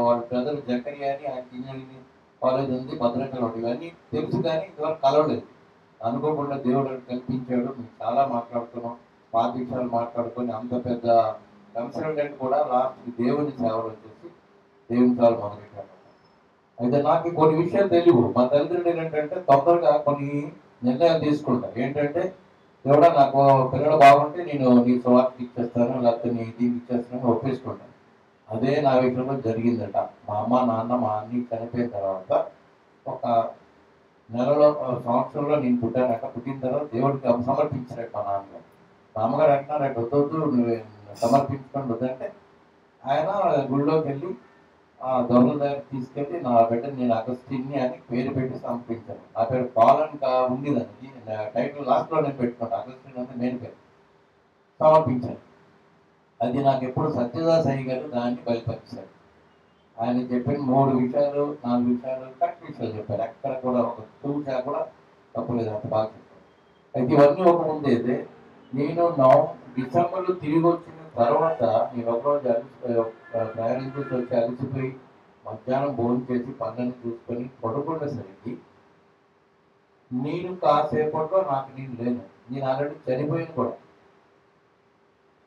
వాళ్ళ బ్రదర్ జకరియా అని ఆయన ఇంజనీరింగ్ కాలేజ్ ఉంది భద్రాచలం. ఇవన్నీ తెలుసు కానీ ఇదివరకు కలవలేదు. అనుకోకుండా దేవుడు కల్పించాడు. మేము చాలా మాట్లాడుతున్నాం, 5 విషయాలు మాట్లాడుకొని అంత పెద్ద కన్సల్టెంట్ కూడా లాస్ట్ దేవుని సేవలు వచ్చేసి దేవుని సేవలు మొదలెట్టాడు. అయితే నాకు కొన్ని విషయాలు తెలియవు. మా తల్లిదండ్రులు ఏంటంటే తొందరగా కొన్ని నిర్ణయాలు తీసుకుంటారు. ఏంటంటే దేవుడా నాకు పిల్లలు బాగుంటే నేను నీ స్వార్థకి ఇచ్చేస్తాను, లేకపోతే నీ దీనికి ఇచ్చేస్తాను ఒప్పేసుకుంటాను. అదే నా విషయంలో జరిగిందట. మా అమ్మ నాన్న మా అన్ని చనిపోయిన తర్వాత 1 నెలలో సంవత్సరంలో నేను పుట్టానట. పుట్టిన తర్వాత దేవుడికి సమర్పించారట మా నాన్నగారు. మా అమ్మగారు అంటున్నారట, వద్దు నువ్వు సమర్పించుకోండి వద్దంటే ఆయన గుళ్ళోకి వెళ్ళి దొరల దగ్గర తీసుకెళ్ళి నా బిడ్డని నేను అగస్టిన్ని అని పేరు పెట్టి సమర్పించాను. నా పేరు పాలన్ ఉండేదండి. టైటిల్ లాస్ట్లో నేను పెట్టుకుంటాను. అగస్టిన్ అంటే నేను పేరు సమర్పించాను. అది నాకు ఎప్పుడు సత్యదాస్ అయ్య గారు దాన్ని బయలుపరిచారు. ఆయన చెప్పిన 3 విషయాలు 4 విషయాలు కరెక్ట్ విషయాలు చెప్పారు. ఎక్కడ కూడా ఒక తూచా కూడా తప్పలేదు. అంత బాగా చెప్పారు. అయితే ఇవన్నీ ఒక ముందైతే నేను డిసెంబర్లో తిరిగి వచ్చిన తర్వాత నేను ఒకరోజు ప్రయాణం చేసి వచ్చి అలసిపోయి మధ్యాహ్నం భోజనం చేసి పనులను చూసుకొని పడుకునేసరికి నేను కాసేపట్లో నాకు నేను లేను. నేను ఆల్రెడీ చనిపోయింది కూడా.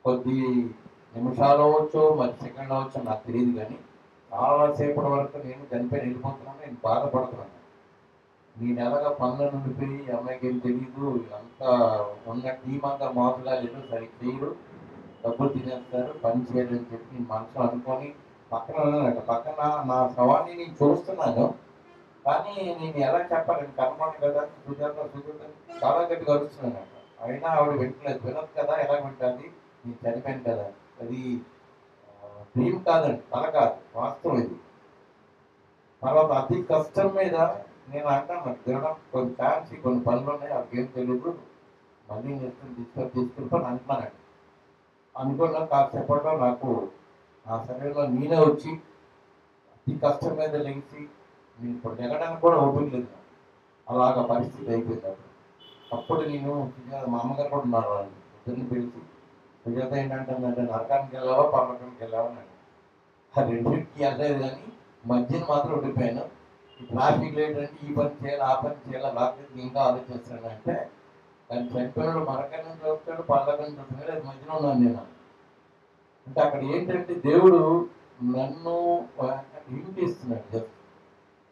కొద్ది నిమిషాలు అవ్వచ్చు, మరి సెకండ్ అవ్వచ్చు, నాకు తెలియదు. కానీ చాలాసేపటి వరకు నేను చనిపోయి వెళ్ళిపోతున్నాను. నేను బాధపడుతున్నాను. నేను ఎలాగ పనుల నుండి పోయి అమ్మాయికి ఏం తెలియదు. అంతా ఉన్న టీం అంతా మోసగా లేదు, సరి చేయరు, డబ్బులు తినేస్తారు, పని చేయలేదని చెప్పి నేను మనసులో అనుకొని పక్కన ఉన్నానట. పక్కన నా శవాన్ని నేను చూస్తున్నాను. కానీ నేను ఎలా చెప్పాలని కనపడను కదా. సుజాత చాలా గట్టిగా అరుస్తున్నానట. అయినా ఆవిడ వింటలేదు. వినదు కదా, ఎలా వింటుంది? నేను చనిపోయాను కదా. అది డ్రీమ్ కాదండి, కల కాదు, వాస్తవం ఇది. తర్వాత అతి కష్టం మీద నేను అంటాను, తినడం కొన్ని ఛాన్స్, కొన్ని పనులు ఉన్నాయి, అవి ఏం తెలియదు, మళ్ళీ తీసుకెళ్ళిపోయి అంటున్నానండి. అనుకున్న కాసేపట్లో నాకు నా శరీరంలో నేనే వచ్చి అతి కష్టం మీద లెగిసి నేను ఇప్పుడు ఎగడానికి కూడా ఓపిక లేదు. అలాగ పరిస్థితి అయిపోయింది. అప్పుడు నేను మా అమ్మగారు కూడా ఉన్నారు. వాళ్ళు ఇద్దరిని పిలిచి, సుజాత ఏంటంటే నరకానికి వెళ్ళావా పర్వకానికి వెళ్ళావా అని. ఆ రెండింటికి వెళ్ళలేదు కానీ మధ్యన మాత్రం ఉండిపోయాను. ట్రాఫిక్ లైట్ అంటే ఈ పని చేయాలి, ఆ పని చేయాలి, రాత్రికి ఇంకా ఆలోచిస్తాను. అంటే కానీ చనిపోయినాడు మరక నుంచి వస్తాడు, పర్వకం నుంచి వస్తాడు, అది మధ్యలో ఉన్నాను నేను. అంటే అక్కడ ఏంటంటే దేవుడు నన్ను హింసిస్తున్నాడు. జస్ట్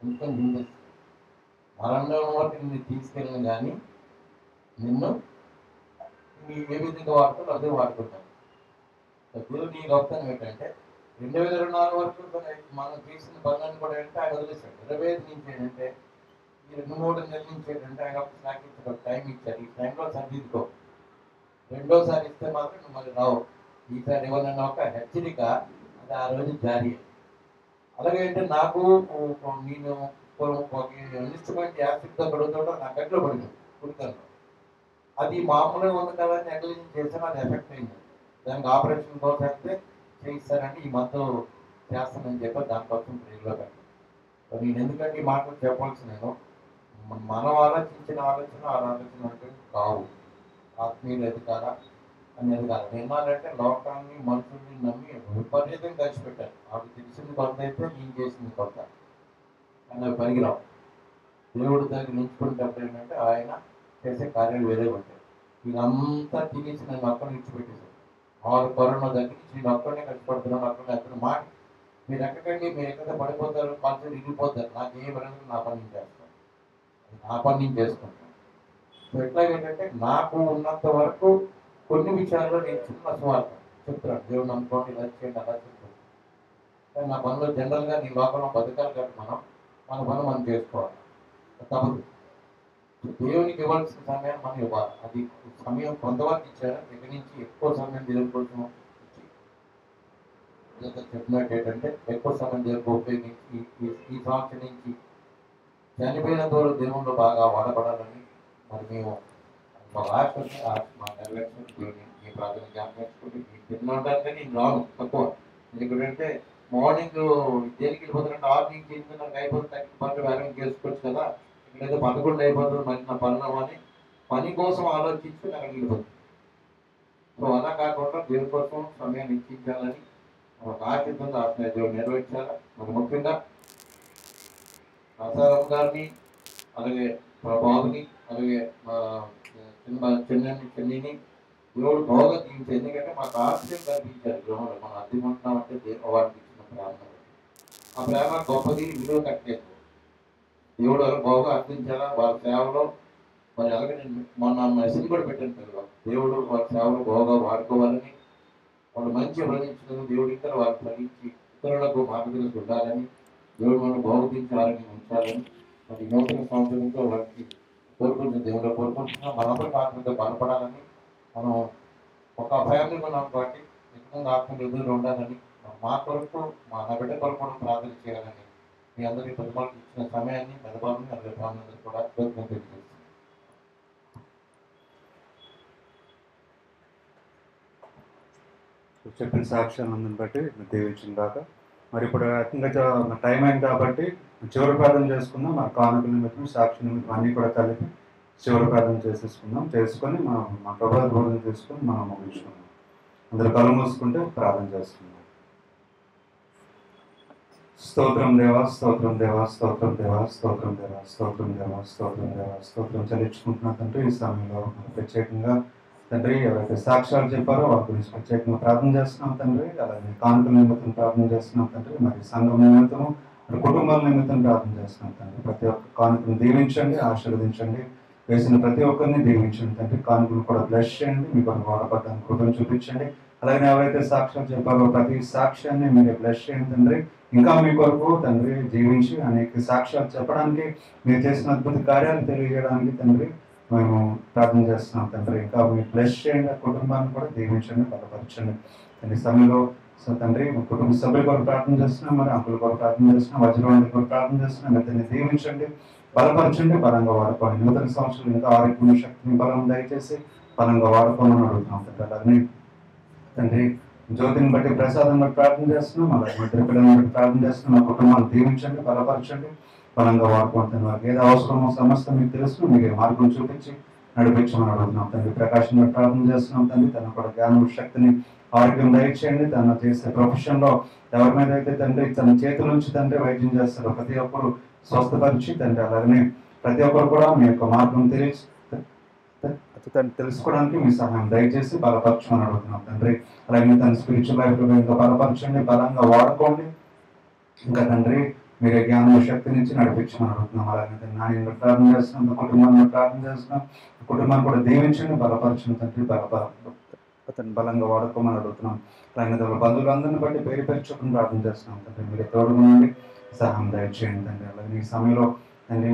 ఇంకా హింసిస్తున్నాడు. మరణం వరకు నిన్ను తీసుకెళ్ళను కానీ నిన్ను ఏ విధంగా వాడుతాడు అదే వాడుకుంటాను. దేవుడు నీ గొప్పతనం ఏంటంటే 2024 వరకు మనం చేసిన పనులను కూడా ఏంటంటే ఆయన వదిలేశాడు. 25 నుంచి ఏంటంటే ఈ 2-3 నెలల నుంచి ఏంటంటే ఆయన నాకు ఇచ్చాడు, టైం ఇచ్చారు. ఈ టైంలో సరిదిద్దుకో. రెండోసారి ఇస్తే మాత్రం నువ్వు మళ్ళీ రావు. ఈసారి ఇవ్వనన్న ఒక హెచ్చరిక అది ఆ రోజు జారీ. అలాగే అంటే నాకు నేను ఒక ఇన్స్ట్రుమెంట్ యాసిడ్తో పడుతుంటే నా గడ్డలో పడింది కుడికల్లో. అది మామూలుగా ఉంది కదా అని నెగ్లిజెన్స్ చేస్తాను, అది ఎఫెక్ట్ అయింది. దానికి ఆపరేషన్ కోసం అయితే చేయిస్తానండి, ఈ మంత్ చేస్తానని చెప్పి దానికోసం ప్రేర్లో పెట్టాను. నేను ఎందుకంటే ఈ మాటలు చెప్పాల్సి, నేను మనం ఆలోచించిన ఆలోచన అంటే కావు. ఆత్మీయులు ఎదుగుతారా అనేది కాదు. నిన్నాలంటే లోకాన్ని మనుషుల్ని నమ్మి విపరీతంగా ఖర్చు పెట్టారు. ఆవిడ తెలిసింది కొంత అయితే నేను చేసింది కొంత అని పనికిరావు. దేవుడి దగ్గర నిలుచుకునేటప్పుడు ఏంటంటే ఆయన చేసే కార్యాలు వేరే ఉంటాయి. వీళ్ళంతా తినేసి నన్ను అక్కడ నిలిచిపెట్టేశారు. ఆరు కరోనా దగ్గర నుంచి నేను అక్కడనే కష్టపడుతున్నాను. అక్కడ మాట మీరు ఎక్కడికండి, మీరు ఎక్కడ పడిపోతారు, కాన్సెప్ట్ ఇరిగిపోతారు. నాకు ఏ విధంగా నా పని నేను చేస్తాను, నా పని నేను చేసుకుంటాను. సో ఎట్లాగేంటంటే నాకు ఉన్నంత వరకు కొన్ని విషయాల్లో నేను చిన్న స్వార్థ చెప్తున్నాను. దేవుడు నమ్ముకోండి, ఇలా చేయండి, అలా చెప్తాను. కానీ నా పనిలో జనరల్గా నీ లోకంలో బతకాలి కాబట్టి మన పని మనం చేసుకోవాలి, తప్పదు. దేవునికి ఇవ్వాల్సిన సమయాన్ని మనం ఇవ్వాలి. అది సమయం కొంతవరకు ఇచ్చారు. దగ్గర నుంచి ఎక్కువ సమయం దేవుని కోసం ఇచ్చి చెప్పినట్టు ఏంటంటే ఎక్కువ సమయం దేవునికి ఉపయోగించి ఈ సంవత్సరం నుంచి చనిపోయిన ద్వారా దేవుళ్ళు బాగా వాడబడాలని మరి మేము మా రాష్ట్రాన్ని మా నెరవేర్చుకుని దేవుని ఈ ప్రార్థన జ్ఞాపకం తిన్నాను. కానీ నేను రాను తక్కువ. ఎందుకంటే మార్నింగ్ దేనికి వెళ్ళిపోతానంటే 6 నుంచి 8 నాకు అయిపోతుంది. పనులు వేగం చేసుకోవచ్చు కదా, ఇక్కడైతే 11 అయిపోతుంది. మరి నా పనులు అని పని కోసం ఆలోచించి నాకు వెళ్ళిపోతుంది. సో అలా కాకుండా దేవుని కోసం సమయాన్ని ఇచ్చించాలని ఒక ఆశిస్తుంది. ఆశ దేవుడు నెరవేర్చాలి. మరి ముఖ్యంగా ప్రసాదం గారిని, అలాగే బాబుని, అలాగే చెన్నీని దేవుడు బాగా దీవించారు. ఎందుకంటే మాకు ఆశ్చర్యం కల్పించారు. గృహంలో మనం అద్దెకుంటున్నామంటే వారికి ఇచ్చిన ప్రేమ, ఆ ప్రేమ గొప్పది, విలువ కట్టలేదు. దేవుడు వాళ్ళ బాగా అర్థించాలా వాళ్ళ సేవలో. మరి అలాగే నేను మొన్న మెసేజ్ కూడా పెట్టాను పిల్లలు. దేవుడు వాళ్ళ సేవలు బాగా వాడుకోవాలని, వాళ్ళు మంచి వదిలించడం, దేవుడి ఇక్కడ వాళ్ళు ఫలించి ఇతరులకు మార్గదర్శి ఉండాలని, దేవుడు మనం బాగుతించి వారిని ఉంచాలని మరి నూతన సంవత్సరంతో వారికి కోరుకుంటున్న దేవుడు కోరుకుంటున్నాం. మనందరూ ఆత్మతో బలపడాలని, మనం ఒక ఫ్యామిలీ ఉన్నాం కాబట్టి ఎక్కువ ఆత్మలు ఎదురు ఉండాలని, మా కొరకు మా నా బిడ్డ కొరకు కూడా ప్రార్థన చేయాలని మీ అందరికీ ప్రతిమాలకు ఇచ్చిన సమయాన్ని మెదపాలని అందరూ కూడా కోరుకుని తెలియజేస్తాం. చెప్పిన సాక్ష్యాన్ని బట్టి దీవించిన దాకా మరి ఇప్పుడు ఇంకా టైం అయింది కాబట్టి చివరి ప్రార్థన చేసుకుందాం. మన కానుకల నిమిత్తం, సాక్షి నిమిత్తం అన్నీ కూడా కలిపి చివరి ప్రార్థన చేసుకొని మన ప్రభావ బోధన చేసుకొని మనం ముగించుకుందాం. అందరూ కళ్ళు మూసుకుంటే ప్రార్థన చేసుకుందాం. స్తోత్రం దేవా, స్తోత్రం దేవా, స్తోత్రం దేవా, స్తోత్రం దేవా, స్తోత్రం దేవా, స్తోత్రం దేవా, స్తోత్రం చెల్లించుకుంటున్నా తండ్రి. ఈ సమయంలో ప్రత్యేకంగా తండ్రి ఎవరైతే సాక్ష్యాలు చెప్పారో వారి గురించి ప్రత్యేకంగా ప్రార్థన చేస్తున్నాం తండ్రి. అలాగే కానుకల నిమిత్తం ప్రార్థన చేస్తున్నాం తండ్రి. మరి సంఘం నిమిత్తం, మరి కుటుంబాల నిమిత్తం ప్రార్థన చేస్తున్నాం తండ్రి. ప్రతి ఒక్క కానుకను దీవించండి, ఆశీర్వదించండి. వేసిన ప్రతి ఒక్కరిని దీవించండి తండ్రి. కానుకలు కూడా బ్లెస్ చేయండి, మీ కొరకు వాడబడ్డానికి కృపను చూపించండి. అలాగే ఎవరైతే సాక్ష్యాలు చెప్పారో ప్రతి సాక్ష్యాన్ని మీరే బ్లెస్ చేయండి తండ్రి. ఇంకా మీ కొరకు తండ్రి జీవించి అనేక సాక్ష్యాలు చెప్పడానికి, మీరు చేసిన అద్భుత కార్యాలు తెలియజేయడానికి తండ్రి మేము ప్రార్థన చేస్తున్నాం తండ్రి. ఇంకా మీరు బ్లెస్ చేయండి, కుటుంబాన్ని కూడా దీవించండి, బలపరచండి తండ్రి. సమయంలో తండ్రి కుటుంబ సభ్యుల కొరకు ప్రార్థన చేస్తున్నాం, మరి అంకుల కొరకు ప్రార్థన చేస్తున్నాం, వజ్రవాణి కొరకు ప్రార్థన చేస్తున్నాం. ఇద్దరిని దీవించండి, బలపరచండి, బలంగా వాడుకోండి. నూతన సంవత్సరం ఇంకా ఆరోగ్యం, శక్తిని, బలం దయచేసి బలంగా వాడుకోమని అడుగుతున్నాం తండ్రి. అలాగే తండ్రి జ్యోతిని బట్టి, ప్రసాదం బట్టి ప్రార్థన చేస్తున్నాం, అలాగే ఇద్దరు పిల్లలను బట్టి ప్రార్థన చేస్తున్నాం. మా కుటుంబాన్ని దీవించండి, బలపరచండి, బలంగా వాడుకుంటున్నాం. వారికి ఏదో అవసరమో సమస్య మీకు తెలుసు, మీకు మార్గం చూపించి నడిపించమని అడుగుతున్నాం తండ్రి. ప్రకాశం బట్టి ప్రార్థన చేస్తున్నాం తండ్రి. తన కూడా జ్ఞానం, శక్తిని, ఆరోగ్యం దయచేయండి. తను చేసే ప్రొఫెషన్లో ఎవరి మీద అయితే తండ్రి తన చేతుల నుంచి తండ్రి వైద్యం చేస్తారో ప్రతి ఒక్కరు స్వస్థపరిచి తండ్రి. అలాగనే ప్రతి ఒక్కరు కూడా మీ యొక్క మార్గం తెలుసుకోవడానికి మీ సహాయం దయచేసి బలపరచమని అడుగుతున్నాం తండ్రి. అలాగే తన స్పిరిచువల్ లైఫ్లో ఇంకా బలపరచండి, బలంగా వాడుకోండి. ఇంకా తండ్రి మీరే జ్ఞానం, శక్తి నుంచి నడిపించమని అడుగుతున్నాం. అలాగే నాయన ప్రార్థన చేస్తున్నాం, కుటుంబాన్ని ప్రార్థన చేస్తున్నాం. కుటుంబాన్ని కూడా దీవించండి, బలపరచండి తండ్రి. అతను బలంగా వాడుకోమని అడుగుతున్నాం. అలాగే తన బంధువులందరిని బట్టి పేరు చొప్పున ప్రార్థన చేస్తున్నాం తండ్రి. మీరే తోడుగునండి, సహాయం దయచేయండి తండ్రి. అలాగే ఈ సమయంలో తండ్రి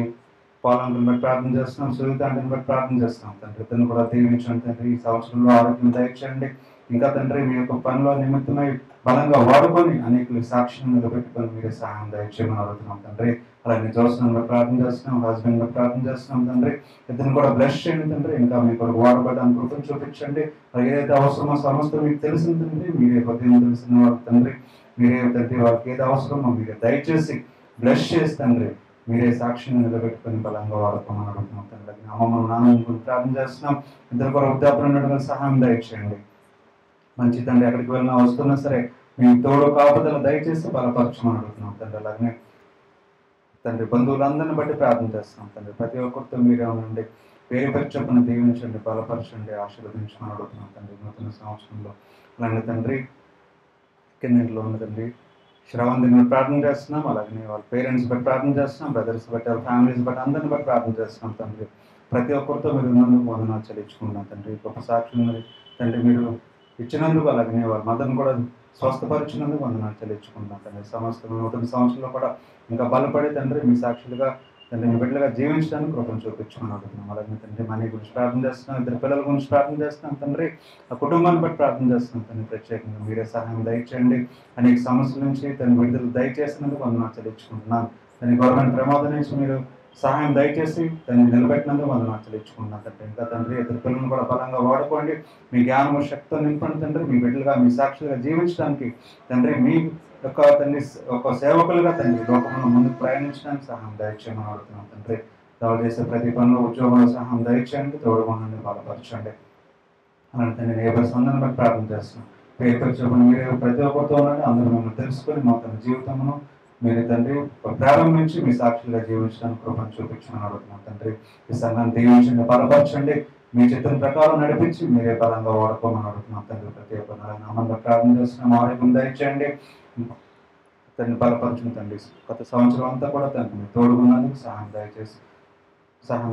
పాలంకులను బట్టి ప్రార్థన చేస్తున్నాం, సునీతాంటిని బట్టి ప్రార్థన చేస్తున్నాం తండ్రి. ఇతను కూడా దీవించండి తండ్రి. ఈ సంవత్సరంలో ఆరోగ్యం దయచేయండి. ఇంకా తండ్రి మీ యొక్క పనిలో నిమిత్తమై బలంగా వాడుకొని అనేక సాక్షిని నిలబెట్టుకొని మీరే సహాయం దయచేయమని అడుగుతున్నాం తండ్రి. అలాగే జోసన్ బట్టి ప్రార్థన చేస్తున్నాం, హస్బెండ్ బట్టి ప్రార్థన చేస్తున్నాం తండ్రి. ఇతను కూడా బ్లెస్ చేయండి తండ్రి. ఇంకా మీ కొరకు వాడబడ్డానికి కృపను చూపించండి. ఏదైతే అవసరమో సమస్త మీకు తెలిసిన తండ్రి, మీరే హృదయం తెలిసిన వారు తండ్రి. మీరే తండ్రి వారికి ఏది అవసరమో మీరే దయచేసి బ్లెస్ చేసి తండ్రి మీరే సాక్షిని నిలబెట్టుకుని బలంగా వాడుకోమని అడుగుతున్నాం తండ్రి. అమ్మమ్మ నాన్న గురించి ప్రార్థన చేస్తున్నాం. ఇద్దరు కూడా వృద్ధాప్యం ఉన్నటువంటి సహాయం దయచేయండి. మంచి తండ్రి, ఎక్కడికి వెళ్ళినా వస్తున్నా సరే మీ తోడు కాపుదల దయచేసి బలపరచమని అడుగుతున్నాం తండ్రి. అలాగే తండ్రి బంధువులందరిని బట్టి ప్రార్థన చేస్తున్నాం తండ్రి. ప్రతి ఒక్కరితో మీరే ఉండండి, పేరు పేరు చొప్పున దీవించండి, బలపరచండి, ఆశీర్వదించమని అడుగుతున్నాం తండ్రి నూతన సంవత్సరంలో. అలాగే తండ్రి కిందలో ఉన్న తండ్రి శ్రవణ్ దగ్గర ప్రార్థన చేస్తున్నాం. అలాగే వాళ్ళ పేరెంట్స్ బట్టి ప్రార్థన చేస్తున్నాం, బ్రదర్స్ బట్టి, వాళ్ళ ఫ్యామిలీస్ బట్టి అందరిని బట్టి ప్రార్థన చేస్తున్నాం తండ్రి. ప్రతి ఒక్కరితో మీరు ఉన్నందుకు వందనాలు చెల్లించుకుంటున్నాం తండ్రి. గొప్ప సాక్షి ఉన్నది తండ్రి మీరు ఇచ్చినందుకు, అలాగే వాళ్ళ మదర్ని కూడా స్వస్థపరిచినందుకు వందనాలు చెల్లించుకుంటున్నాం తండ్రి. సమస్త నూతన సంవత్సరంలో కూడా ఇంకా బలపడి తండ్రి మీ సాక్షులుగా తండ్రి మీ బిడ్డలుగా జీవించడానికి కృపను చూపించమని అడుగుతున్నాం. అలాగే తండ్రి మనీ గురించి ప్రార్థన చేస్తున్నాం, ఇద్దరు పిల్లల గురించి ప్రార్థన చేస్తున్నాం తండ్రి. ఆ కుటుంబాన్ని బట్టి ప్రార్థన చేస్తున్నాం తండ్రి. ప్రత్యేకంగా మీరే సహాయం దయచేయండి. అనేక సమస్యల నుంచి తన విడుదల దయచేసినందుకు వందనాలు చెల్లించుకుంటున్నాం. దాని గవర్నమెంట్ ప్రమాదం నుంచి మీరు సహాయం దయచేసి దాన్ని నిలబెట్టినందుకు వందనాలు చెల్లించుకుంటున్నాం తండ్రి. ఇంకా తండ్రి ఇద్దరు పిల్లలను కూడా బలంగా వాడుకోండి, మీ జ్ఞానము శక్తిని నింపండి తండ్రి. మీ బిడ్డలుగా మీ సాక్షులుగా జీవించడానికి తండ్రి మీ యొక్క తండ్రి ఒక సేవకులుగా తండ్రి లోకంలో ముందుకు ప్రయాణించడానికి సహాయం దయచేయమని అడుగుతున్నాం తండ్రి. దాడు చేసే ప్రతి పనిలో ఉద్యోగంలో సహాయం దయచేయండి, తోడుగుండండి, బలపరచండి. అలాంటి తండ్రి నేబర్స్ అందరిని బట్టి ప్రార్థన చేస్తున్నాం. పేరు పేరు చెప్పండి మీరే ప్రతి ఒక్కరితో ఉండండి. అందరూ మిమ్మల్ని తెలుసుకొని మా తన జీవితమును మీరు తండ్రి ప్రారంభించి మీ సాక్షులుగా జీవించడానికి కృపను చూపించమని అడుగుతున్నాం తండ్రి. ఈ సంఘాన్ని దీవించండి, బలపరచండి, మీ చిత్రం ప్రకారం నడిపించి మీరే బలంగా వాడుకోమని అడుగుతున్నాం తండ్రి. ప్రతి ఒక్క నామంలో ప్రార్థన చేస్తున్నాం. ఆరోగ్యం దయచేయండి, తండ్రి బలపరచండి తండ్రి. కొత్త సంవత్సరం అంతా కూడా తండ్రి తోడుకున్నందుకు సహాయం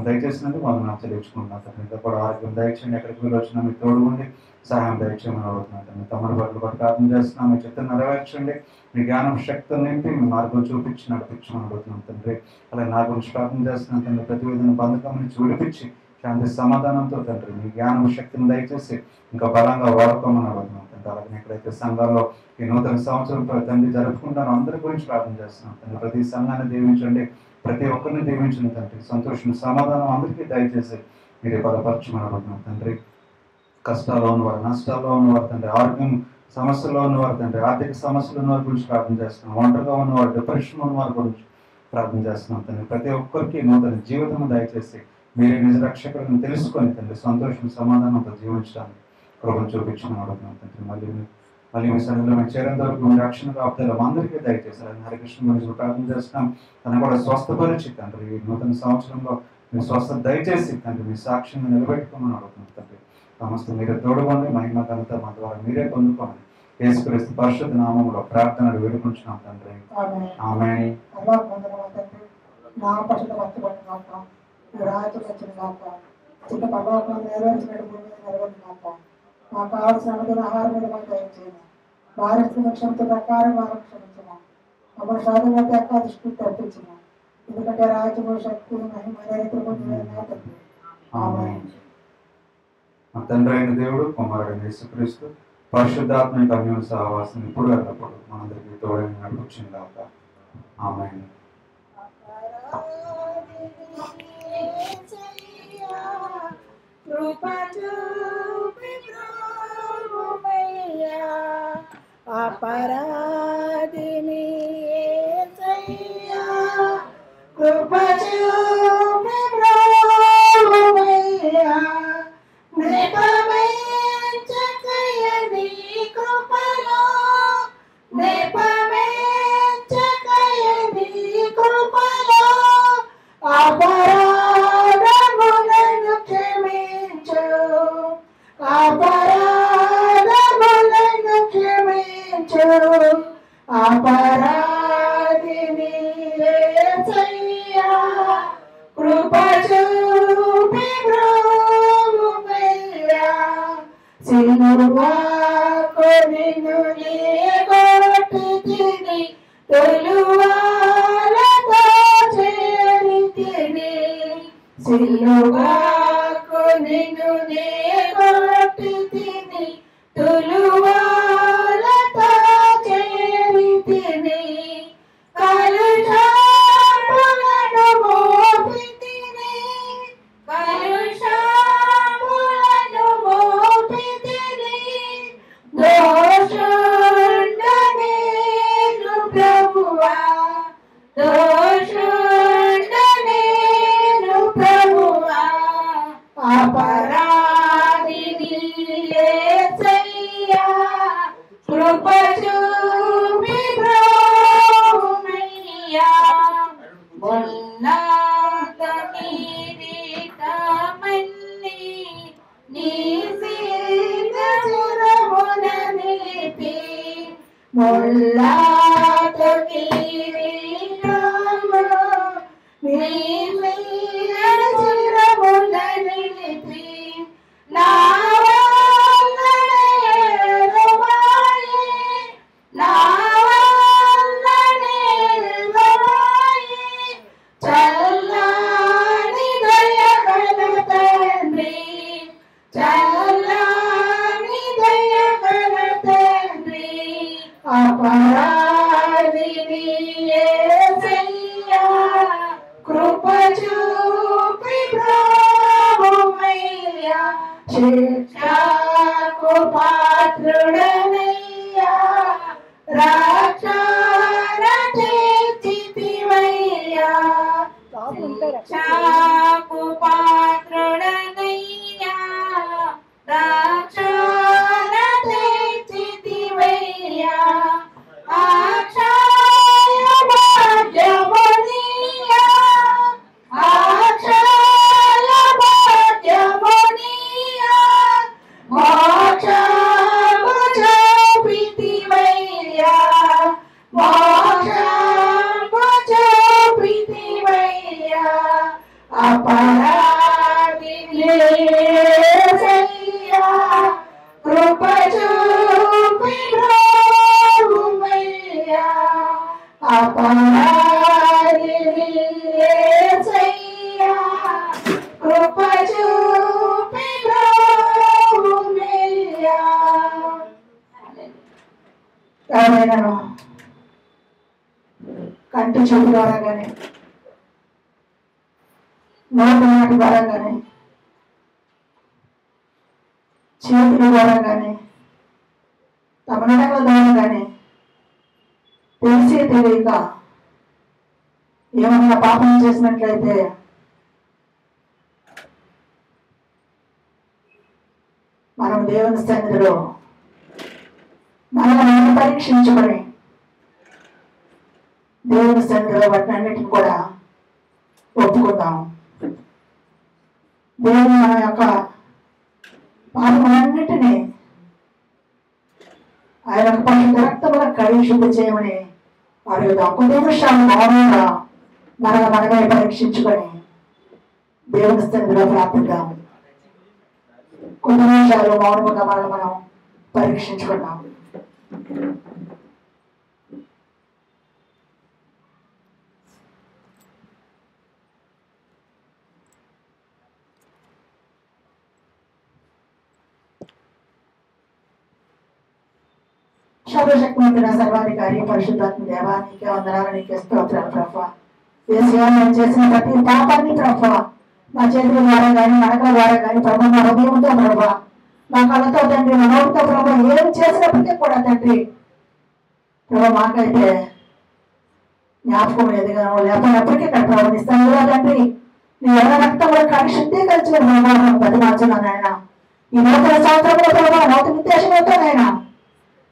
దయచేసినందుకు వందనాలు చెల్లించుకుంటున్నాం తండ్రి. ఇంకా కూడా ఆరోగ్యం దయచేయండి, ఎక్కడికి మీరు వచ్చినా మీ తోడుగుండి సహాయం దయచేయమని అడుగుతున్నాం తండ్రి. తమరి బట్టలు కూడా ప్రార్థన చేస్తున్నాం, మీ చిత్తం నెరవేర్చండి, మీ జ్ఞానం శక్తిని నింపి మీ మార్గం చూపించి నడిపించమని అడుగుతున్నాం తండ్రి. అలాగే నా గురించి ప్రార్థన చేస్తున్నాం తండ్రి. ప్రతి విధంగా బంధకం నుంచి విడిపించి శాంతి సమాధానంతో తండ్రి మీ జ్ఞానం శక్తిని దయచేసి ఇంకా బలంగా వాడుకోమని అడుగుతున్నాం తండ్రి. అలాగే ఎక్కడైతే సంఘాల్లో ఈ నూతన సంవత్సరం తండ్రి జరుపుకుంటారో అందరి గురించి ప్రార్థన చేస్తున్నాం తండ్రి. ప్రతి సంఘాన్ని దీవించండి, ప్రతి ఒక్కరిని దీవించండి తండ్రి. సంతోషం సమాధానం అందరికీ దయచేసి మీరే బలపరచమని అడుగుతున్నాం తండ్రి. కష్టాల్లో ఉన్నవారు, నష్టాల్లో ఉన్నవారు తండ్రి, ఆరోగ్యం సమస్యల్లో ఉన్నవారు తండ్రి, ఆర్థిక సమస్యలు ఉన్నవారి గురించి ప్రార్థన చేస్తున్నాం. ఒంటరిగా ఉన్నవారు, డిప్రెషన్ ఉన్నవారి గురించి ప్రార్థన చేస్తున్నాం తండ్రి. ప్రతి ఒక్కరికి నూతన జీవితం దయచేసి మీరే నిజ రక్షకులను తెలుసుకొని తండ్రి సంతోషం సమాధానంతో జీవించడానికి కృపను చూపించమని అడుగుతున్నాం తండ్రి. మళ్ళీ మీ సన్నిధిలో మేము చేరేంత వరకు మీ రక్షణ కాపుదల అందరికీ దయచేసి హరికృష్ణ గురించి ప్రార్థన చేస్తున్నాం. తను కూడా స్వస్థపరిచి తండ్రి ఈ నూతన సంవత్సరంలో మీ స్వస్థత దయచేసి తండ్రి మీ సాక్ష్యంగా నిలబెట్టుకోమని అడుగుతున్నాం తండ్రి. సమస్త మీరే తోడుకోండి, మహిమ ఘనత మా ద్వారా మీరే పొందుకోండి. యేసుక్రీస్తు పరిశుద్ధ నామములో ప్రార్థనలు వేడుకుంటున్నాం తండ్రి. ఆమేన్. నా పశువుల వచ్చబడిన కాక ఈ రాజు వచ్చిన కాక చిన్న పర్వతం నెరవేర్చినట్టు భూమి మీద నెరవేరిన కాక మాకు కావాల్సిన అనుదిన ఆహారం మీద మాకు దయచేయము. భారత క్షమత ప్రకారం వారికి క్షమించము. మమ్మల్ని సాధన యొక్క దృష్టికి తప్పించము. ఎందుకంటే రాజ్యము శక్తి మహిమ తండ్రి. ఆమేన్. మా తండ్రి అయిన దేవుడు, కుమారుడైన యేసుక్రీస్తు పరిశుద్ధాత్మ అన్యోన్య సహవాసం ఇప్పుడు ఎల్లప్పుడు మనందరికీ తోడైన నడిపించింది కాక. ఆమేన్. అపరాధిని యేసయ్యా కృప చూపి బ్రోవయ్యా నెపమెంచకయని కృపలో నెపమెంచకయని కృపలో అపరాధములను క్షమించు అపరాధములను క్షమించు అపరాధిని యేసయ్యా కృప చూపి బ్రోవయ్యా సిలువకు నిన్ను నీ కొట్టితిని తొలువాలతో చేరితిని సిలువకు నిన్ను నీ కొట్టితిని తొలువాలతో చేరితిని కలుషములను మోపితిని కలుషములను మోపితిని దోషుండ నేను ప్రభువా దోషుండ నీ శిరమున నిలిపి ముల్లాతో కిరీటము నీ శిరమున నిలిపి నా చల్లని దయగల తండ్రి చల్లని దయగల తండ్రి అపరాధిని యేసయ్యా కృప చూపి బ్రహ్మయ్యా శిక్షకు పాత్రుడనయ్యా రక్షణ తెచ్చితివయ్యా శిక్షకు పాత్రుడనయ్యా రక్షణ తెచ్చితివయ్యా అక్షయ భాగ్యమునియా అక్షయ భాగ్యమునియా మోక్షము చూపితివయ్యా మోక్షము చూపితివయ్యా అపరాధిని యేసయ్యా కృప చూపి బ్రహ్మయ్యా అపరాధిని యేసయ్యా కృప చూపి బ్రహ్మయ్యా. ఎవరైనా కంటి చూపు ద్వారా కానీ నోటి మాట ద్వారా కానీ చేతుల ద్వారా కానీ తమ నడకల ద్వారా కానీ తెలిసి తెలియక ఏమన్నా పాపం చేసినట్లయితే మనం దేవుని సన్నిధిలో మనల్ని పరీక్షించుకొని దేవుని సన్నిధిలో వాటిని అన్నిటిని కూడా ఒప్పుకుందాం. దేవుని మన యొక్క పాపములన్నిటినీ ఆయన యొక్క పరిశుద్ధ రక్తముల కడిగి శుద్ధి చేయమని అడుగుదాం. కొద్ది నిమిషాలు మౌనంగా మనమే పరీక్షించుకొని దేవుని సన్నిధిలో ప్రార్థిద్దాం. కొద్ది నిమిషాలు మౌనంగా మనం పరీక్షించుకుందాం. సర్వశక్తిమంతుడ సర్వాధికారి పరిశుద్ధాత్మ దేవా నీకే వందనాలు నీకే స్తోత్రాలు ప్రభా. యేసయ్యా నేను చేసిన ప్రతి పాపాన్ని ప్రభా మా చేతుల ద్వారా కానీ నడకల ద్వారా కానీ ప్రభా మా హృదయంతో ప్రభా మా కళ్ళతో తండ్రి మా నోటితో ప్రభా ఏం చేసినప్పటికీ కూడా తండ్రి ప్రభా మాకైతే జ్ఞాపకం లేదుగా లేకపోయినప్పటికీ ప్రభావ ఇస్తాను కూడా తండ్రి నీ ఎవరి రక్తం కూడా కానీ శుద్ధీకరించిన ప్రభావం బతిమార్చున్నాను ఆయన ఈ నూతన సంవత్సరంలో ప్రభావ నూతన ఉద్దేశంతో ఆయన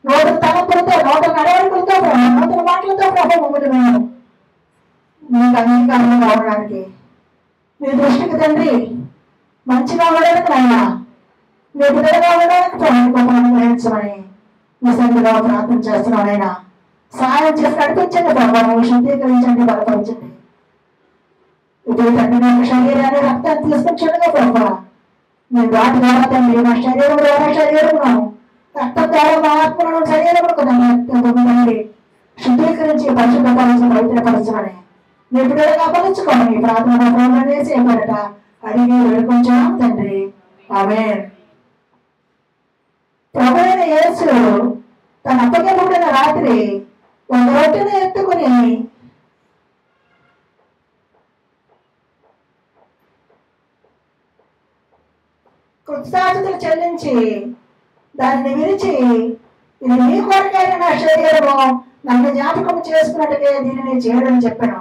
నూతన తలంపులతో నూతన నడవడికలతో నూతన మాటలతో ప్రభావ మమ్మల్ని మేము మీకు అంగీకారంగా ఉండడానికి మీ దృష్టికి తండ్రి మంచిగా ఉండడానికి ఆయన మీ బిడ్డగా ఉండడానికి ప్రభుత్వం గ్రహించమని మీ సన్నిధిలో ప్రార్థన చేస్తున్నాను ఆయన సహాయం చేసి నడిపించండి ప్రభావం శుద్ధీకరించండి బలపరచండి. ఇప్పుడు తండ్రి నా శరీరాన్ని రక్తాన్ని తీసుకొచ్చాడుగా ప్రభావ నేను వాటి ద్వారా తండ్రి నా శరీరం ద్వారా శరీరమును రక్తం ద్వారా మా ఆత్మలను శరీరమును తండ్రి శుద్ధీకరించి పరిశుద్ధపరచని పవిత్రపరచమని మీ బిడ్డలుగా పలుచుకోమని ప్రార్థన ప్రేమ చేసి ఏమట అడిగి వేడుకొంచాం తండ్రి ఆమేన్. ప్రభువైన యేసు తన అప్పగింపబడిన రాత్రి ఒక రొట్టెను ఎత్తుకుని కృతజ్ఞతలు చెల్లించి దానిని విరిచి ఇది మీ కొరకైన నా శరీరము నన్ను జ్ఞాపకం చేసుకున్నట్టుగా దీనిని చేయడం చెప్పాను.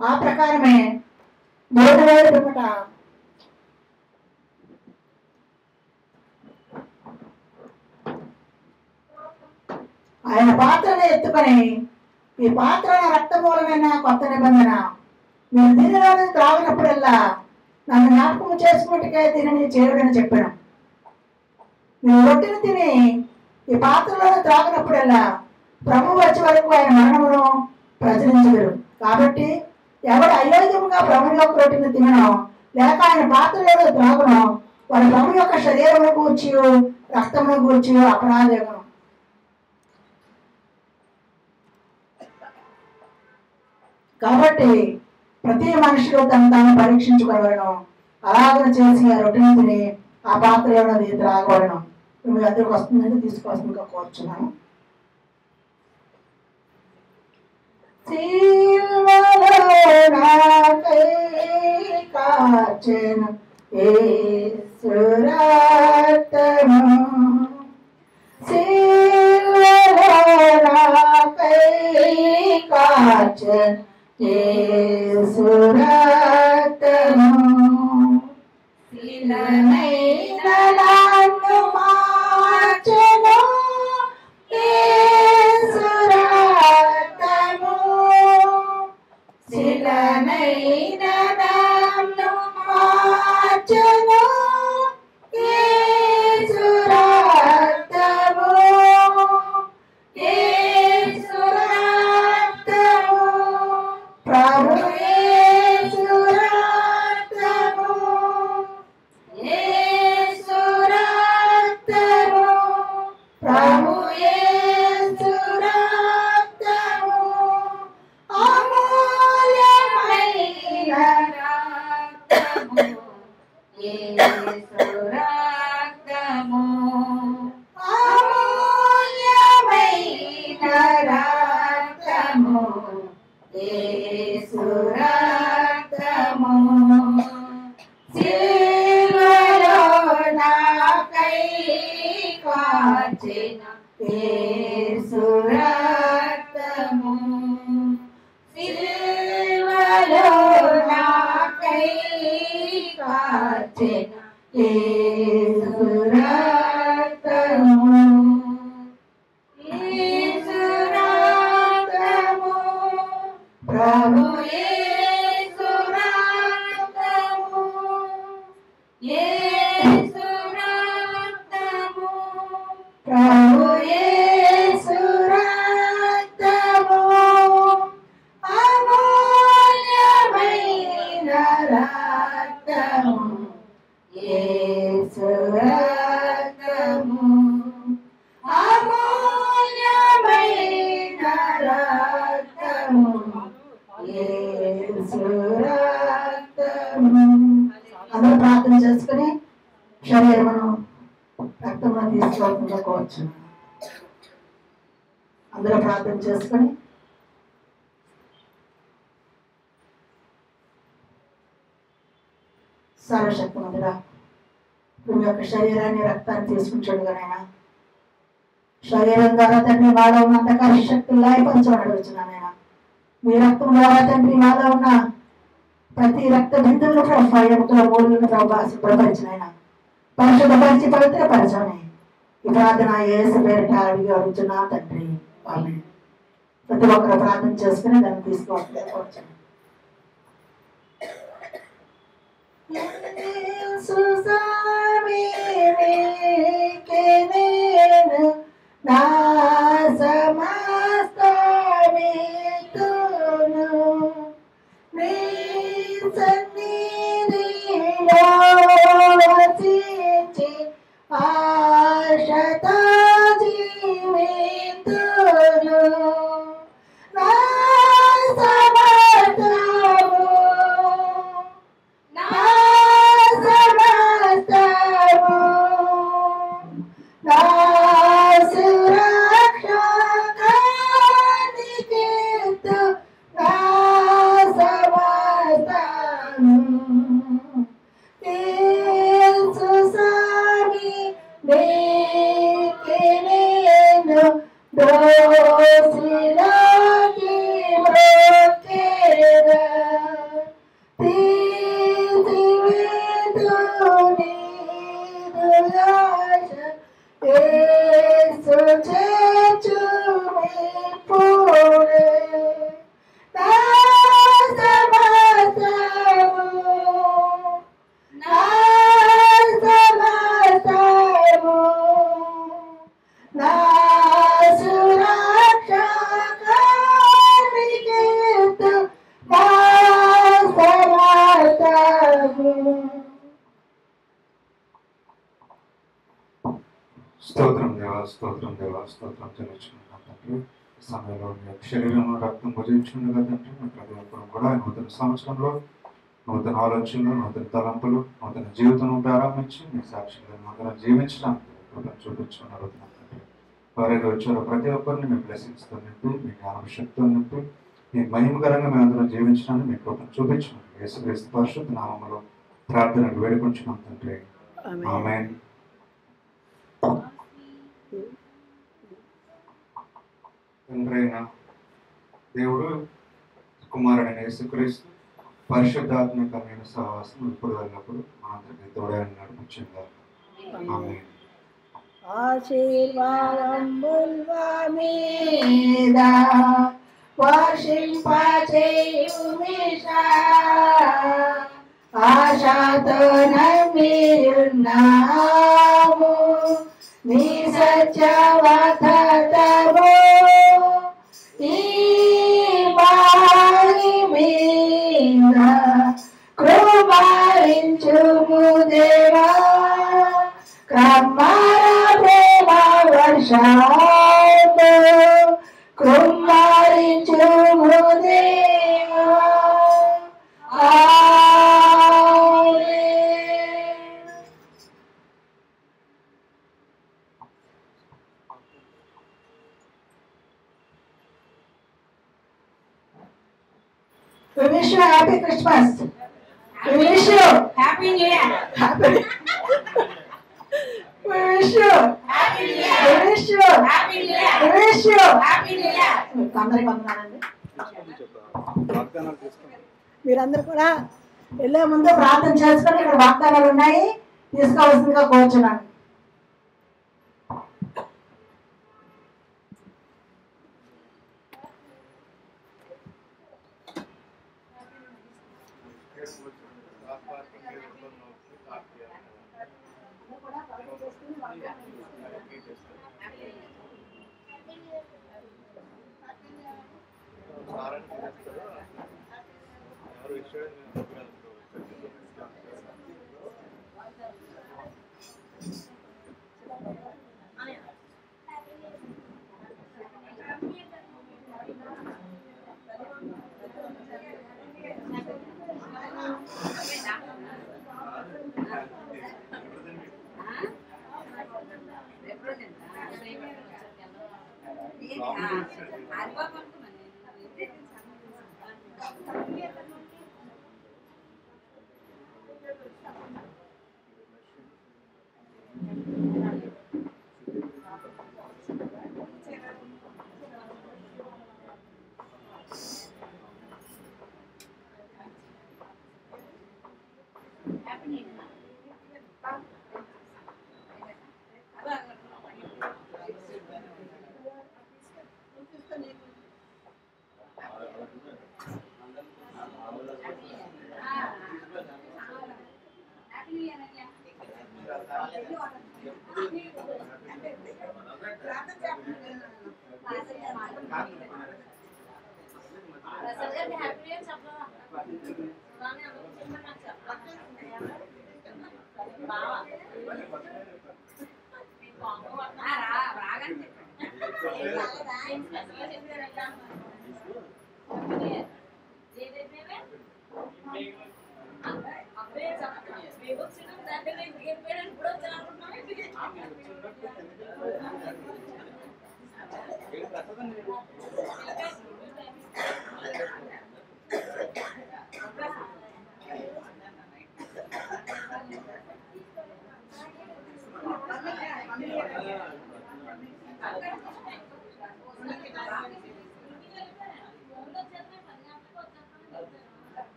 ఆ ప్రకారమే భోజనం పిమ్మట ఆయన పాత్రను ఎత్తుకొని ఈ పాత్ర రక్త మూలమైన కొత్త నిబంధన మీరు దీనిలోనే త్రాగినప్పుడల్లా నన్ను జ్ఞాపకం చేసుకున్నట్టుగా దీనిని చేయడని చెప్పాను. మీరు రొట్టెను తిని ఈ పాత్రలోనే త్రాగినప్పుడల్లా ప్రభు వచ్చే వరకు ఆయన మరణమును ప్రచురించగలరు. కాబట్టి ఎవరు అయోగ్యముగా ప్రభు యొక్క రొట్టెను తినడం లేక ఆయన పాత్రలో త్రాగడం వారి ప్రభు యొక్క శరీరమును గూర్చి రక్తమును గూర్చి అపరాధము. కాబట్టి ప్రతి మనిషిలో తను తాను పరీక్షించుకోవడం, అలాగ చేసి ఆ రొట్టెను తిని ఆ పాత్రలోనది త్రాగవడం. మీ అందరికి వస్తుందని తీసుకోవాల్సిందిగా కోరుచున్నాను. అందరూ ప్రార్థన చేసుకుని శరీరమును రక్తమును తీసుకోవచ్చు. అందరూ ప్రార్థన చేసుకుని సర్వశక్తిమంతుడా మీ యొక్క శరీరాన్ని రక్తాన్ని తీసుకుంటాడుగానైనా శరీరం ద్వారా తండ్రి మాలో ఉన్న అంధకార శక్తులు లాయపరచమని అడుగుతున్నానైనా. మీ రక్తం ద్వారా తండ్రి మాలో ఉన్న ప్రతి రక్త బిందువులు ఎముకల మూలను శుభ్రపరిచినైనా పరిశుద్ధపరిచి పవిత్రపరచని ఈ ప్రార్థన యేసు పేరిట అడిగి అడుగుతున్నా తండ్రి. ఆమేన్. ప్రతి ఒక్కరు ప్రార్థన చేసుకుని దాన్ని తీసుకోవచ్చు. నా సమస్తమితును నీ సన్నిధిలో వసించి ఆశతో జీవితును. నా సమస్తము నా స్తోత్రం దేవా, స్తోత్రం దేవా, స్తోత్రం చెల్లించుకుంటున్నాం తండ్రి. ఈ సమయంలో మీ యొక్క శరీరంలో రక్తం భుజించుండగా తండ్రి, మీ ప్రతి ఒక్కరు కూడా నూతన సంవత్సరంలో నూతన ఆలోచనలు, నూతన తలంపులు, నూతన జీవితం ప్రారంభించి మీ సాక్షిగా అందరం జీవించడానికి కృపను చూపించుకుని అడుగుతున్నాం తండ్రి. ఎవరైతే వచ్చారో ప్రతి ఒక్కరిని మీ బ్లెస్సింగ్స్తో నింపి, మీ జ్ఞాన శక్తితో నింపి, మీ మహిమకరంగా మేము అందరం జీవించడానికి మీ కృపను చూపించండి. యేసుక్రీస్తు పరిశుద్ధ నామములో ప్రార్థనకు వేడుకొంచున్నాం తండ్రి. ఆమేన్. తండ్రి అయిన దేవుడు, కుమారుడైన యేసుక్రీస్తు పరిశుద్ధాత్మకమైన సహవాసం ఇప్పుడు వెళ్ళినప్పుడు మనందరికీ తోడని నడిపించింది. ఆమేన్. ఆశీర్వాదంబుల్ మీద వర్షింపచేయుమిషా, ఆశతో నమ్మియున్నాము నీ సత్యవచనము. ఈ బారి మీద కృపరించుము దేవా, కమ్మర ప్రేమ వర్షాలతో కృపరించుము దేవా. ఆమేన్. We wish you a happy Christmas. We wish you happy new year. We wish you happy new year. We wish you happy new year. We wish you happy new year. అందరికి వందనాలండి. మీరందరూ కూడా వెళ్ళే ముందు ప్రార్థన చేసుకొని ఇక్కడ వాగ్దానాలు ఉన్నాయి, తీసుకోవాల్సిందిగా కోరుచున్నాను.